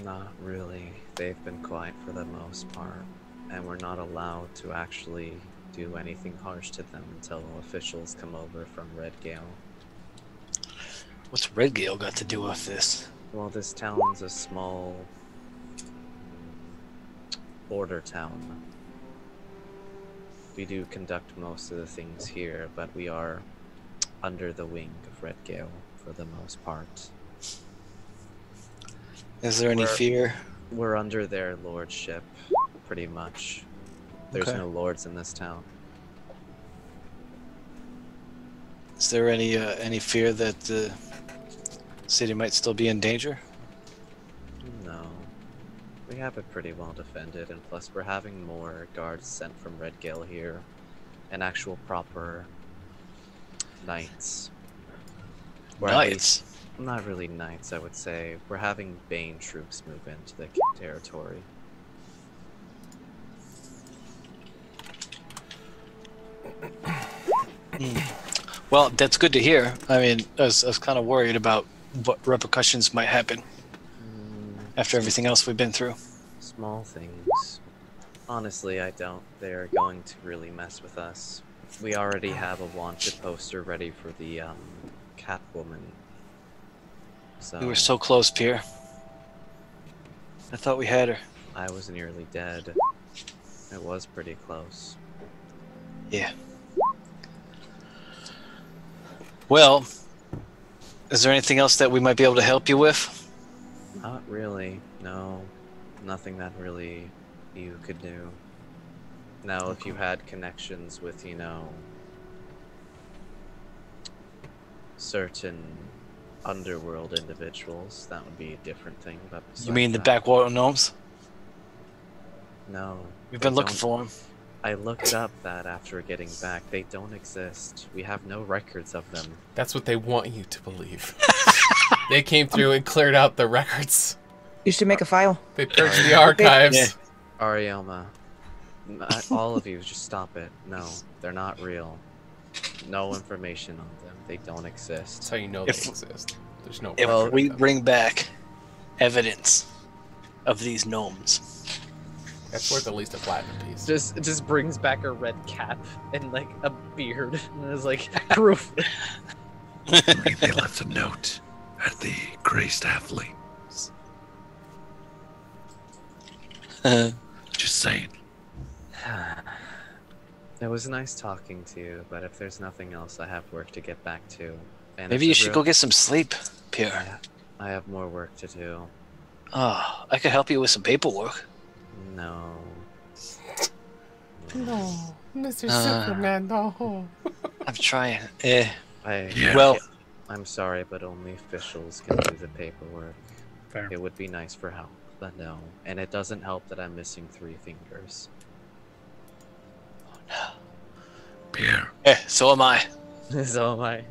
Not really. They've been quiet for the most part, and we're not allowed to actually do anything harsh to them until officials come over from Redgale. What's Redgale got to do with this? Well, this town's a small border town. We do conduct most of the things here, but we are under the wing of Redgale for the most part. Is there any fear? We're under their lordship, pretty much. There's Okay. no lords in this town. Is there any fear that the city might still be in danger? No. We have it pretty well defended, and plus we're having more guards sent from Redgale here. And actual proper knights. Or at Knights? least- not really knights, I would say. We're having Bane troops move into the territory. Well, that's good to hear. I mean, I was kind of worried about what repercussions might happen after everything else we've been through. Small things. Honestly, I doubt they're going to really mess with us. We already have a wanted poster ready for the Catwoman. So We were so close, Pierre. I thought we had her. I was nearly dead. It was pretty close. Yeah. Well, is there anything else that we might be able to help you with? Not really. No. Nothing that really you could do. Now, if you had connections with, you know, certain underworld individuals, that would be a different thing. But You mean the besides backwater gnomes? that, no. We've they been looking don't- for them. I looked up that after getting back. They don't exist. We have no records of them. That's what they want you to believe. They came through and cleared out the records. You should make a file. They purged the archives. Yeah. Arielma, all of you, just stop it. No, they're not real. No information on them. They don't exist. That's how you know If- they exist. There's no If record of we them. bring back evidence of these gnomes, That's worth at least a platinum piece. It just brings back a red cap and like a beard, and it's like proof. Maybe they left a note at the Grey Staffley. Just saying. It was nice talking to you, but if there's nothing else, I have work to get back to. And maybe you should go get some sleep, Pierre. I have more work to do. Oh, I could help you with some paperwork. No. No, Mr. Uh. Superman, no. I'm trying. Yeah. Well, I'm sorry, but only officials can do the paperwork. Fair. It would be nice for help, but no. And it doesn't help that I'm missing 3 fingers. Pierre, so am I. So am I.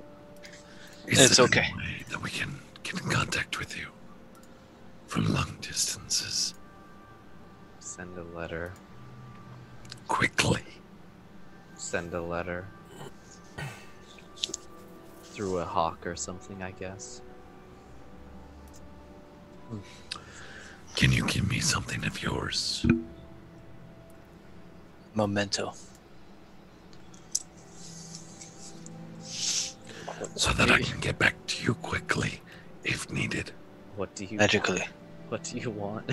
is It's there okay. any way that we can get in contact with you from long distances Send a letter. quickly? Send a letter. Through a hawk or something, I guess. Can you give me something of yours? Memento. So that I can get back to you quickly if needed. What do you Magically. want? What do you want?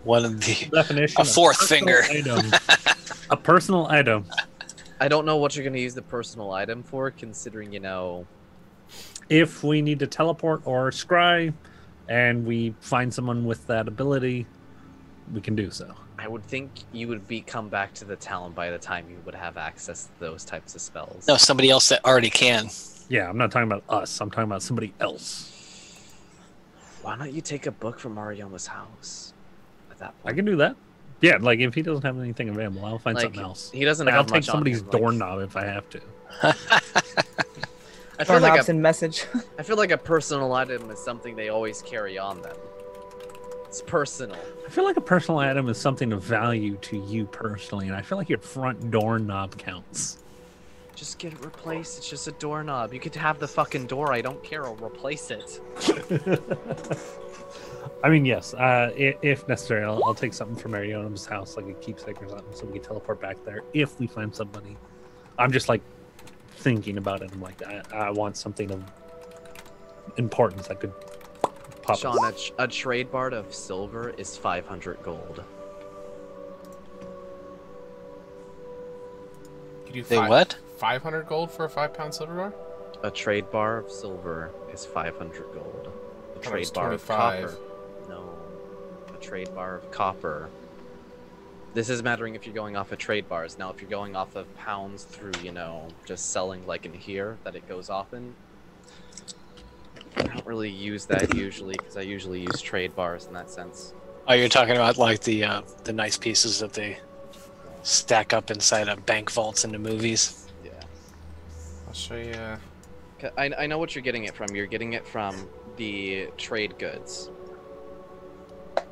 One of the Definition. a of fourth personal finger. Item. A personal item. I don't know what you're gonna use the personal item for, considering, you know... If we need to teleport or scry, and we find someone with that ability, we can do so. I I would think you would come back to the town by the time you would have access to those types of spells. No, somebody else that already can. Yeah, I'm not talking about us. I'm talking about somebody else. Why don't you take a book from Mariama's house? At that point, I can do that. Yeah, like if he doesn't have anything available, I'll find something else. He doesn't Like have I'll take much on somebody's him, like- doorknob if I have to. I feel like Doorknobs and message. I feel like a personal item is something they always carry on them. It's personal. I feel like a personal item is something of value to you personally, and I feel like your front doorknob counts. Just get it replaced. It's just a doorknob. You could have the fucking door. I don't care. I'll replace it. I mean, yes, if necessary, I'll take something from Mariona's house, like a keepsake or something, so we can teleport back there if we find somebody. I'm just like thinking about it. I'm like, I want something of importance that could pop. Sean, a trade bar of silver is 500 gold. You do They what? 500 gold for a 5-pound silver bar? A trade bar of silver is 500 gold. A thought it was trade bar of 25. copper. No. A trade bar of copper. This is mattering if you're going off of trade bars. Now, if you're going off of pounds through, just selling like in here, that it goes off in, I don't really use that usually, because I usually use trade bars in that sense. Oh, you're talking about like the nice pieces that they stack up inside of bank vaults in the movies. Yeah. I'll show you. I know what you're getting it from. You're getting it from the trade goods,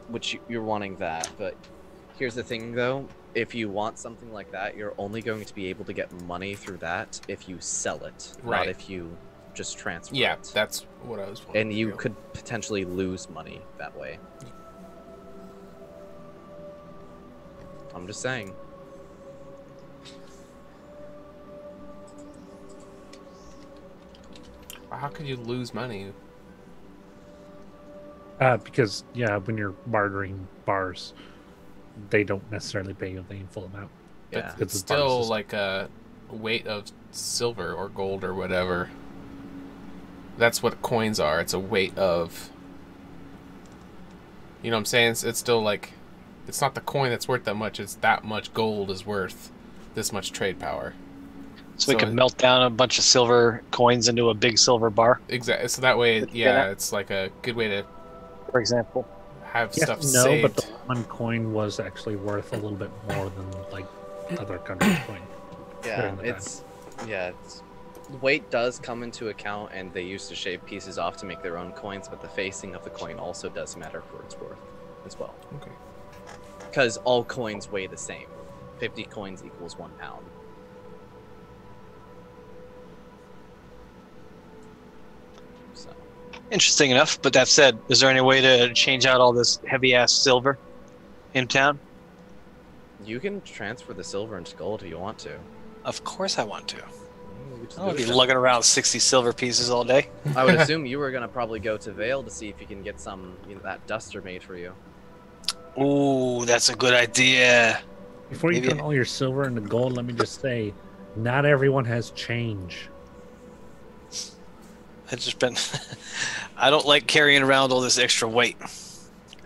which you're wanting that. But here's the thing, though. If you want something like that, you're only going to be able to get money through that if you sell it, Right. not if you just transfer Yeah, it. that's what I was wanting And to you do. could potentially lose money that way. I'm just saying. How could you lose money? Because, yeah, when you're bartering bars, they don't necessarily pay you the full amount. Yeah. But It's it's a bar still system. like a weight of silver or gold or whatever. That's what coins are. It's a weight of. You know what I'm saying? It's still like. It's not the coin that's worth that much. It's that much gold is worth this much trade power. So we So can it- melt down a bunch of silver coins into a big silver bar, Exactly. So that way, But yeah, yeah. it's like a good way to for example. have Yes, stuff no, saved. but the one coin was actually worth a little bit more than, like, other countries' coin. Yeah, during the it's weight does come into account, and they used to shave pieces off to make their own coins, but the facing of the coin also does matter for its worth as well. Okay. Because all coins weigh the same. 50 coins equals 1 pound. So Interesting enough. But that said, is there any way to change out all this heavy ass silver in town? you can transfer the silver into gold if you want to. Of course I want to. You just I would do be it. lugging around 60 silver pieces all day. I would assume you were gonna probably go to Vale to see if you can get some, that duster made for you. Ooh, that's a good idea. Before you Maybe turn all your silver into gold, let me just say, not everyone has change. I've just been. I don't like carrying around all this extra weight.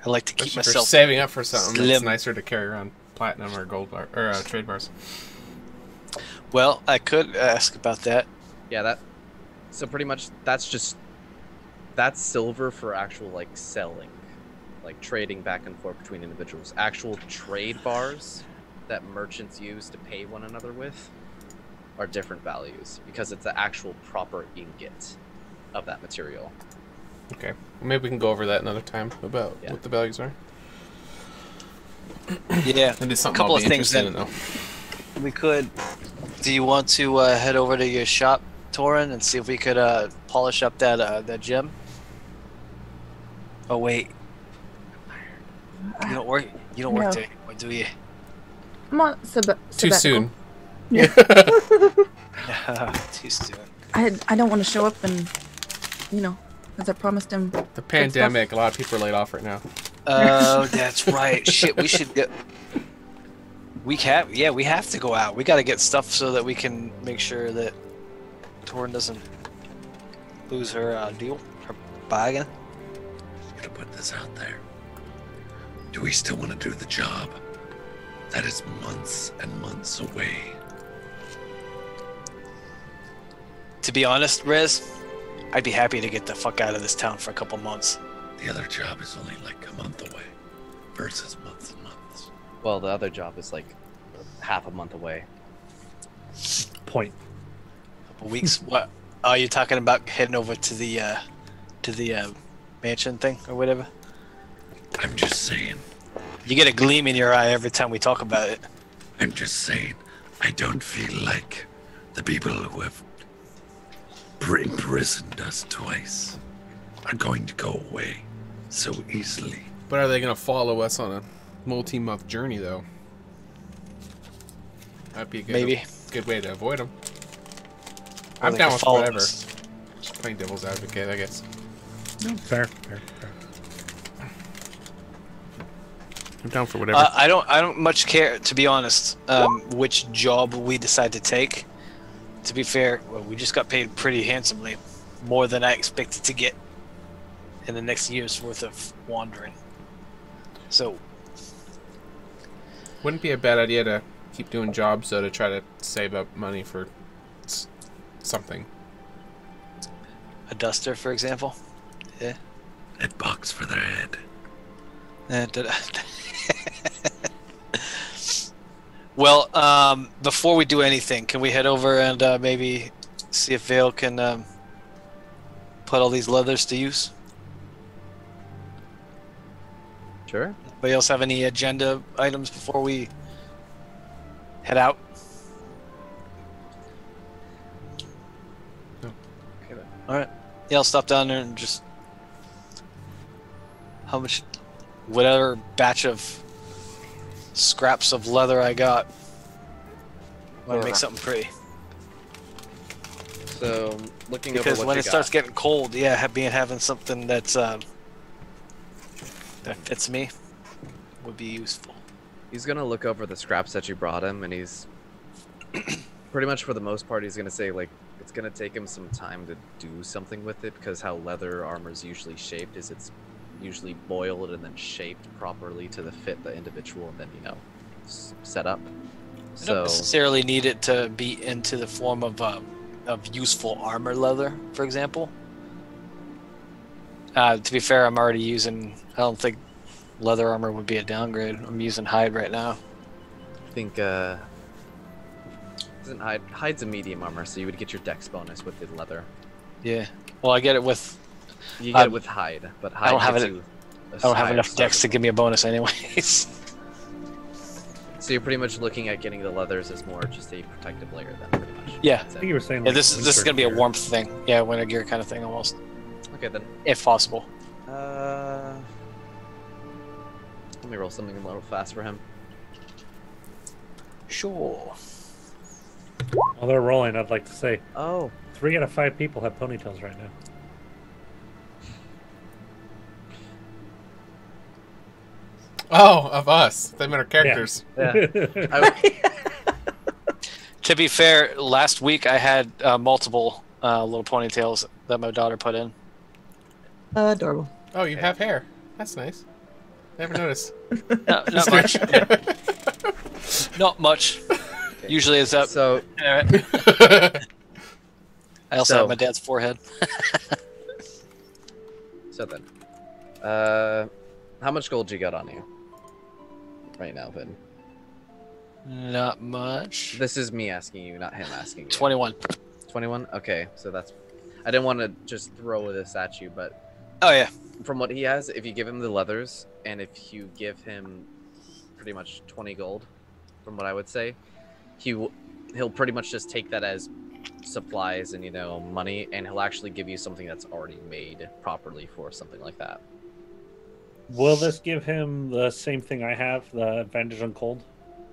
I like to keep Especially if you're myself. saving up for something, it's slim. nicer to carry around platinum or gold bar or trade bars. Well, I could ask about that. Yeah, so pretty much that's silver for actual selling, like trading back and forth between individuals. Actual trade bars that merchants use to pay one another with are different values because it's the actual proper ingot of that material. Okay, maybe we can go over that another time about Yeah. what the values are. Yeah, And it's something couple I'll be of things interested in then. though. we could. Do you want to head over to your shop, Torin, and see if we could polish up that gem? Oh wait, you don't work. You don't work No. there, or do you? I'm on Too soon. Too soon. I don't want to show up and, as I promised him. The pandemic, a lot of people are laid off right now. Oh, that's right. Shit, we should get. We have to go out. We got to get stuff so that we can make sure that Torin doesn't lose her deal, her bargain. I'm gonna put this out there. Do we still want to do the job? That is months and months away. To be honest, Riz, I'd be happy to get the fuck out of this town for a couple months. The other job is only like a month away versus months and months. Well, the other job is like half a month away. Point. Couple weeks. What? Oh, you're talking about heading over to the mansion thing or whatever? I'm just saying. You get a gleam in your eye every time we talk about it. I'm just saying. I don't feel like the people who have imprisoned us twice are going to go away so easily. But are they going to follow us on a multi-month journey, though? That'd be a good way to avoid them. I'm down with whatever. Just playing devil's advocate, I guess. No, fair. I'm down for whatever. I don't much care, to be honest, which job we decide to take. To be fair, well, we just got paid pretty handsomely, more than I expected to get in the next year's worth of wandering. So, Wouldn't be a bad idea to keep doing jobs, though, to try to save up money for something. a duster, for example. Yeah. That box for their head. Well, before we do anything, can we head over and maybe see if Vale can put all these leathers to use? Sure. Anybody else have any agenda items before we head out? No. Okay then. Alright. Yeah, I'll stop down there and just... How much... Whatever batch of scraps of leather I got. I want to make something pretty. So, looking Because over what when you it starts got, getting cold, yeah, having something that's that fits me would be useful. he's gonna look over the scraps that you brought him, and he's pretty much for the most part, he's gonna say like it's gonna take him some time to do something with it because how leather armor is usually shaped is it's usually boiled and then shaped properly to the fit the individual, and then set up. I So don't necessarily need it to be into the form of useful armor leather, for example. To be fair, I'm already using... I don't think leather armor would be a downgrade. I'm using hide right now. I think isn't hide's a medium armor, so you would get your dex bonus with the leather. Yeah. Well, I get it with... You get it with hide, but hide I don't have gets it- you a I don't have higher enough start. dex to give me a bonus anyways. So you're pretty much looking at getting the leathers as more just a protective layer then, pretty much. Yeah. That's I it. think you were saying. Yeah, Like this is winter going to be a gear. warmth thing. Yeah, winter gear kind of thing almost. Okay then. If possible. Let me roll something a little fast for him. Sure. While they're rolling, I'd like to say Oh, 3 out of 5 people have ponytails right now. Oh, of us. They meant our characters. yeah. I, To be fair, last week I had multiple little ponytails that my daughter put in. Adorable. Oh, you have hair. That's nice. Never noticed. No, not much. Yeah. Not much. Usually it's up. so I also So- have my dad's forehead. then, how much gold you got on you right now, Vin? Not much. This is me asking you, not him asking you. 21. 21? Okay, so that's... I didn't want to just throw this at you, but Oh, yeah. from what he has, if you give him the leathers, and if you give him pretty much 20 gold, from what I would say, he'll pretty much just take that as supplies and, money, and he'll actually give you something that's already made properly for something like that. Will this give him the same thing I have, the advantage on cold?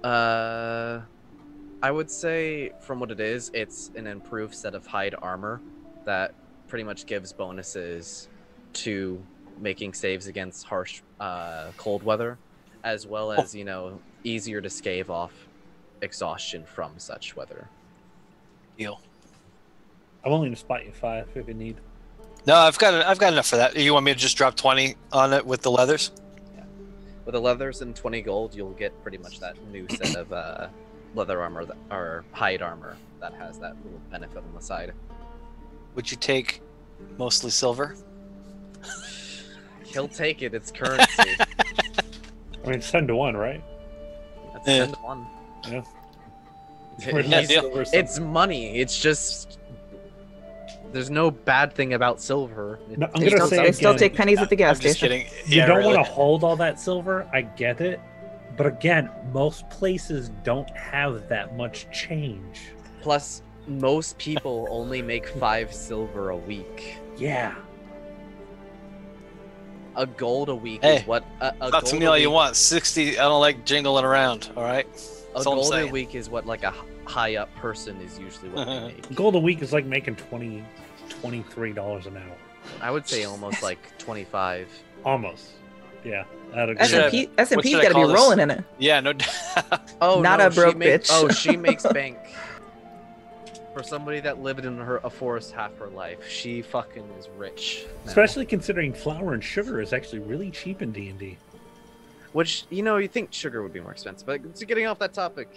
I would say from what it is, it's an improved set of hide armor that pretty much gives bonuses to making saves against harsh cold weather, as well as, easier to stave off exhaustion from such weather. Deal. I'm willing to spot you 5 if you need. No, I've got enough for that. You want me to just drop 20 on it with the leathers? With the leathers and 20 gold, you'll get pretty much that new set of leather armor or hide armor that has that little benefit on the side. Would you take mostly silver? He'll take it. It's currency. I mean, it's 10 to 1, right? That's Yeah. 10 to 1. Yeah. It's money. It's just there's no bad thing about silver. No, I'm They gonna still, say they still again, take pennies at the gas I'm just station. kidding. you Yeah, don't really. want to hold all that silver. I get it, but again, most places don't have that much change. Plus, most people only make 5 silver a week. Yeah. A gold a week Hey, is what a Talk gold to me a all you week- want. 60. I don't like jingling around. All right. A That's all I'm gold a saying. week is what like a high up person is usually what they make. Gold a week is like making $23 an hour. I would say almost like 25. Almost. Yeah. That'd Should I- S&P, what S&P's should I got to be call this? rolling in it. Yeah. No doubt. Oh, Not no, a broke she makes, bitch. Oh, she makes bank. For somebody that lived in a forest half her life, she fucking is rich. now. Especially considering flour and sugar is actually really cheap in D&D. Which, you think sugar would be more expensive, but it's getting off that topic.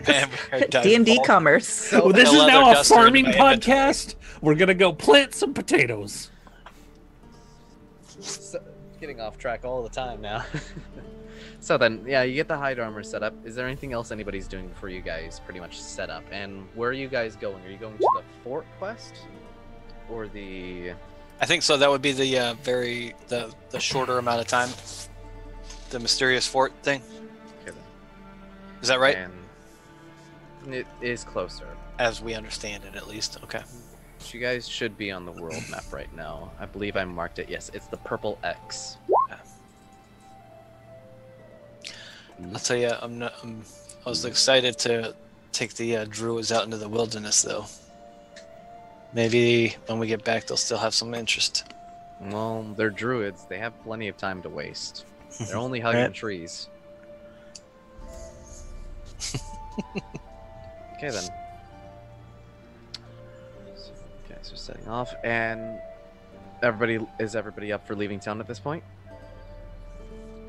Man, we're D&D divulging. commerce. So, Well, this the is leather now a duster in farming my inventory. podcast. We're gonna go plant some potatoes. so- getting off track all the time now. So then, yeah, you get the hide armor set up. Is there anything else anybody's doing before you guys pretty much set up? And where are you guys going? Are you going to the fort quest? Or the... I think so. That would be the the shorter amount of time. The mysterious fort thing. Okay, then. Is that right? And it is closer. As we understand it, at least. Okay. So you guys should be on the world map right now. I believe I marked it. Yes, it's the purple X. I'll tell you, I was excited to take the druids out into the wilderness, though. Maybe when we get back, they'll still have some interest. Well, they're druids. They have plenty of time to waste. They're only hugging Right. trees. Okay then. So, guys are setting off, and is everybody up for leaving town at this point?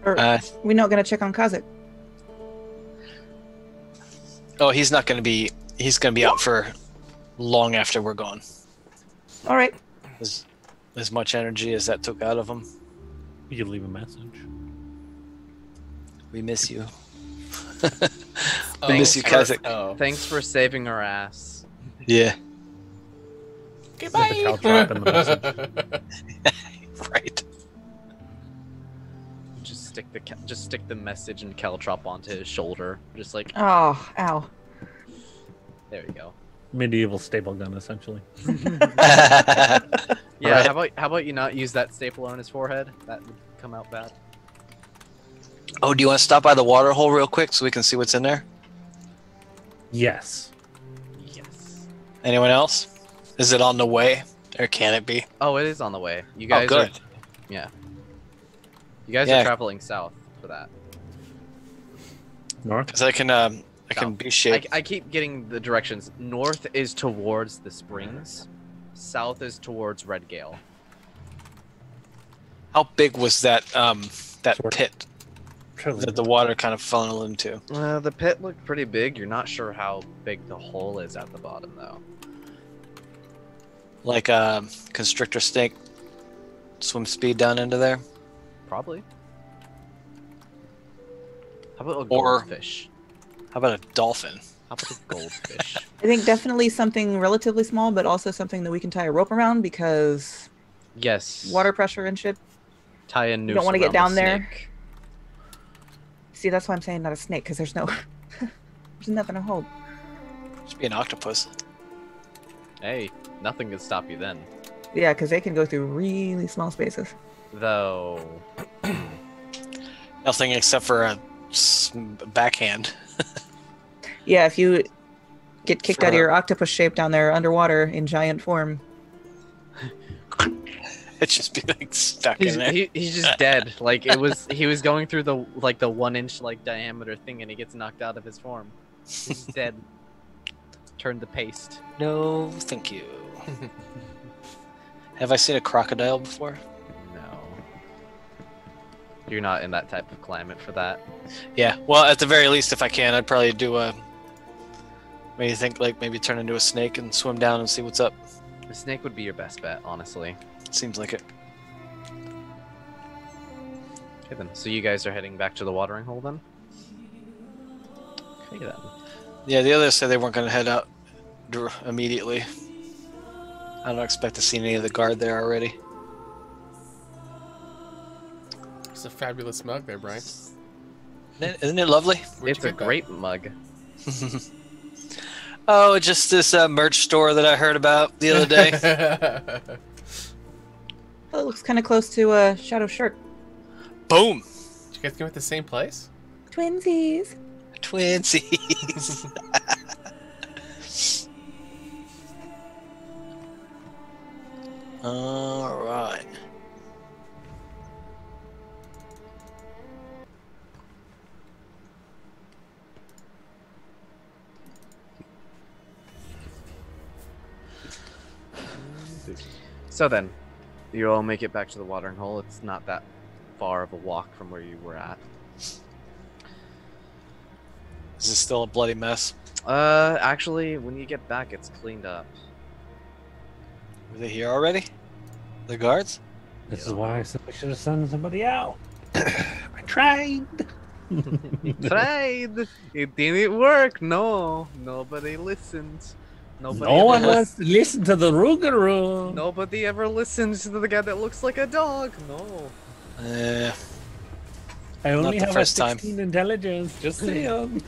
Or, Uh, we're not going to check on Kazakh. Oh, he's not going to be. He's going to be out for long after we're gone. All right. As much energy as that took out of him. You could leave a message. We miss you. Oh, We miss you, Kazakh. Oh. Thanks for saving our ass. Yeah. Let the cow drop in the message. Right. Just stick the message and caltrop onto his shoulder. Just like Oh, ow. there you go. Medieval staple gun, essentially. Yeah. Right. How about you not use that staple on his forehead? That would come out bad. Oh, do you want to stop by the water hole real quick so we can see what's in there? Yes. Yes. Anyone else? Is it on the way, or can it be? Oh, it is on the way. You Oh, guys good. are. Yeah. You guys Yeah. are traveling south for that. North? Because I can South. be shaped. I keep getting the directions. North is towards the springs. South is towards Redgale. How big was that that Sort of. pit that the water kind of funneled into? The pit looked pretty big. You're not sure how big the hole is at the bottom, though. Like a constrictor snake swim speed down into there? Probably. How about a Or- goldfish? How about a dolphin? How about a goldfish? I think definitely something relatively small, but also something that we can tie a rope around because Yes. water pressure and shit. Tie a noose. You don't want to get around down the there. snake. See, that's why I'm saying not a snake, because there's no, there's nothing to hold. Should be an octopus. Hey, nothing can stop you then. Yeah, because they can go through really small spaces. Though. Nothing except for a backhand. Yeah, if you get kicked out of For- your octopus shape down there underwater in giant form. It'd just be like stuck He's, in there. he's just dead. Like he was going through the 1 inch diameter thing, and he gets knocked out of his form. He's dead. Turned to paste. No, thank you. Have I seen a crocodile before? No. You're not in that type of climate for that. Yeah. Well, at the very least, if I can, I'd probably do a. What do you think? Like maybe turn into a snake and swim down and see what's up. The snake would be your best bet, honestly. Seems like it. Okay then. So you guys are heading back to the watering hole then? Okay then. Yeah, the others said they weren't going to head out immediately. I don't expect to see any of the guard there already. It's a fabulous mug there, Brian. Isn't it lovely? Where'd It's you a get that? great mug. Oh, just this merch store that I heard about the other day. Well, it looks kind of close to Shadow's shirt. Boom! Did you guys go at the same place? Twinsies. Twinsies. All right. So then, you all make it back to the watering hole. It's not that far of a walk from where you were at. Is this still a bloody mess? Actually, when you get back, it's cleaned up. Were they here already? The guards? This is why I said we should have sent somebody out. I tried. Tried. It didn't work. No, nobody listened. Nobody. No one ever wants to listen to the Rougarou. Nobody ever listens to the guy that looks like a dog. No. I only the have first a time. 16 intelligence. Just saying.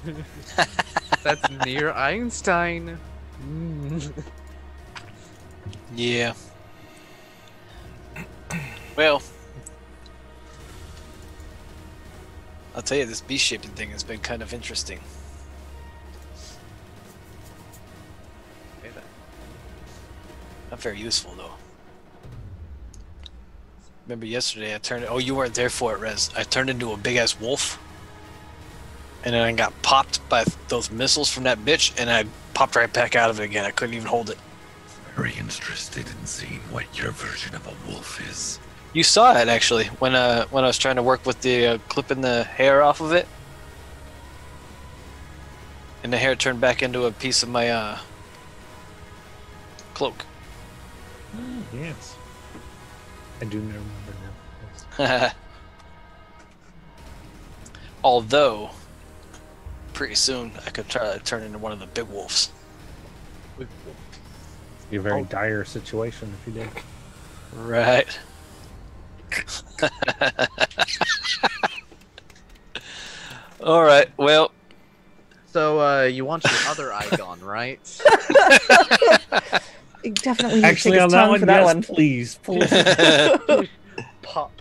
That's near Einstein. Mm. Yeah. Well, I'll tell you, this beast shaping thing has been kind of interesting. Okay, then. Not very useful though. Remember yesterday I turned. Oh, you weren't there for it, Rez. I turned into a big ass wolf, and then I got popped by those missiles from that bitch, and I popped right back out of it again. I couldn't even hold it. Very interested in seeing what your version of a wolf is. You saw it actually when I was trying to work with the clipping the hair off of it, and the hair turned back into a piece of my cloak. Yes. I do remember now. Although, pretty soon I could try to turn into one of the big wolves. Be a very dire situation if you did. Right. All right. Well, So, you want your other eye gone, right? You definitely need Actually, to on take his that tongue one, for that yes, one. please. Pop.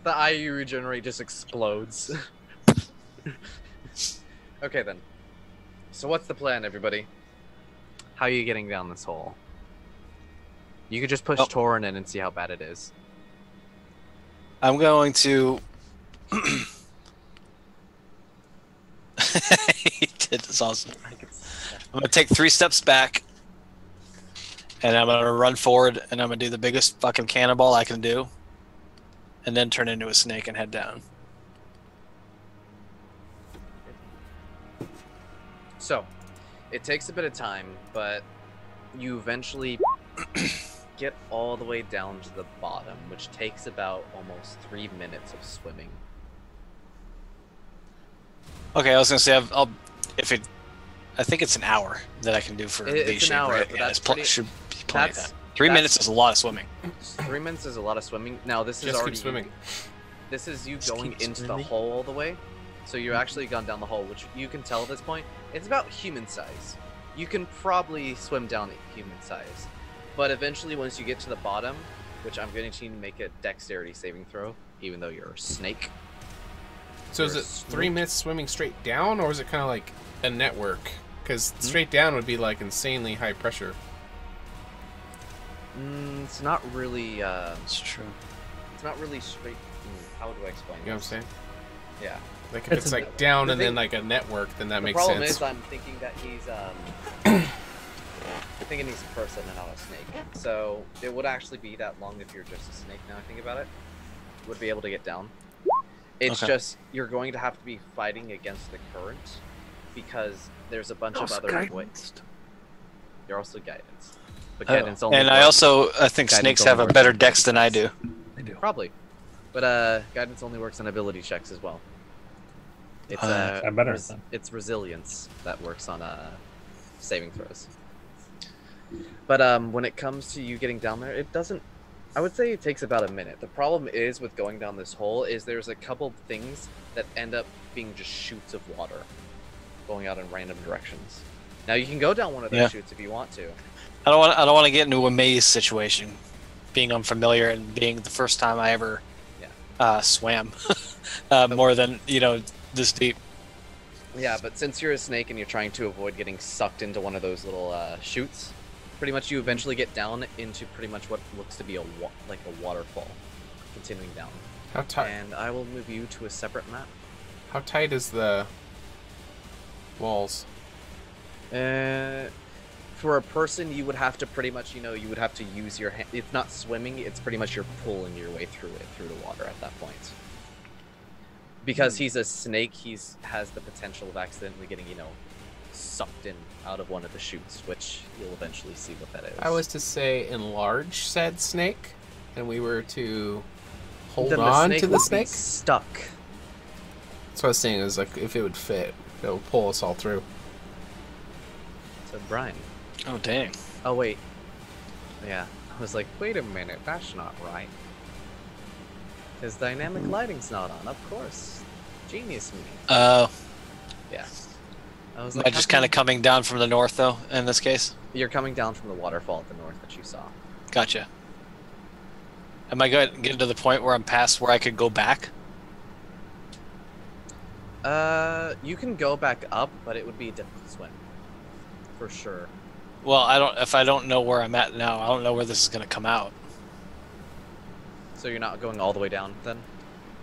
The eye you regenerate just explodes. Okay then. So what's the plan, everybody? How are you getting down this hole? You could just push Oh. Torin in and see how bad it is. I'm going to. He did. That's awesome. I'm gonna take 3 steps back, and I'm gonna run forward, and I'm gonna do the biggest fucking cannonball I can do, and then turn into a snake and head down. So, it takes a bit of time, but you eventually get all the way down to the bottom, which takes about almost 3 minutes of swimming. Okay, I was gonna say I'll if it. I think it's an hour that I can do for It's V-shape, an hour, right? but Yeah, that's it's pretty- should be plenty of that's- time. 3 that's- minutes is a lot of swimming. 3 minutes is a lot of swimming. Now, this is Just already keep swimming. This is you Just going keep into the swimming. hole all the way. So you're actually gone down the hole, which you can tell at this point. It's about human size. You can probably swim down at human size. But eventually, once you get to the bottom, which I'm going to need to make a dexterity saving throw, even though you're a snake. So is You're it a 3 snake. minutes swimming straight down, or is it kind of like a network? Because straight down would be like insanely high pressure. It's not really. It's true. It's not really straight. How do I explain? You know what I'm this? saying? Yeah. Like if It's it's a like down The and then thing- like a network, then that The makes problem sense. is, I'm thinking that he's I'm thinking he's a person and not a snake. So it would actually be that long if you're just a snake. Now I think about it. would be able to get down. It's Okay. just you're going to have to be fighting against the current because there's a bunch of other ways. You're also guidance, but guidance only. And I works- also think guidance snakes only have a works better on dex than I ability do. They do. Probably, but guidance only works on ability checks as well. It's I'm better at them. it's resilience that works on saving throws. But when it comes to you getting down there, it doesn't. I would say it takes about a minute. The problem is with going down this hole is there's a couple things that end up being just chutes of water going out in random directions. Now you can go down one of those chutes if you want to. I don't want to get into a maze situation, being unfamiliar and being the first time I ever swam more than this deep. Yeah, but since you're a snake and you're trying to avoid getting sucked into one of those little chutes, pretty much you eventually get down into pretty much what looks to be like a waterfall, continuing down. How tight? And I will move you to a separate map. How tight is the walls? For a person, you would have to pretty much, you would have to use your hand. It's not swimming, it's pretty much you're pulling your way through the water at that point. Because he's a snake, has the potential of accidentally getting, sucked in out of one of the chutes, which you'll eventually see what that is. I was to say enlarge said snake, and we were to hold Then on to the would be snake. stuck. That's what I was saying. Is like if it would fit, it would pull us all through. So Brian. Oh dang! Oh wait. Yeah, I was like, wait a minute, that's not right. Because dynamic lighting's not on, of course. Genius me. Oh, Yeah. I was am like, I just kind of coming down from the north though? In this case, You're coming down from the waterfall at the north that you saw. gotcha. Am I getting to the point where I'm past where I could go back? You can go back up, but it would be a difficult swim. For sure. Well, if I don't know where I'm at now, I don't know where this is gonna come out. So you're not going all the way down then?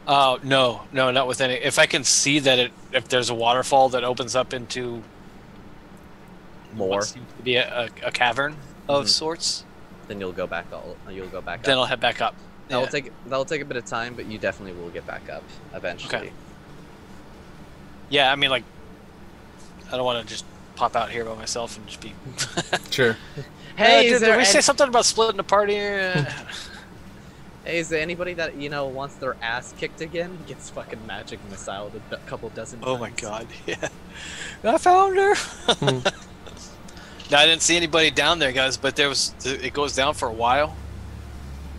Oh no, not with any. If I can see that if there's a waterfall that opens up into More? what seems to be a cavern of Mhm. sorts, Then you'll go back you'll go back then up. I'll head back up. That'll Yeah. take a bit of time, but you definitely will get back up eventually. Okay. Yeah, I mean, like, I don't want to just pop out here by myself and just be. Sure. Hey, did we say something about splitting the party? Hey, is there anybody that wants their ass kicked again? Gets fucking magic missile a couple dozen times. Oh my god! Yeah, I found her. No, I didn't see anybody down there, guys. But it goes down for a while,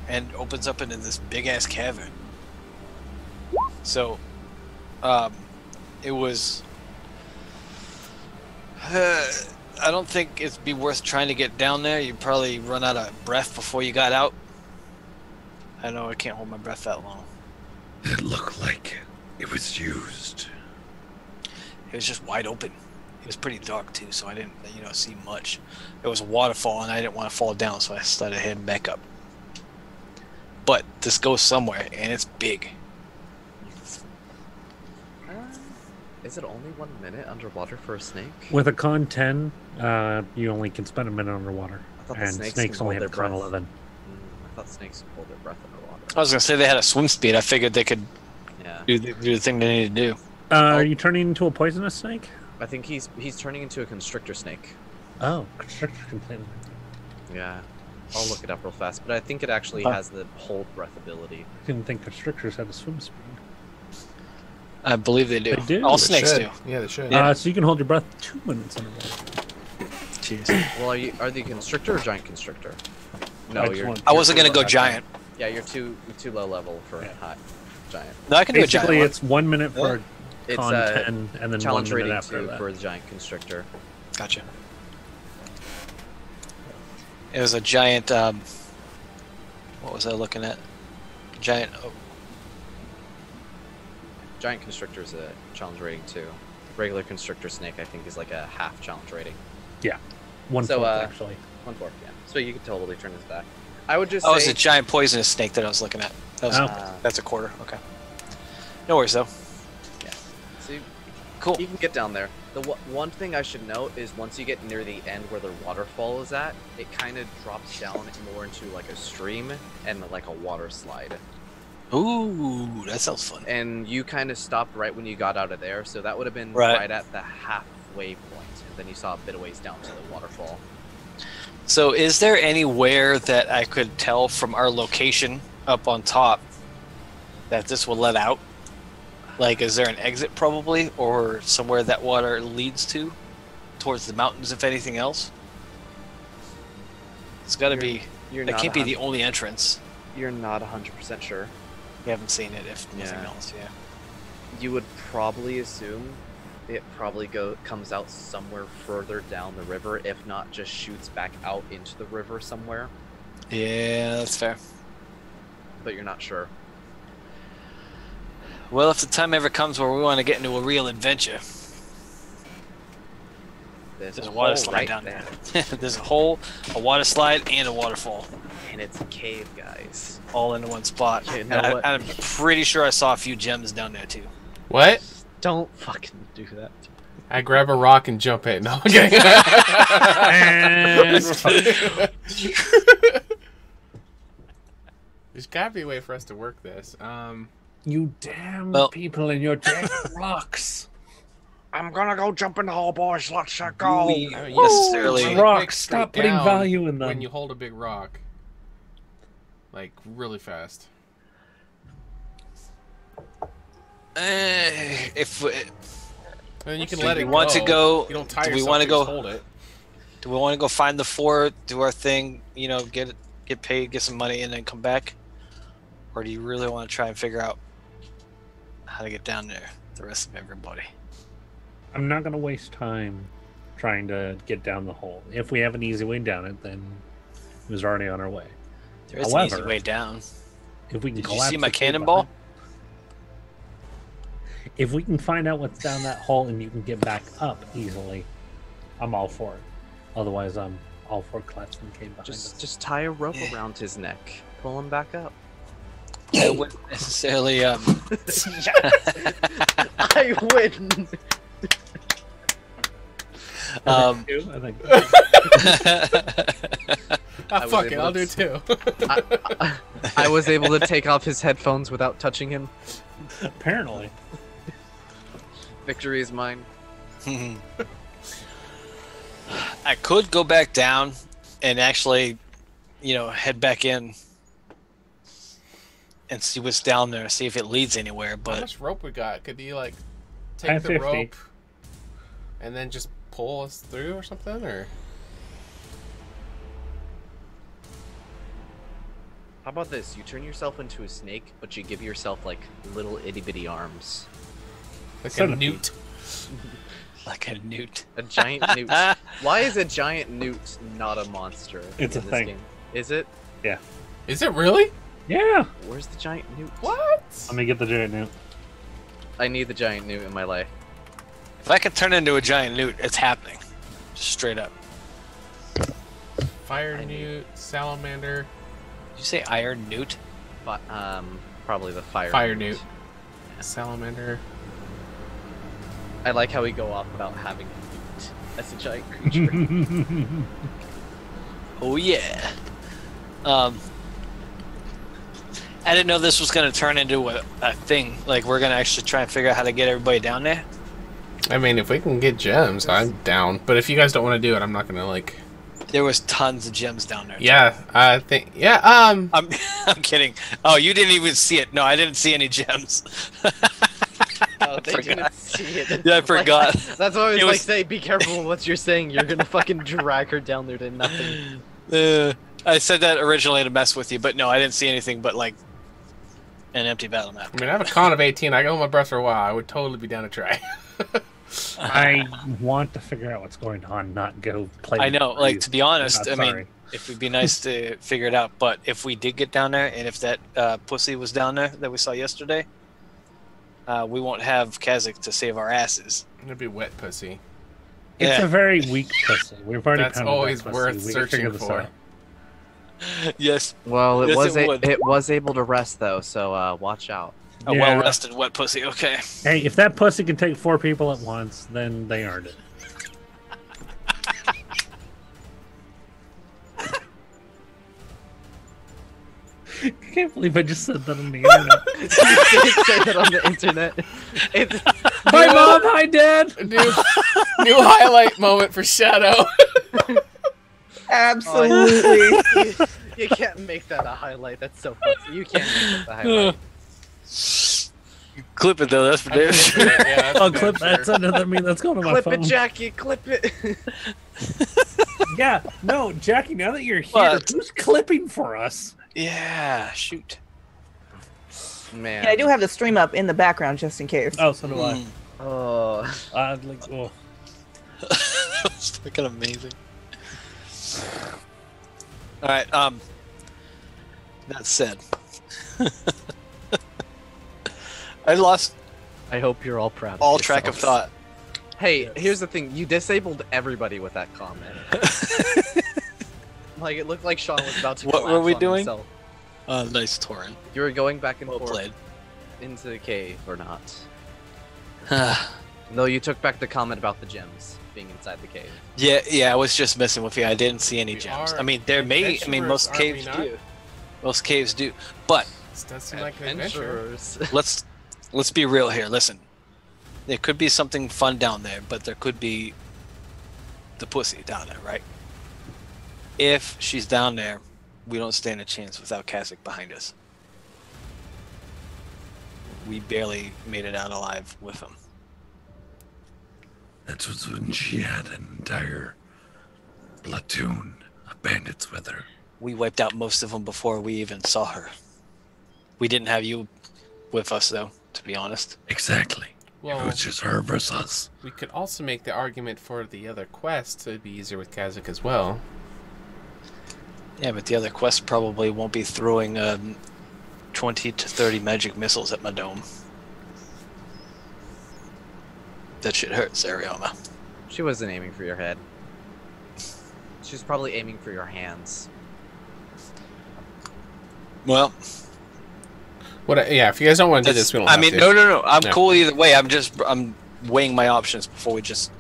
and opens up into this big ass cavern. So, it was. I don't think it'd be worth trying to get down there. You'd probably run out of breath before you got out. I know I can't hold my breath that long. It looked like it was used. It was just wide open. It was pretty dark too, so I didn't, see much. It was a waterfall, and I didn't want to fall down, so I started heading back up. But this goes somewhere, and it's big. Is it only 1 minute underwater for a snake? With a con 10, you only can spend a minute underwater. I thought the And snakes snakes can only hold have a their con breath. 11. I thought snakes could hold their breath underwater. I was gonna say they had a swim speed. I figured they could Yeah. do the thing they need to do. Are you turning into a poisonous snake? I think he's turning into a constrictor snake. Oh, constrictor completely. Yeah. I'll look it up real fast, but I think it actually Huh. has the hold breath ability. I didn't think constrictors had a swim speed. I believe they do. They do? All They snakes should. do. Yeah, they should. Yeah. So you can hold your breath 2 minutes underwater. Jeez. Well, are the constrictor or giant constrictor? No, I just you're. wanted- I wasn't gonna you're go too low. giant. Yeah, you're too low level for Yeah. high giant. No, I can do a Basically, giant. it's 1 minute for It's con 10, and then 1 challenge minute rating after 2 that. for the giant constrictor. Gotcha. It was a giant. What was I looking at? Giant. Oh, Giant constrictor is a challenge rating 2. Regular constrictor snake, I think, is like a half challenge rating. Yeah. 1/4, So, actually. 1/4, yeah. So you could totally turn his back. I would just oh, it was say. a giant poisonous snake that I was looking at. That was, Oh. That's a quarter. Okay. No worries though. See, Cool. you can get down there. The one thing I should note is once you get near the end where the waterfall is at, it kind of drops down more into like a stream and like a water slide. Ooh, that sounds fun. And you kind of stopped right when you got out of there, so that would have been Right. right at the halfway point. And then you saw a bit of ways down to the waterfall. So, is there anywhere that I could tell from our location up on top that this will let out? Like, is there an exit probably, or somewhere that water leads to, towards the mountains, if anything else? It's got to be. You're That not can't be the only entrance. You're not 100% sure. We haven't seen it, if nothing Yeah. else. Yeah. You would probably assume it probably comes out somewhere further down the river, if not just shoots back out into the river somewhere. Yeah, that's fair. But you're not sure. Well, if the time ever comes where we want to get into a real adventure, there's a water hole slide right down there. There's a hole, a water slide, and a waterfall, And it's a cave, guys. all in one spot. You And know what? I'm pretty sure I saw a few gems down there too. What? Don't fucking do that. I grab a rock and jump it. No, okay. There's gotta be a way for us to work this. You damn Well- people and your damn rocks. I'm gonna go jump in the hole, boys. Let's go. We I mean, necessarily. really Rocks, quick, stop straight putting down value in them. when you hold a big rock, like really fast. If we, And then you can Do let we it want to go- You don't tie do we yourself. wanna You just go- hold it. do we want to go find the fort, do our thing, you know, get paid, get some money, and then come back, or do you really want to try and figure out how to get down there? The rest of everybody. I'm not going to waste time trying to get down the hole. If we have an easy way down it, then it was already on our way. There is an easy However, way down. If we can Did you collapse see my the cave cannonball? behind- If we can find out what's down that hole and you can get back up easily, I'm all for it. Otherwise, I'm all for collapsing the cave behind us. Just tie a rope Yeah. around his neck. Pull him back up. I wouldn't necessarily. I win. Two, I think. Ah, was fuck it, able I'll to do it too. I was able to take off his headphones without touching him. Apparently. Victory is mine. I could go back down and actually, you know, head back in and see what's down there, see if it leads anywhere. How But much rope we got? Could you like I take have the 50. rope and then just pull us through or something? Or How about this? You turn yourself into a snake, but you give yourself like little itty bitty arms. like a Centipede. newt? like a newt. A giant newt. Why is a giant newt not a monster? It's in a this thing. game? Is it? Is it really? Yeah. Where's the giant newt? What? Let me get the giant newt. I need the giant newt in my life. If I can turn into a giant newt, it's happening. Just straight up. Fire I newt, salamander, Did you say iron newt? But probably the fire newt, salamander. I like how we go off about having a newt as a giant creature. Oh yeah. I didn't know this was going to turn into a thing. Like, we're going to actually try and figure out how to get everybody down there. I mean, if we can get gems, I'm down. But if you guys don't want to do it, I'm not gonna like. There was tons of gems down there. Yeah, I think. Yeah. I'm I'm kidding. Oh, you didn't even see it. No, I didn't see any gems. Oh, they Forgot. didn't see it. Yeah, I forgot. That's why I was It like, was- say, be careful with what you're saying. You're gonna fucking drag her down there to nothing. I said that originally to mess with you, but no, I didn't see anything but like an empty battle map. I mean, I have a con of 18. I can hold my breath for a while. I would totally be down to try. I want to figure out what's going on, not go play. I know, like, to be honest, I'm I sorry. mean, it would be nice to figure it out. But if we did get down there, and if that pussy was down there that we saw yesterday, we won't have Kazakh to save our asses. It'd be wet pussy. It's Yeah. a very weak pussy. We've already That's pounded that always pussy. worth We can searching figure this for. out. Yes, Well, it Yes, was it would. it was able to rest though, so watch out. a Yeah. well-rested wet pussy. Okay. Hey, if that pussy can take 4 people at once, then they earned it. I can't believe I just said that on the internet. You did say that on the internet. It's Hi, Mom. Hi, Dad. New highlight moment for Shadow. Absolutely. you can't make that a highlight. That's so funny. You can't make that a highlight. Clip it though. That's for damn sure. Yeah, that's I'll damn clip sure. that. That's going to my Clip phone. it, Jackie. Clip it. Yeah. No, Jackie. Now that you're here, What? who's clipping for us? Yeah. Shoot. Man. And I do have the stream up in the background just in case. Oh, so do I. Oh. Oh. That's fucking amazing. All right. That said, I lost I hope you're all proud. all of track of yourselves. thought. Hey, here's the thing. You disabled everybody with that comment. Like it looked like Sean was about to. What were collapse we on doing? himself. Nice Torin. You were going back and Well forth played. into the cave or not? No, you took back the comment about the gems being inside the cave. Yeah. I was just messing with you. I didn't see any We gems. are I mean, there may. I mean, adventurers, most aren't we caves not? do. Most caves do. But This does seem like an adventure. Adventurers. let's be real here. Listen, there could be something fun down there, but there could be the pussy down there, right? If she's down there, we don't stand a chance without Kasich behind us. We barely made it out alive with him. That was when she had an entire platoon of bandits with her. We wiped out most of them before we even saw her. We didn't have you with us, though, to be honest. Exactly. Well, It was just her versus us. we could also make the argument for the other quest to be easier with Kasich as well. Yeah, but the other quest probably won't be throwing 20 to 30 magic missiles at my dome. That shit hurts, Ariana. She wasn't aiming for your head. She was probably aiming for your hands. Well, Yeah, if you guys don't want to do this, we don't I have mean, to. no. I'm Yeah. cool either way. I'm weighing my options before we just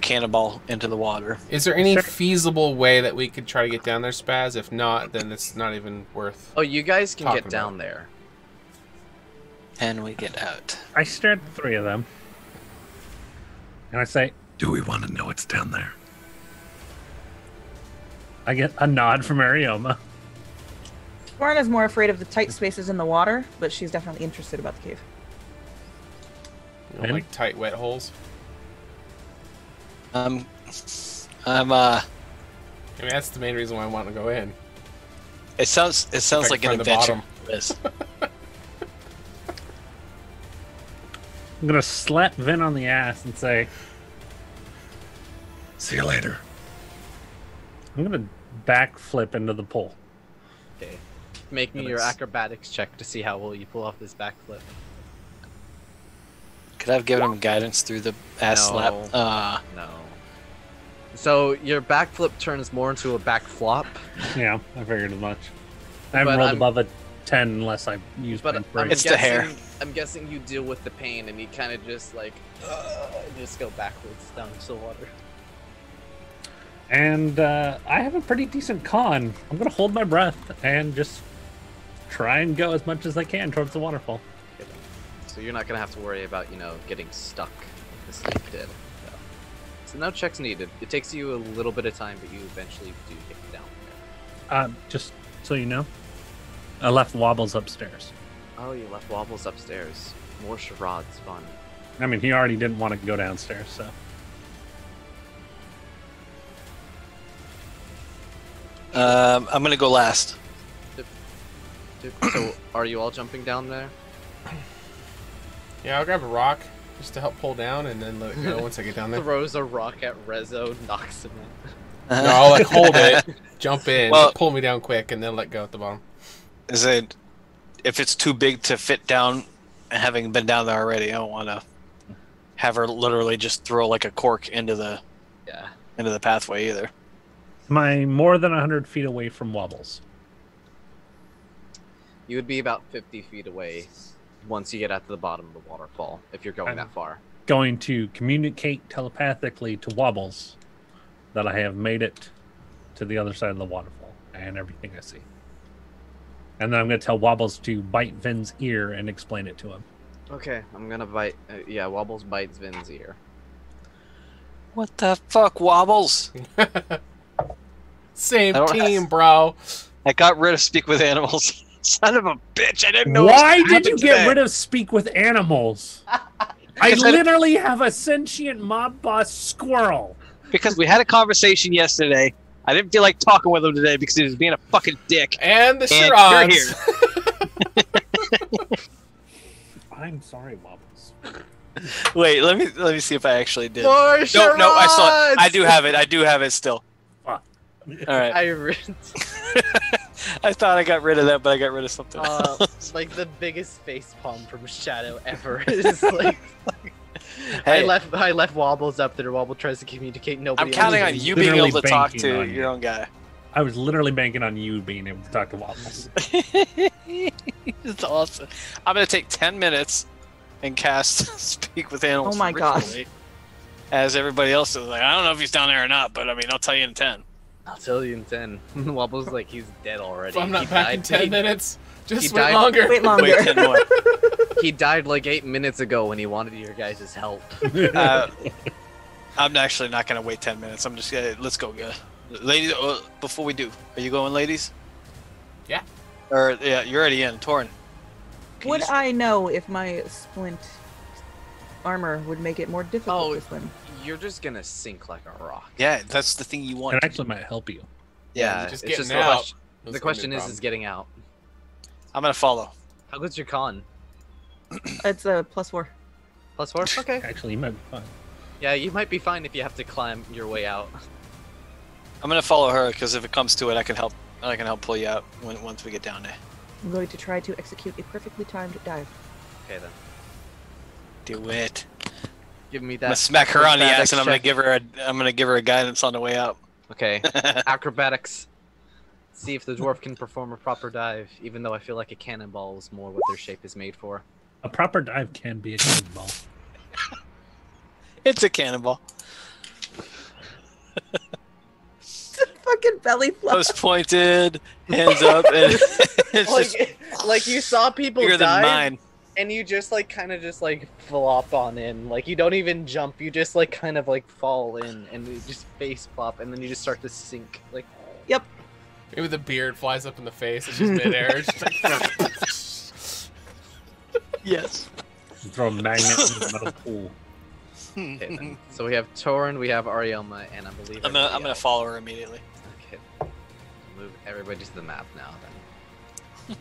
cannonball into the water. Is there any feasible way that we could try to get down there, Spaz? If not, then it's not even worth. Oh, you guys can Talking get down there. And we get out. I stare at the three of them, and I say, Do we want to know what's down there? I get a nod from Arioma. Lauren is more afraid of the tight spaces in the water, but she's definitely interested about the cave. You know, like tight, wet holes. I'm I mean, that's the main reason why I want to go in. It sounds like an from the adventure. bottom. Yes. I'm gonna slap Vin on the ass and say, See you later. I'm gonna backflip into the pool. Okay. Make me your acrobatics check to see how well you pull off this backflip. Could I have given him guidance through the ass slap? No. So your backflip turns more into a back flop. Yeah, I figured as much. I haven't But rolled I'm- above a 10 unless I use my But brain. It's the hair. I'm guessing you deal with the pain and you kind of just like just go backwards down into the water. And I have a pretty decent con. I'm gonna hold my breath and just try and go as much as I can towards the waterfall. So you're not gonna have to worry about getting stuck like the snake did. So no checks needed. It takes you a little bit of time, but you eventually do get down there. Just so you know, I left Wobbles upstairs. Oh, you left Wobbles upstairs. More charades, fun. I mean, he already didn't want to go downstairs, so. I'm gonna go last. So are you all jumping down there? Yeah, I'll grab a rock just to help pull down, and then let it go once I get down there. Throws a rock at Rezo, knocks him in. No, I'll like hold it, jump in, Well- pull me down quick, and then let go at the bottom. Is it if it's too big to fit down, and having been down there already, I don't want to have her literally just throw like a cork into the pathway either. Am I more than 100 feet away from Wobbles? You would be about 50 feet away once you get out to the bottom of the waterfall, if you're going that far. Going to communicate telepathically to Wobbles that I have made it to the other side of the waterfall and everything I see. And then I'm going to tell Wobbles to bite Vin's ear and explain it to him. Okay, I'm gonna bite. Yeah, Wobbles bites Vin's ear. What the fuck, Wobbles? Same I don't- team, bro. I got rid of Speak with Animals. Son of a bitch! I didn't know. Why did you get rid of Speak with Animals? I Because I- literally have a sentient mob boss squirrel. Because we had a conversation yesterday. I didn't feel like talking with him today because he was being a fucking dick. And the And you're Sherrods. I'm sorry, Wobbles. Wait, let me see if I actually did. More No, I saw it. I Sherrods! do have it. I do have it still. Fuck. All right. I thought I got rid of that, but I got rid of something else. Like the biggest face palm from Shadow ever. It's like Hey, I left Wobbles up there. Wobble tries to communicate. Nobody. I'm counting on understands. you being able to Literally talk banking to on you. your own guy. I was literally banking on you being able to talk to Wobbles. It's awesome. I'm gonna take 10 minutes and cast Speak with Animals. Oh my God. ritually, as everybody else is like, I don't know if he's down there or not, but I mean, I'll tell you in 10. I'll tell you in 10. Wobbles like he's dead already. If I'm not He back in died- 10 minutes, just he wait died- longer. Wait longer. Wait 10 more. He died like 8 minutes ago when he wanted your guys' help. I'm actually not gonna wait 10 minutes. I'm just gonna let's go, guys. Ladies, before we do, are you going, ladies? Yeah. Or yeah, you're already in, Torn. Can Would you- I know if my splint armor would make it more difficult to swim? You're just gonna sink like a rock. Yeah, that's the thing you want. It actually might help you. Yeah, just it's getting just out. the question. The question is getting out. I'm gonna follow. How good's your con? It's a +4. +4? Okay. Actually, you might be fine. Yeah, you might be fine if you have to climb your way out. I'm gonna follow her because if it comes to it, I can help. I can help pull you out once we get down there. I'm going to try to execute a perfectly timed dive. Okay then. Do it. Give me I'm gonna that. smack her on the ass, acrobatics and check. I'm gonna give her a guidance on the way out. Okay. Acrobatics. See if the dwarf can perform a proper dive, even though I feel like a cannonball is more what their shape is made for. A proper dive can be a cannonball. It's a cannonball. Fucking belly flop. Nose pointed, hands up, and it's just Like you saw people bigger than dive, mine. and you just like kind of just like flop on in. Like you don't even jump, you just like kind of like fall in, and you just face flop, and then you just start to sink. Like Yep. Maybe the beard flies up in the face. It's just midair. It's just like, Yes. Throw a magnet in the metal pool. okay, then. So we have Torn, we have Arioma, and I believe I'm gonna follow her immediately. Okay. Move everybody to the map now then.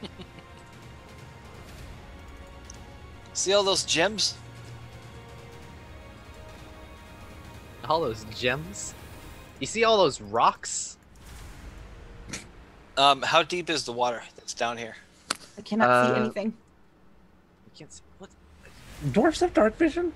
See all those gems? All those gems. You see all those rocks? How deep is the water that's down here? I cannot see Uh, anything. You can't see what? Dwarfs have dark vision?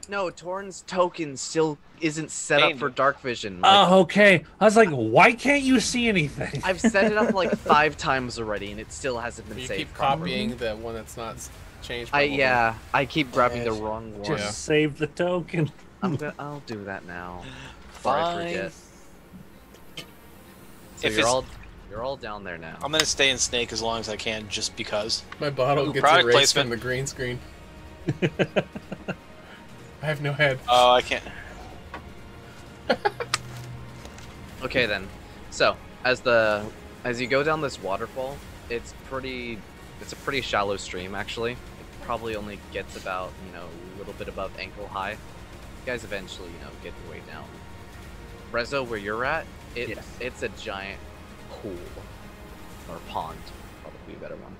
No, Torn's token still isn't set up Ain't. for dark vision. Like, Oh, okay. I was like, why can't you see anything? I've set it up like 5 times already, and it still hasn't been you saved. keep properly. copying the one that's not changed. I Probably. I keep grabbing the Yes. wrong one. Just Yeah. save the token. I'll do that now. Before I Fine. forget. So If you're it's- all down there now. I'm gonna stay in Snake as long as I can, just because. My bottle Ooh, gets product erased placement. from the green screen. I have no head. Oh, I can't. Okay then. So as you go down this waterfall, it's a pretty shallow stream actually. It probably only gets about a little bit above ankle high. You guys eventually get your way down. Rezo, where you're at, it's a giant pool or pond, probably a better one,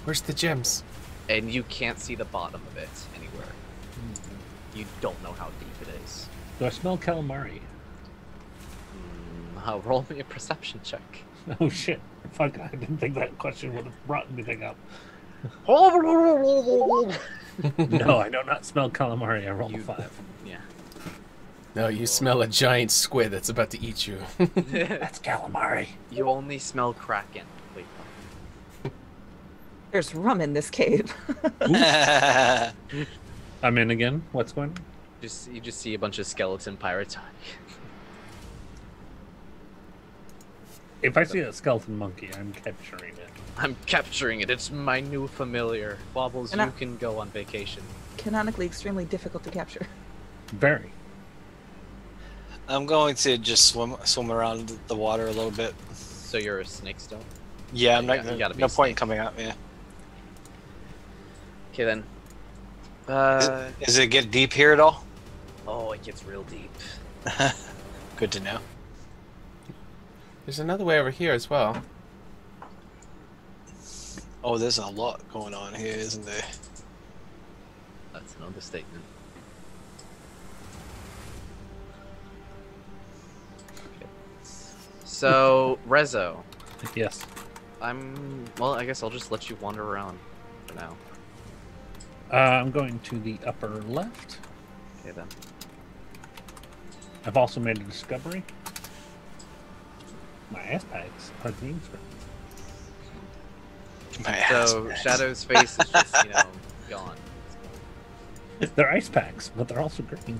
Where's the gems? and you can't see the bottom of it anywhere. You don't know how deep it is. Do I smell calamari? Roll me a perception check. Oh shit. Fuck, I didn't think that question would have brought anything up. Oh, No, I do not smell calamari. I rolled a You- 5. yeah. No, you smell a giant squid that's about to eat you. That's calamari. You only smell Kraken. Wait. There's rum in this cave. I'm in again. What's going on? You just see a bunch of skeleton pirates. If I see a skeleton monkey, I'm capturing it. I'm capturing it. It's my new familiar. Wobbles, And you can go on vacation. Canonically extremely difficult to capture. Very. I'm going to just swim around the water a little bit. So you're a snake still? Yeah, I'm You not. gotta be No a point in snake. coming out. Yeah. Okay then. Does it get deep here at all? Oh, it gets real deep. Good to know. There's another way over here as well. Oh, there's a lot going on here, isn't there? That's an understatement. Okay. So, Rezo, Yes. well, I guess I'll just let you wander around for now. I'm going to the upper left. Okay then. I've also made a discovery. My ass packs are green screen. My ass. So, Shadow's face is just, gone. They're ice packs, but they're also green.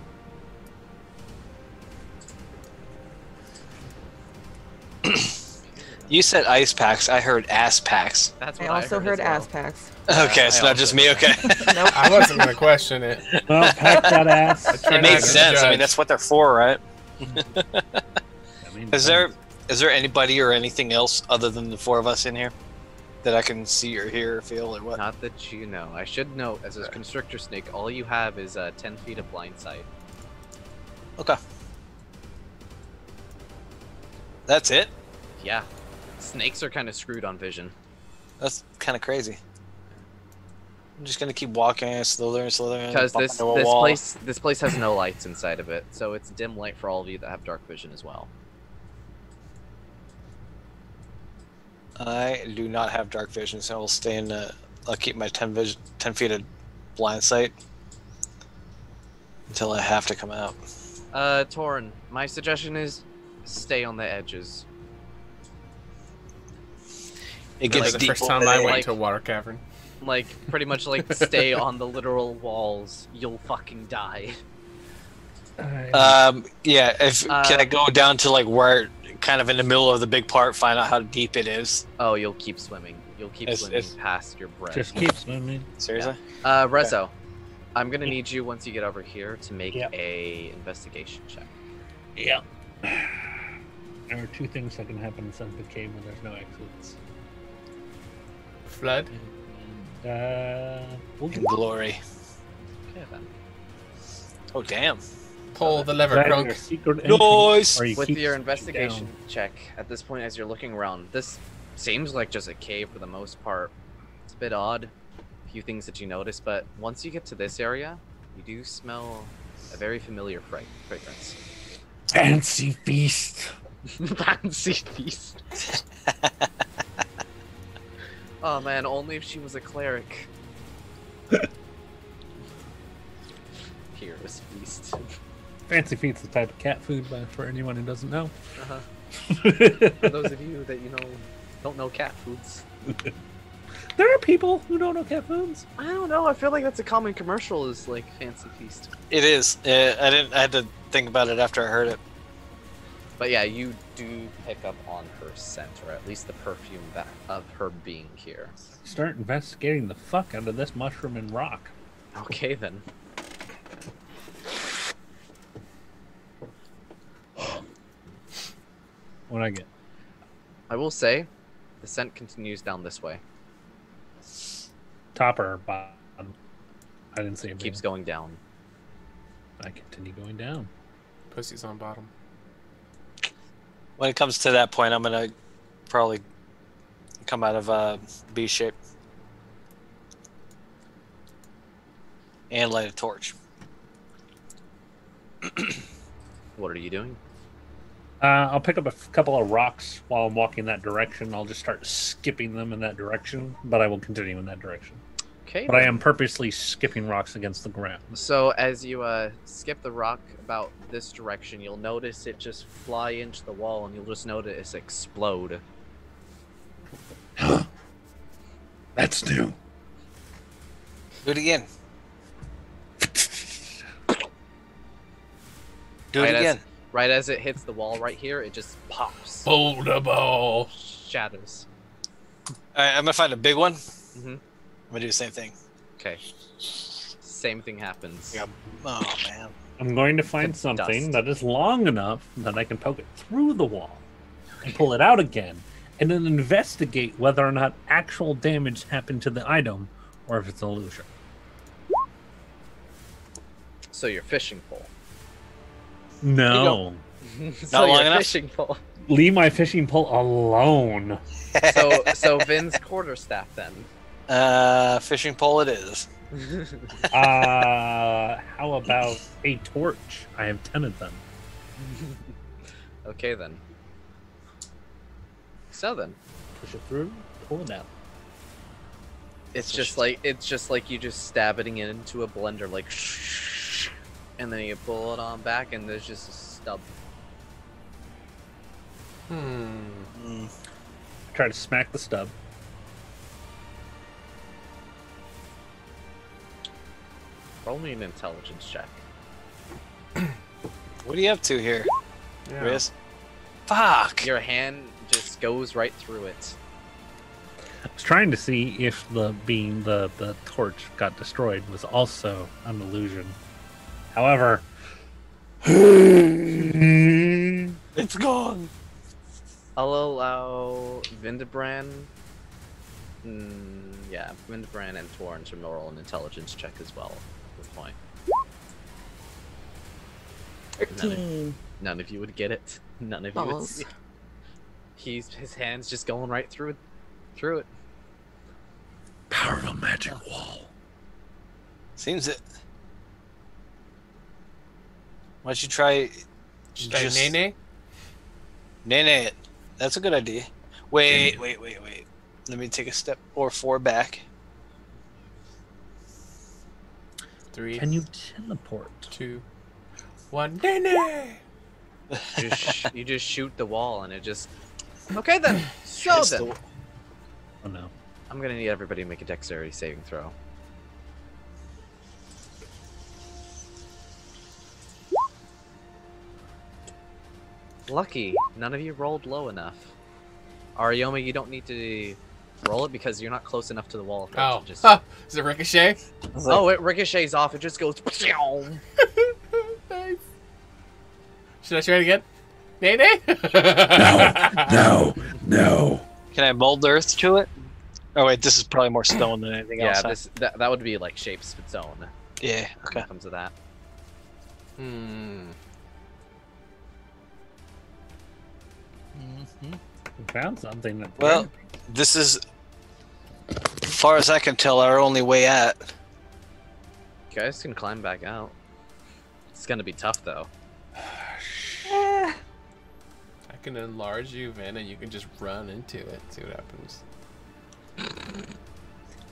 You said ice packs. I heard ass packs. That's I what also heard heard as well. ass packs. Okay, I it's not also just me. heard Okay. Nope. I wasn't going to question it. Well, pack that ass. Try It not makes to sense. I judge. mean, that's what they're for, right? I mean, Is there anybody or anything else other than the four of us in here that I can see or hear or feel or what? Not that you know. I should note, as a constrictor snake, all you have is 10 feet of blind sight. Okay. That's it? Yeah. Snakes are kind of screwed on vision. That's kind of crazy. I'm just gonna keep walking, slowly and slowly. Because bump this into a wall. place has no lights inside of it, so it's dim light for all of you that have dark vision as well. I do not have dark vision, so I'll stay in the. I'll keep my 10 feet of blind sight until I have to come out. Torin, my suggestion is stay on the edges. It That was gets the deep. first over time I there. went like- to a water cavern. Like, pretty much like stay on the literal walls. You'll fucking die. Yeah. If can I go down to like where, kind of in the middle of the big part, find out how deep it is? Oh, you'll keep swimming. You'll keep It's- swimming it's- past your breath. Just keep swimming. Seriously? Rezo, I'm gonna need you once you get over here to make Yep. a investigation check. Yep. There are two things that can happen inside the cave when there's no exits. Flood? We'll In glory. Okay then. Oh damn. Pull the lever, Is that Crunk. your secret entrance, Noise! or you With keep your switching investigation down? check, at this point as you're looking around, this seems like just a cave for the most part. It's a bit odd, a few things that you notice, but once you get to this area, you do smell a very familiar fragrance. Fancy feast. Fancy feast. Oh man, only if she was a cleric. Here's feast. Fancy feast's the type of cat food, but for anyone who doesn't know. Uh-huh. For those of you that don't know cat foods. There are people who don't know cat foods. I don't know. I feel like that's a common commercial. Is like fancy feast. It is. I had to think about it after I heard it. But yeah, you do pick up on her scent, or at least the perfume of her being here. Start investigating the fuck out of this mushroom and rock. Okay then. What I get? I will say, the scent continues down this way. Top or bottom? I didn't see it. Keeps going down. I continue going down. Pussy's on bottom. When it comes to that point, I'm gonna probably come out of B shape and light a torch. What are you doing? I'll pick up a couple of rocks while I'm walking that direction. I'll just start skipping them in that direction, but I will continue in that direction. Okay. But I then. am purposely skipping rocks against the ground. So as you skip the rock about this direction, you'll notice it just fly into the wall, and you'll just notice it explode. That's new. Do it again. Do it Right, again. Right as it hits the wall right here, it just pops. Boulder ball. Shatters. Alright, I'm gonna find a big one. Mm-hmm. I'm gonna do the same thing. Okay. Same thing happens. Yeah. Oh man. I'm going to find The something dust. that is long enough that I can poke it through the wall and pull it out again, and then investigate whether or not actual damage happened to the item or if it's an illusion. So your fishing pole. No. So Not long your enough? fishing pole. Leave my fishing pole alone. So Vin's quarterstaff then. Fishing pole it is. How about a torch? I have 10 of them. Okay then. So then, Push it through, pull it out. it's just like you just stabbing it into a blender, like, and then you pull it on back, and there's just a stub. Mm. Try to smack the stub. Roll me an intelligence check. What are you up to here, Yeah. Riz? Fuck. Your hand just goes right through it. I was trying to see if the beam, the torch got destroyed was also an illusion. However, It's gone. I'll allow Vindebrand. Yeah, Vindebrand and Torn to roll an intelligence check as well at this point. 13. None of you would get it. None of you would Balls. see. His hand's just going right through it. Power of a magic wall. Seems it. Why don't you try Should I nay? nay it? That's a good idea. Wait. Let me take a step or 4 back. 3, can you teleport? 2, 1. Nay. You just shoot the wall and it just. Okay then. So Hits then, the- Oh no. I'm gonna need everybody to make a dexterity saving throw. Lucky, none of you rolled low enough. Arioma, you don't need to roll it because you're not close enough to the wall. For it Oh. to just... Is it ricochet? Oh, it ricochets off. It just goes. Nice. Should I try it again? Nay? No. Can I mold earth to it? Oh wait, this is probably more stone than anything Yeah, else. huh? that would be like shapes of its own. Yeah. When Okay. it comes to that. We found something that. Well, this is, as far as I can tell, our only way out. You guys can climb back out. It's gonna be tough though. I can enlarge you, Vin, and you can just run into it. See what happens.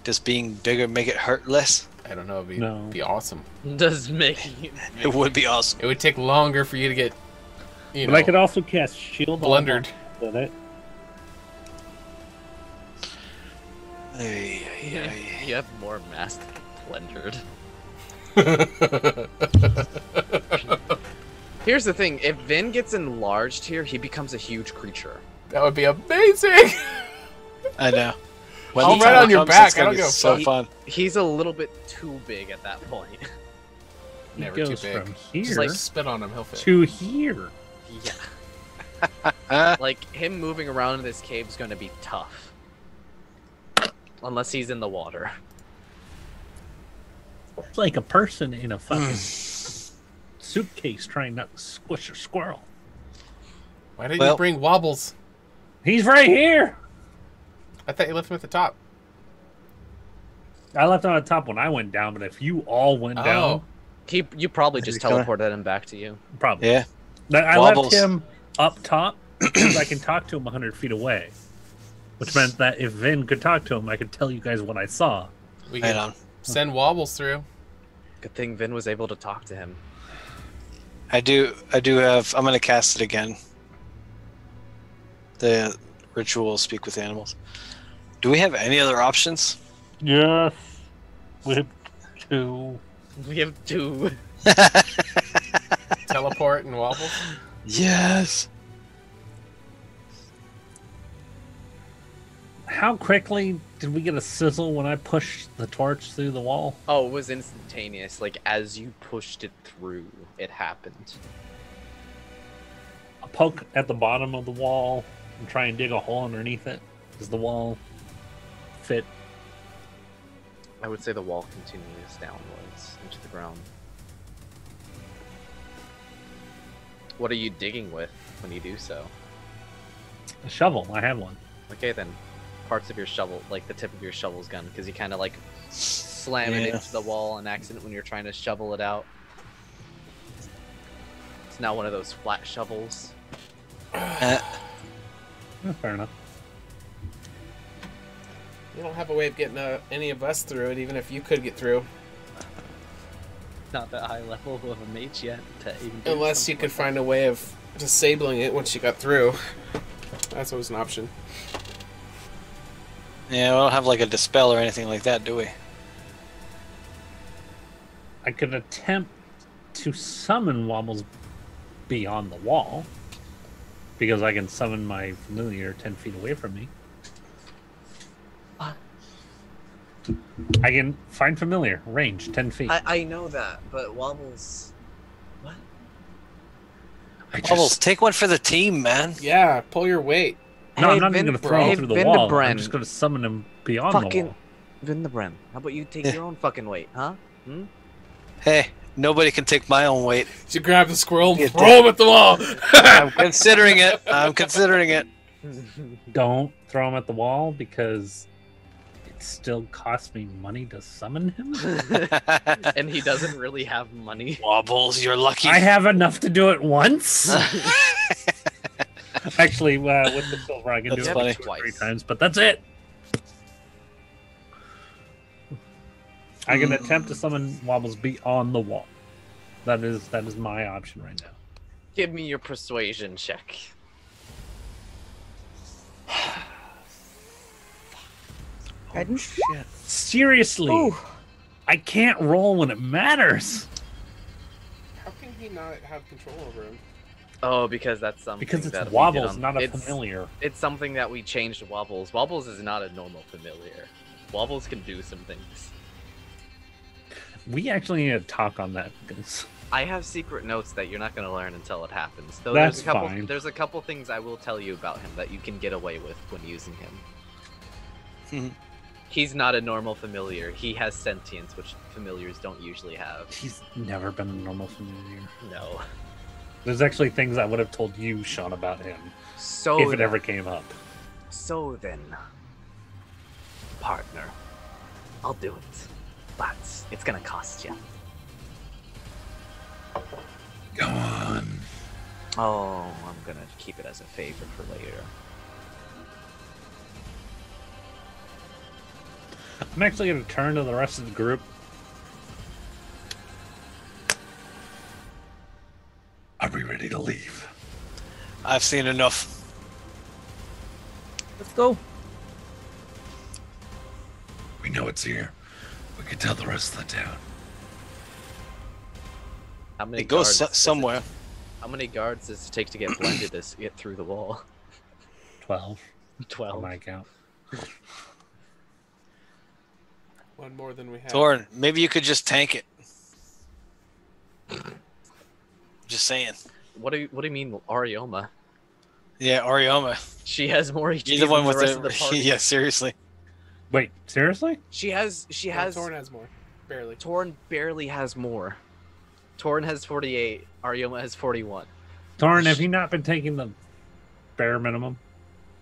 Does being bigger make it hurt less? I don't know. It'd No. be awesome. Does make It would be awesome. It would take longer for you to get, but I could also cast shield blundered. on it. You have more mass than Blendered. Here's the thing: if Vin gets enlarged here, he becomes a huge creature. That would be amazing. I know. When I'll the ride time on your comes, back, it's gonna I don't be give a so fuck. fun. He's a little bit too big at that point. He Never too goes big. from Just here like spit on him, he'll fit. to here. Yeah. Like him moving around in this cave is going to be tough, unless he's in the water. It's like a person in a fucking suitcase trying not to squish a squirrel. Why didn't Well- you bring wobbles? He's right here. I thought you left him at the top. I left him on the top when I went down, but if you all went down, You probably just Is he coming? teleported him back to you. probably. Yeah. I Wobbles. left him up top because I can talk to him 100 feet away, which meant that if Vin could talk to him, I could tell you guys what I saw. We Hang can on. send wobbles through. Good thing Vin was able to talk to him. I do have. I'm gonna cast it again. The ritual speak with animals. Do we have any other options? Yes, with two. We have two. Teleport. part in Wobbles? Yes. How quickly did we get a sizzle when I pushed the torch through the wall? Oh, it was instantaneous. Like, as you pushed it through, it happened. A poke at the bottom of the wall and try and dig a hole underneath it. Does the wall fit? I would say the wall continues downwards into the ground. What are you digging with when you do so? A shovel. I have one. Okay, then. Parts of your shovel, like the tip of your shovel's gun, because you kind of like slam it into the wall on accident when you're trying to shovel it out. It's now one of those flat shovels. Fair enough. You don't have a way of getting any of us through it, even if you could get through. Not that high level of a mage yet to even do Unless you something could like find a way of disabling it once you got through. That's always an option. Yeah, we don't have like a dispel or anything like that, do we? I could attempt to summon Wobbles beyond the wall. Because I can summon my familiar 10 feet away from me. I can find familiar, range, 10 feet. I know that, but Wobbles... What? Bubbles, take one for the team, man. Yeah, pull your weight. No, I'm not even going to throw him through the wall. I'm just going to summon him beyond the wall. Vindabren, how about you take your own fucking weight, huh? Hmm? Hey, nobody can take my own weight. You grab the squirrel and throw him at the wall. I'm considering it. I'm considering it. Don't throw him at the wall because it still costs me money to summon him. And he doesn't really have money. Wobbles, you're lucky. I have enough to do it once. Actually, with the silver, I can That's do funny. it 2 or 3 times, but that's it. I can attempt to summon Wobbles beyond the wall. That is my option right now. Give me your persuasion check. Oh, Shit. Seriously, Ooh. I can't roll when it matters. How can he not have control over him? Oh, because that's something Because it's that we did Wobbles, on- not a it's- familiar. It's something that we changed to Wobbles. Wobbles is not a normal familiar. Wobbles can do some things. We actually need to talk on that because I have secret notes that you're not going to learn until it happens. Though That's there's fine. There's a couple things I will tell you about him that you can get away with when using him. He's not a normal familiar. He has sentience, which familiars don't usually have. he's never been a normal familiar. No. There's actually things I would have told you, Sean, about him So if it then- ever came up. So then, partner, I'll do it, but it's gonna cost you. Go on. Oh, I'm gonna keep it as a favor for later. I'm actually going to turn to the rest of the group. Are we ready to leave? I've seen enough. Let's go. We know it's here. We can tell the rest of the town. How many It goes guards does somewhere. How many guards does it take to get blended to get through the wall? 12 on 12. my account. One more than we have. Torn, maybe you could just tank it. Just saying. What do you mean, Arioma? Yeah, Arioma. She has more HP You're the one than with the rest of the the. party. Yeah, seriously. Wait, seriously? She has. Torn has more. Barely. Torn barely has more. Torn has 48. Arioma has 41. Torrin, have you not been taking the bare minimum?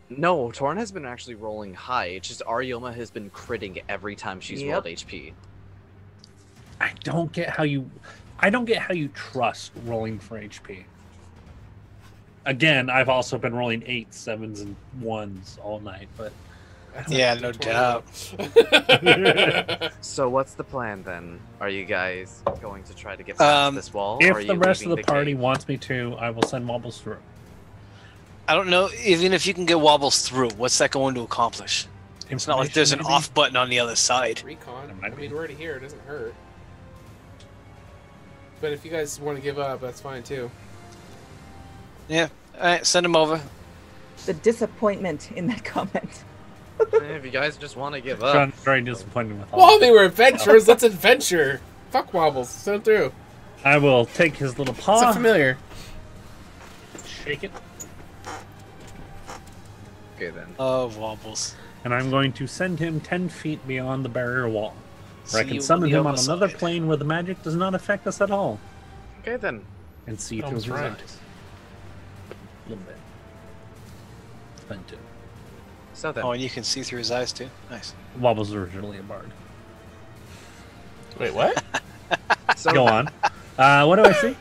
No, Torn has been actually rolling high. It's just Arioma has been critting every time she's Yep. rolled HP. I don't get how you trust rolling for HP. Again, I've also been rolling 8s, 7s, and 1s all night, but That's Yeah, like no 20. doubt. So what's the plan then? Are you guys going to try to get past this wall? or are if the you rest of leaving the party cave? wants me to, I will send Wobbles through. I don't know, even if you can get Wobbles through, what's that going to accomplish? It's not like there's an Information, off button on the other side. Recon. It I might be. mean, we're already here. It doesn't hurt. But if you guys want to give up, that's fine too. Yeah. All right, send him over. The disappointment in that comment. If you guys just want to give up. Sean's very disappointed with all Well, of they it. were adventurers. Let's adventure. Fuck Wobbles. Send him through. I will take his little It's a paw, familiar. shake it, Okay then. Oh, wobbles. and I'm going to send him 10 feet beyond the barrier wall. Where I See can you summon on the him on other another side. plane where the magic does not affect us at all. Okay then. And see through Almost his right. eyes. A little bit. Spend 2. So then. Oh, and you can see through his eyes too. Nice. Wobble's originally a bard. Wait, what? So Go on. What do I see?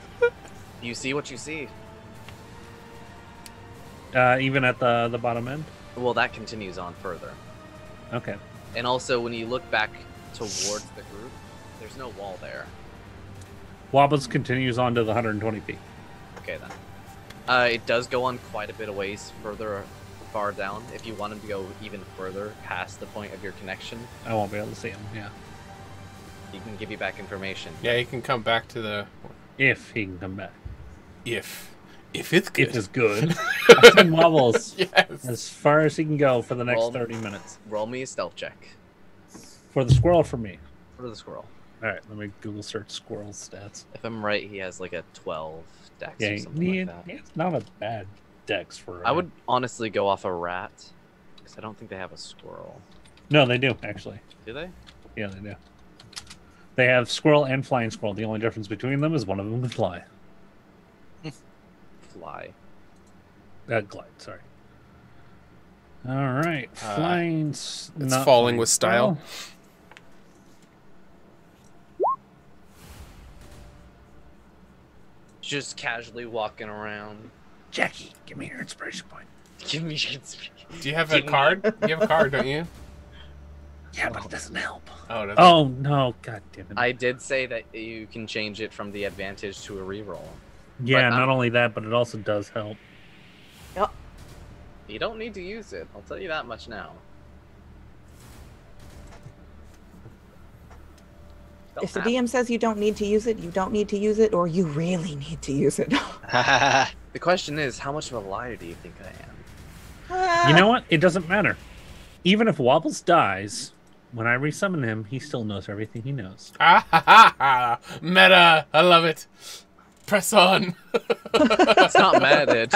You see what you see. Even at the bottom end? Well, that continues on further. Okay. And also, when you look back towards the group, there's no wall there. Wobbles continues on to the 120 feet. Okay then. It does go on quite a bit of ways far down. If you want him to go even further past the point of your connection, I won't be able to see him, yeah. he can give you back information. Yeah, you can come back to the... If he can come back. If it's good. If it's good. I send Wobbles Yes. as far as he can go for the next Roll. 30 minutes. Roll me a stealth check For the squirrel, for me. for the squirrel. Alright, let me Google search squirrel stats. If I'm right, he has like a 12 dex Yeah, or something like that. it's not a bad dex for I would honestly go off a rat, because I don't think they have a squirrel. No, they do, actually. Do they? Yeah, they do. They have squirrel and flying squirrel. The only difference between them is one of them can fly. Fly. Glide, sorry. Alright, flying... It's falling with style. Just casually walking around. Jackie, give me your inspiration point. Give me Do you have a card? You have a card, don't you? Yeah, but it doesn't help. Oh, no. Oh, no, god damn it. I did say that you can change it from the advantage to a reroll. Yeah, but not I'm- only that, but it also does help. Yep. You don't need to use it. I'll tell you that much now. If the DM says you don't need to use it, you don't need to use it, or you really need to use it. The question is, how much of a liar do you think I am? You know what? It doesn't matter. Even if Wobbles dies, when I resummon him, he still knows everything he knows. Ah, ha, ha, ha. Meta. I love it. Press on. It's not meta.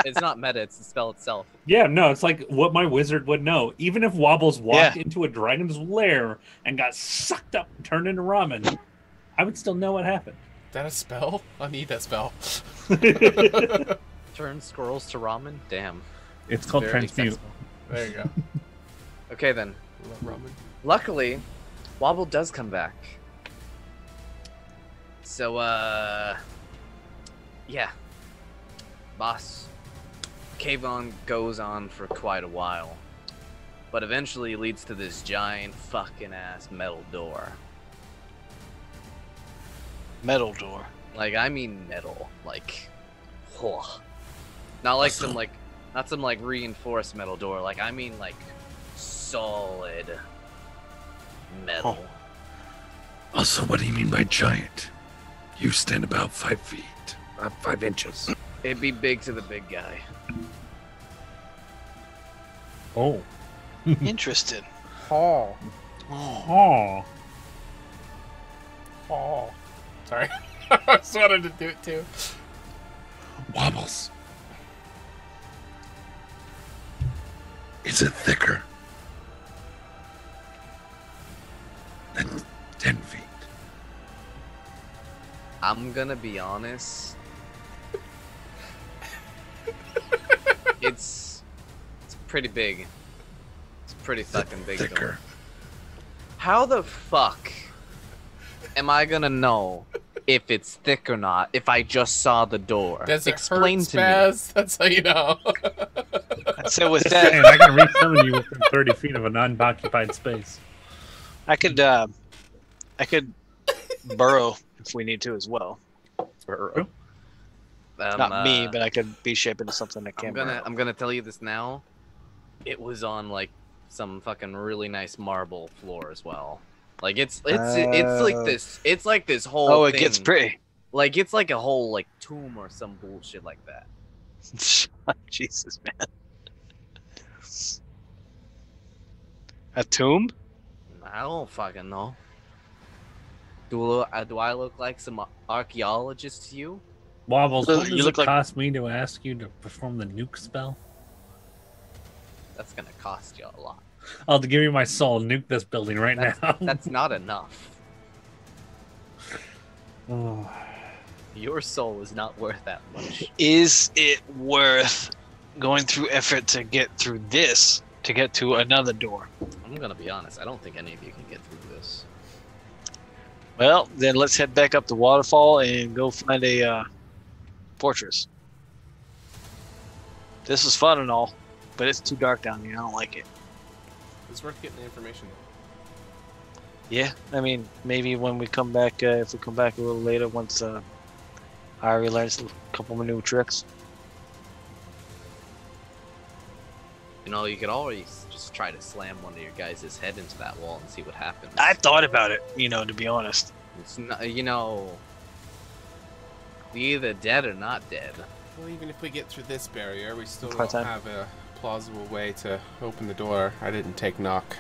It's not meta. It's the spell itself. Yeah, no, it's like what my wizard would know. Even if Wobbles walked into a dragon's lair and got sucked up and turned into ramen, I would still know what happened. Is that a spell? I need that spell. Turn squirrels to ramen? Damn. It's called Very transmute. accessible. There you go. Okay then. Love ramen. Luckily, Wobble does come back. So, yeah. Boss. Cave on goes on for quite a while. But eventually leads to this giant fucking ass metal door. Metal door. Like, I mean metal. Like, whew. Not like some, like, not some, like, reinforced metal door. Like, I mean, like, solid metal. Also, what do you mean by giant? You stand about 5 feet, 5 inches. It'd be big to the big guy. Oh. Interested. Oh. Oh. Oh. Sorry. I just wanted to do it too. Wobbles. Is it thicker than 10 feet? I'm gonna be honest. It's pretty big. It's pretty fucking big. Thicker. Door. How the fuck am I gonna know if it's thick or not if I just saw the door? Does it Explain hurt, to me. Spaz? That's how you know. I'd say with Just that, saying, I can resummon you within 30 feet of an unoccupied space. I could burrow if we need to as well. Not me, but I could be shaped into something that can. I'm gonna tell you this now. It was on like some fucking really nice marble floor as well. Like it's like this. It's like this whole. Oh, it thing. gets pretty. Like it's like a whole like tomb or some bullshit like that. Jesus, man. A tomb? I don't fucking know. Do I look like some archaeologist to you? Wobbles, what You does it look like- cost me to ask you to perform the nuke spell? That's gonna cost you a lot. I'll give you my soul. Nuke this building right now. That's not enough. Oh. Your soul is not worth that much. Is it worth going through effort to get through this to get to another door? I'm gonna be honest. I don't think any of you can get through this. Well, then let's head back up the waterfall and go find a fortress. This was fun and all, but it's too dark down here. I don't like it. It's worth getting the information. Yeah, I mean, maybe when we come back, if we come back a little later, once Ari learns a couple more new tricks. You know, you could always just try to slam one of your guys' head into that wall and see what happens. I thought about it, to be honest. It's not, you know, you're either dead or not dead. Well, even if we get through this barrier, we still don't Part-time. have a plausible way to open the door. I didn't take knock.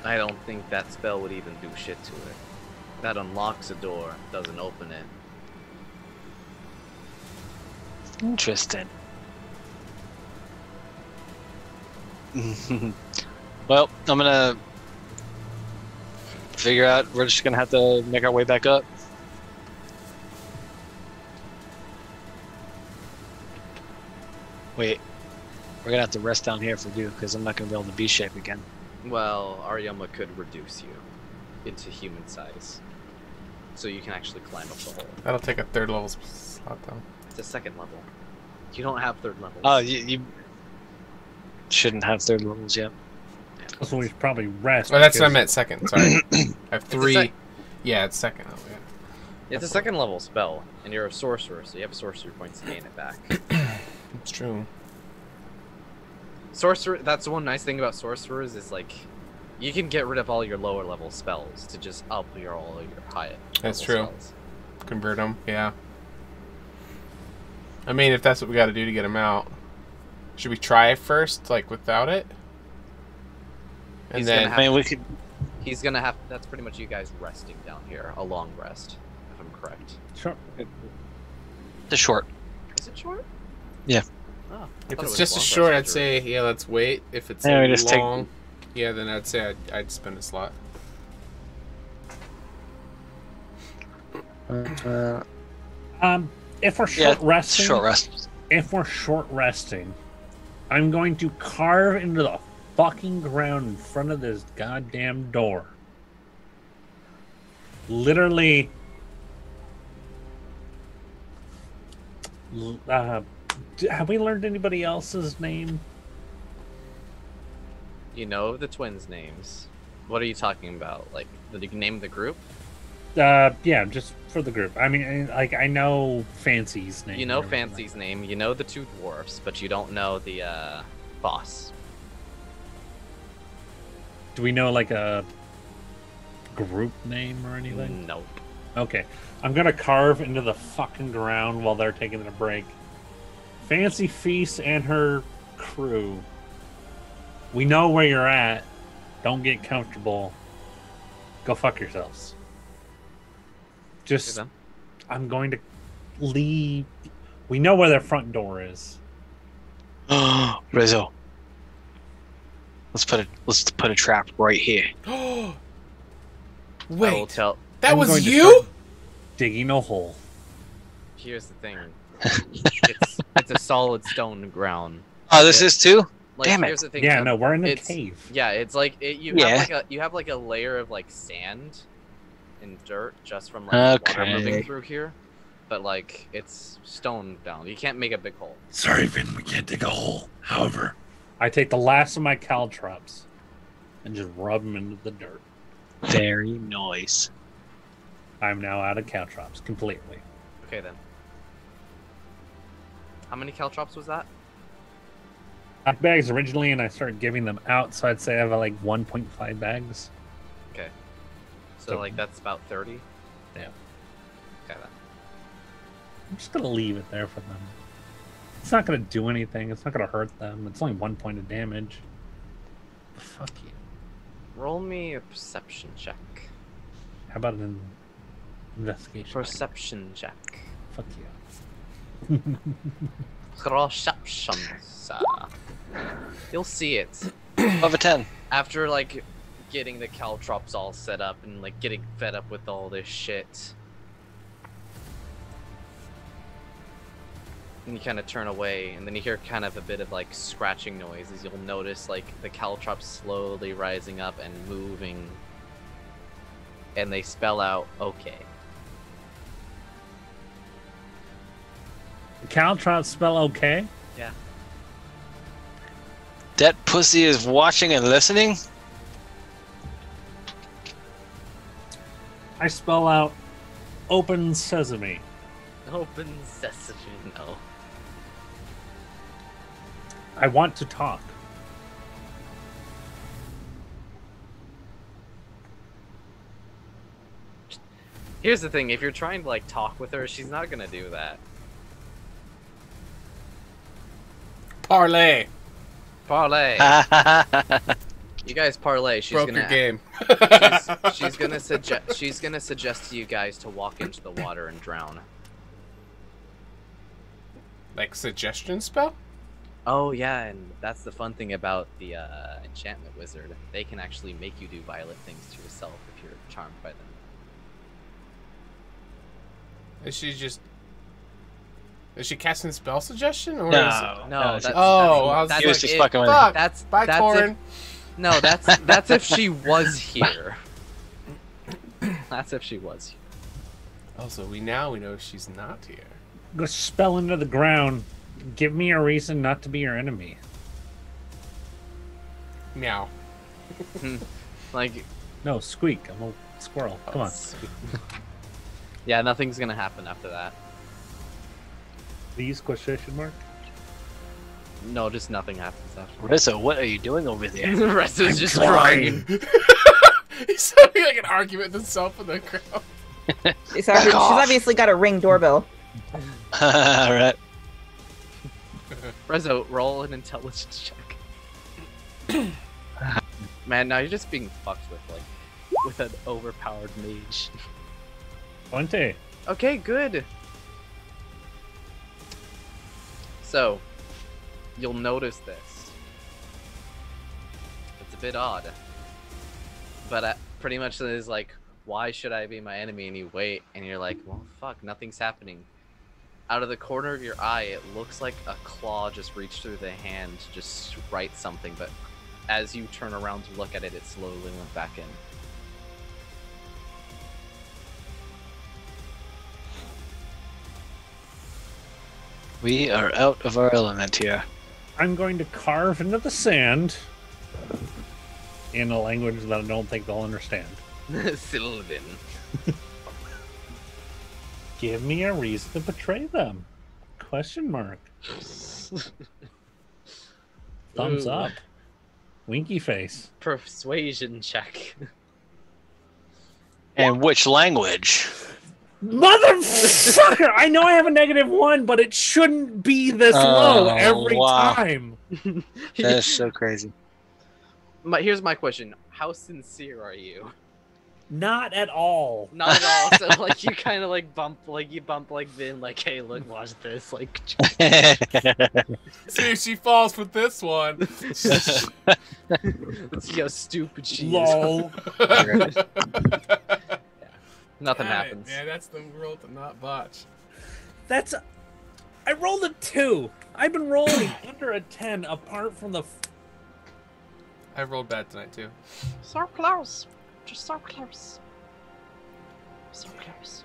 I don't think that spell would even do shit to it. That unlocks a door, doesn't open it. Interesting. Well, I'm gonna figure out. We're just gonna have to make our way back up. Wait, we're gonna have to rest down here if we do, because I'm not gonna be able to B-shape again. Well, Aryama could reduce you into human size. So you can actually climb up the hole. That'll take a third level slot though. It's a second level. You don't have third levels. Oh, you shouldn't have third levels yet. So we should probably rest. Oh, that's what I because- meant. Second. Sorry. I have a three. sec- Yeah, it's second. Oh, yeah. It's a second level spell, and you're a sorcerer, so you have sorcery points to gain it back. It's true. Sorcerer, that's the one nice thing about sorcerers is like, you can get rid of all your lower level spells to just up all your higher. That's level true. spells. Convert them. Yeah. I mean, if that's what we got to do to get them out, should we try it first, like without it? And He's then gonna I mean, we could. He's gonna have. That's pretty much you guys resting down here, a long rest, if I'm correct. Sure. The short. Is it short? Yeah. Oh, I if thought it it's was just a long short, I'd rest. say yeah, let's wait. If it's Yeah, we like, just take- long, yeah, then I'd say I'd spend a slot. If we're Yeah, short resting, short rest. if we're short resting, I'm going to carve into the fucking ground in front of this goddamn door. Literally. Have we learned anybody else's name? You know the twins' names. What are you talking about? Like the name of the group? Yeah, just for the group. I mean, like, I know Fancy's name. You know and everything Fancy's name. You know the two dwarfs, but you don't know the boss. Do we know, like, a group name or anything? Nope. Okay. I'm gonna carve into the fucking ground while they're taking their break. Fancy Feast and her crew. We know where you're at. Don't get comfortable. Go fuck yourselves. Just, Okay, then. I'm going to leave. We know where their front door is. Rizzo. Let's put a trap right here. I will Wait, tell. that I'm was going to you? start digging a hole. Here's the thing. it's a solid stone ground. Oh, this is too. Like, Damn it. here's the thing. Yeah, Tim. no, we're in a It's- cave. Yeah, it's like you Yeah. have like a layer of like sand and dirt just from like the water Okay. moving through here, but like it's stone down. You can't make a big hole. Sorry, Vin, we can't dig a hole. However, I take the last of my caltrops and just rub them into the dirt. Very nice. I'm now out of caltrops completely. Okay then. How many caltrops was that? I had bags originally, and I started giving them out, so I'd say I have like 1.5 bags. Okay. So like that's about 30. Yeah. Okay then. I'm just gonna leave it there for them. It's not gonna do anything. It's not gonna hurt them. It's only 1 point of damage. Fuck you. Roll me a perception check. How about an investigation? Perception check. Fuck you. Perception. You'll see it. Of a 10. After, like, getting the caltrops all set up and, like, getting fed up with all this shit. And you kind of turn away, and then you hear kind of a bit of, like, scratching noises. You'll notice, like, the caltrops slowly rising up and moving. And they spell out, okay. Caltrops spell okay? Yeah. That pussy is watching and listening? I spell out open sesame. Open sesame, no. I want to talk. Here's the thing, if you're trying to, like, talk with her, she's not gonna do that. Parlay. Parlay. You guys parlay. She's Broke gonna your game. she's gonna suggest to you guys to walk into the water and drown. Like suggestion spell? Oh yeah, and that's the fun thing about the enchantment wizard. They can actually make you do violent things to yourself if you're charmed by them. Is she casting spell suggestion or No. is it... No, No, that's, Oh, I was that's He was like, just it- fucking with fuck. That's Bye, that's Corin. if, no, that's if she was here. That's if she was here. Also, we know she's not here. Go spell into the ground. Give me a reason not to be your enemy. Meow. Like, No, squeak. I'm a squirrel. Come on. yeah, nothing's gonna happen after that. Please, question mark. No, just nothing happens after. Rizzo, what are you doing over there? The rest is just crying. He's having like an argument with himself in the crowd. She's obviously got a Ring doorbell. Alright. Rezo, roll an intelligence check. Man, now you're just being fucked with an overpowered mage. 20. Okay, good. So, you'll notice this. It's a bit odd. But pretty much it is like, why should I be my enemy? And you wait, and you're like, well, fuck, nothing's happening. Out of the corner of your eye, it looks like a claw just reached through the hand to just write something, but as you turn around to look at it, it slowly went back in. We are out of our element here. I'm going to carve into the sand in a language that I don't think they'll understand. Sylvan. Give me a reason to betray them. Question mark. Thumbs Ooh. up. Winky face. Persuasion check. And which language? Motherfucker! I know I have a -1, but it shouldn't be this low every wow. time. That is so crazy. Here's my question: how sincere are you? Not at all. Not at all. So like you kind of like bump Vin like, hey, look, watch this. Like, See if she falls for this one. let's see how stupid she is. Lol. Nothing Got it. happens. Yeah, that's the rule to not botch. That's. I rolled a 2. I've been rolling under a 10 apart from the. I rolled bad tonight too. So close. Just so close. So close.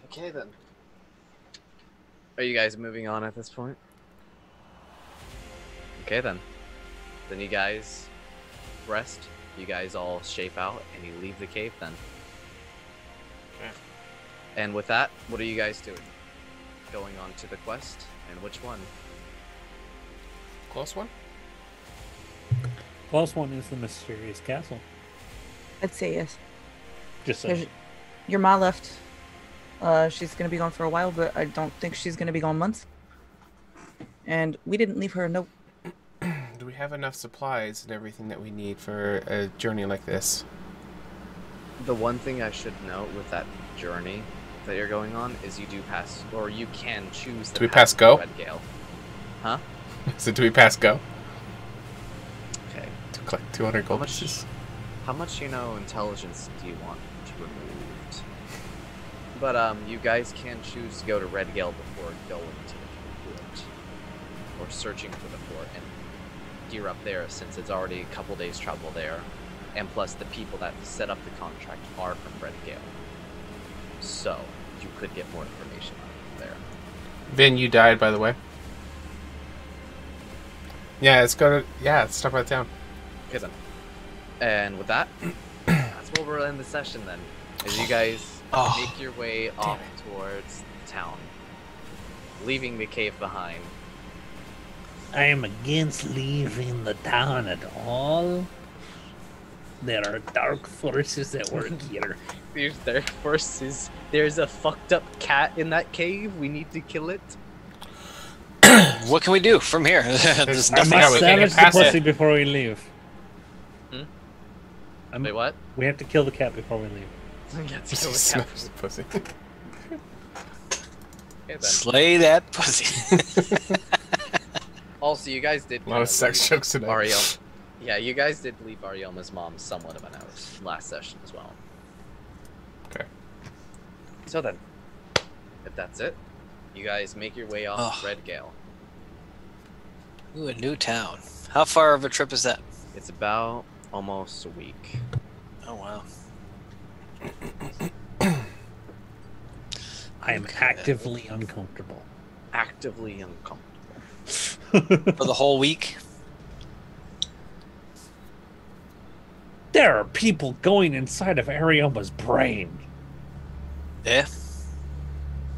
Okay then. Are you guys moving on at this point? Okay then. Then you guys rest. You guys all shape out and you leave the cave then. Okay. And with that, what are you guys doing? Going on to the quest? And which one? Close one? Close one is the mysterious castle. I'd say yes. Just saying. There's- Your ma left. She's gonna be gone for a while, but I don't think she's gonna be gone months. And we didn't leave her a note. Do we have enough supplies and everything that we need for a journey like this? The one thing I should note with that journey that you're going on is you do pass, or you can choose to Do we pass go? Red Gale. Huh? So do we pass go? Okay. To collect 200 gold How much, pieces? how much, intelligence do you want removed? But, you guys can choose to go to Red Gale before going to the fort. Or searching for the fort and gear up there, since it's already a couple days travel there. And plus, the people that set up the contract are from Red Gale. So, you could get more information there. Vin, you died, by the way. Yeah, let's go to... Yeah, let's talk about town. Okay, then. And with that, that's where we'll end the session, then. As you guys make your way off towards town. Leaving the cave behind. I am against leaving the town at all. There are dark forces at work here. There's dark forces. There's a fucked up cat in that cave. We need to kill it. What can we do from here? There's I nothing. must we can't savage the pass it. pussy before we leave. Wait, what? We have to kill the cat before we leave. Yeah, to kill the cat. Smash the pussy. Okay, then. Slay that pussy. Also, you guys did A lot of sex jokes tonight. Ariel. Yeah, you guys did leave Arioma's mom somewhat of an out last session as well. Okay. So then, if that's it, you guys make your way off Red Gale. Ooh, a new town. How far of a trip is that? It's about almost a week. Oh, wow. I am actively uncomfortable. Actively uncomfortable. For the whole week? There are people going inside of Arioma's brain. Yeah.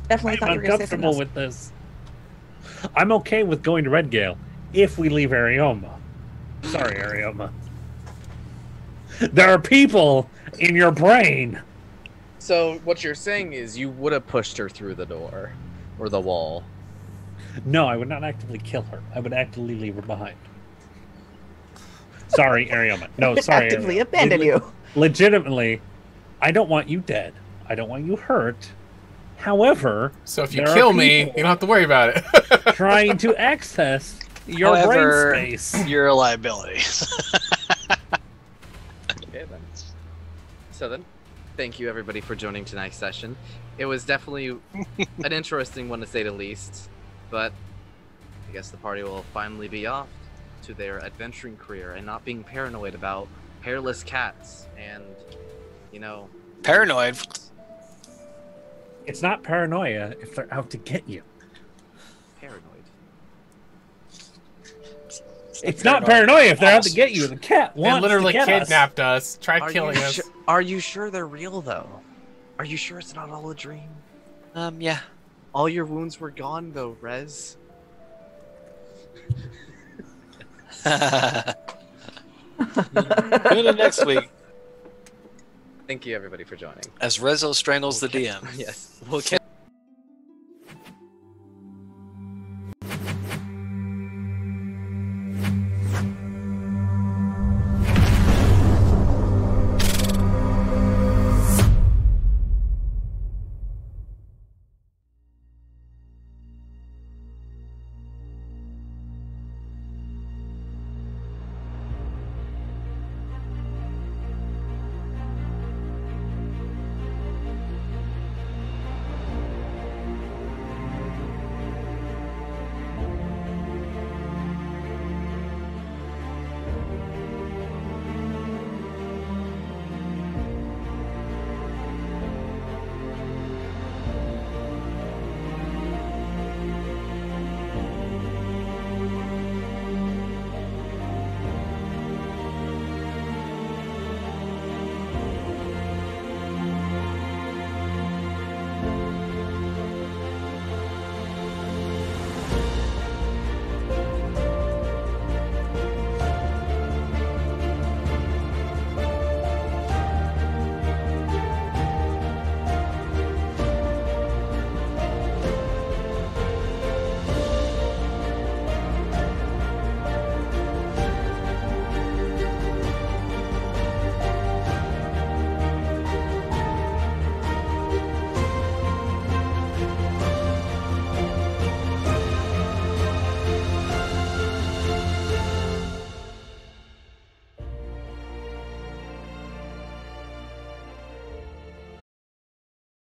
Definitely thought I'm you were going to say something uncomfortable else. with this. I'm okay with going to Redgale if we leave Arioma. Sorry, Arioma. There are people in your brain. So what you're saying is you would have pushed her through the door or the wall. No, I would not actively kill her. I would actively leave her behind. Sorry, Arioma. No, sorry. Actively Arioma. abandon you. Legitimately, I don't want you dead. I don't want you hurt. However, So if you there are kill me, you people don't have to worry about it. trying to access your However, brain space. you're a liability. Okay then. So then, thank you everybody for joining tonight's session. It was definitely an interesting one to say the least, but I guess the party will finally be off to their adventuring career and not being paranoid about hairless cats and, you know... Paranoid? It's not paranoia if they're out to get you. Paranoid. It's not paranoia if they're out to get you. The cat They wants literally to get us. kidnapped us, tried killing us. Are you sure they're real, though? Are you sure it's not all a dream? Yeah. All your wounds were gone, though, Rez. Tune in next week Thank you, everybody, for joining. as Rezo strangles the DM. Yes, we'll catch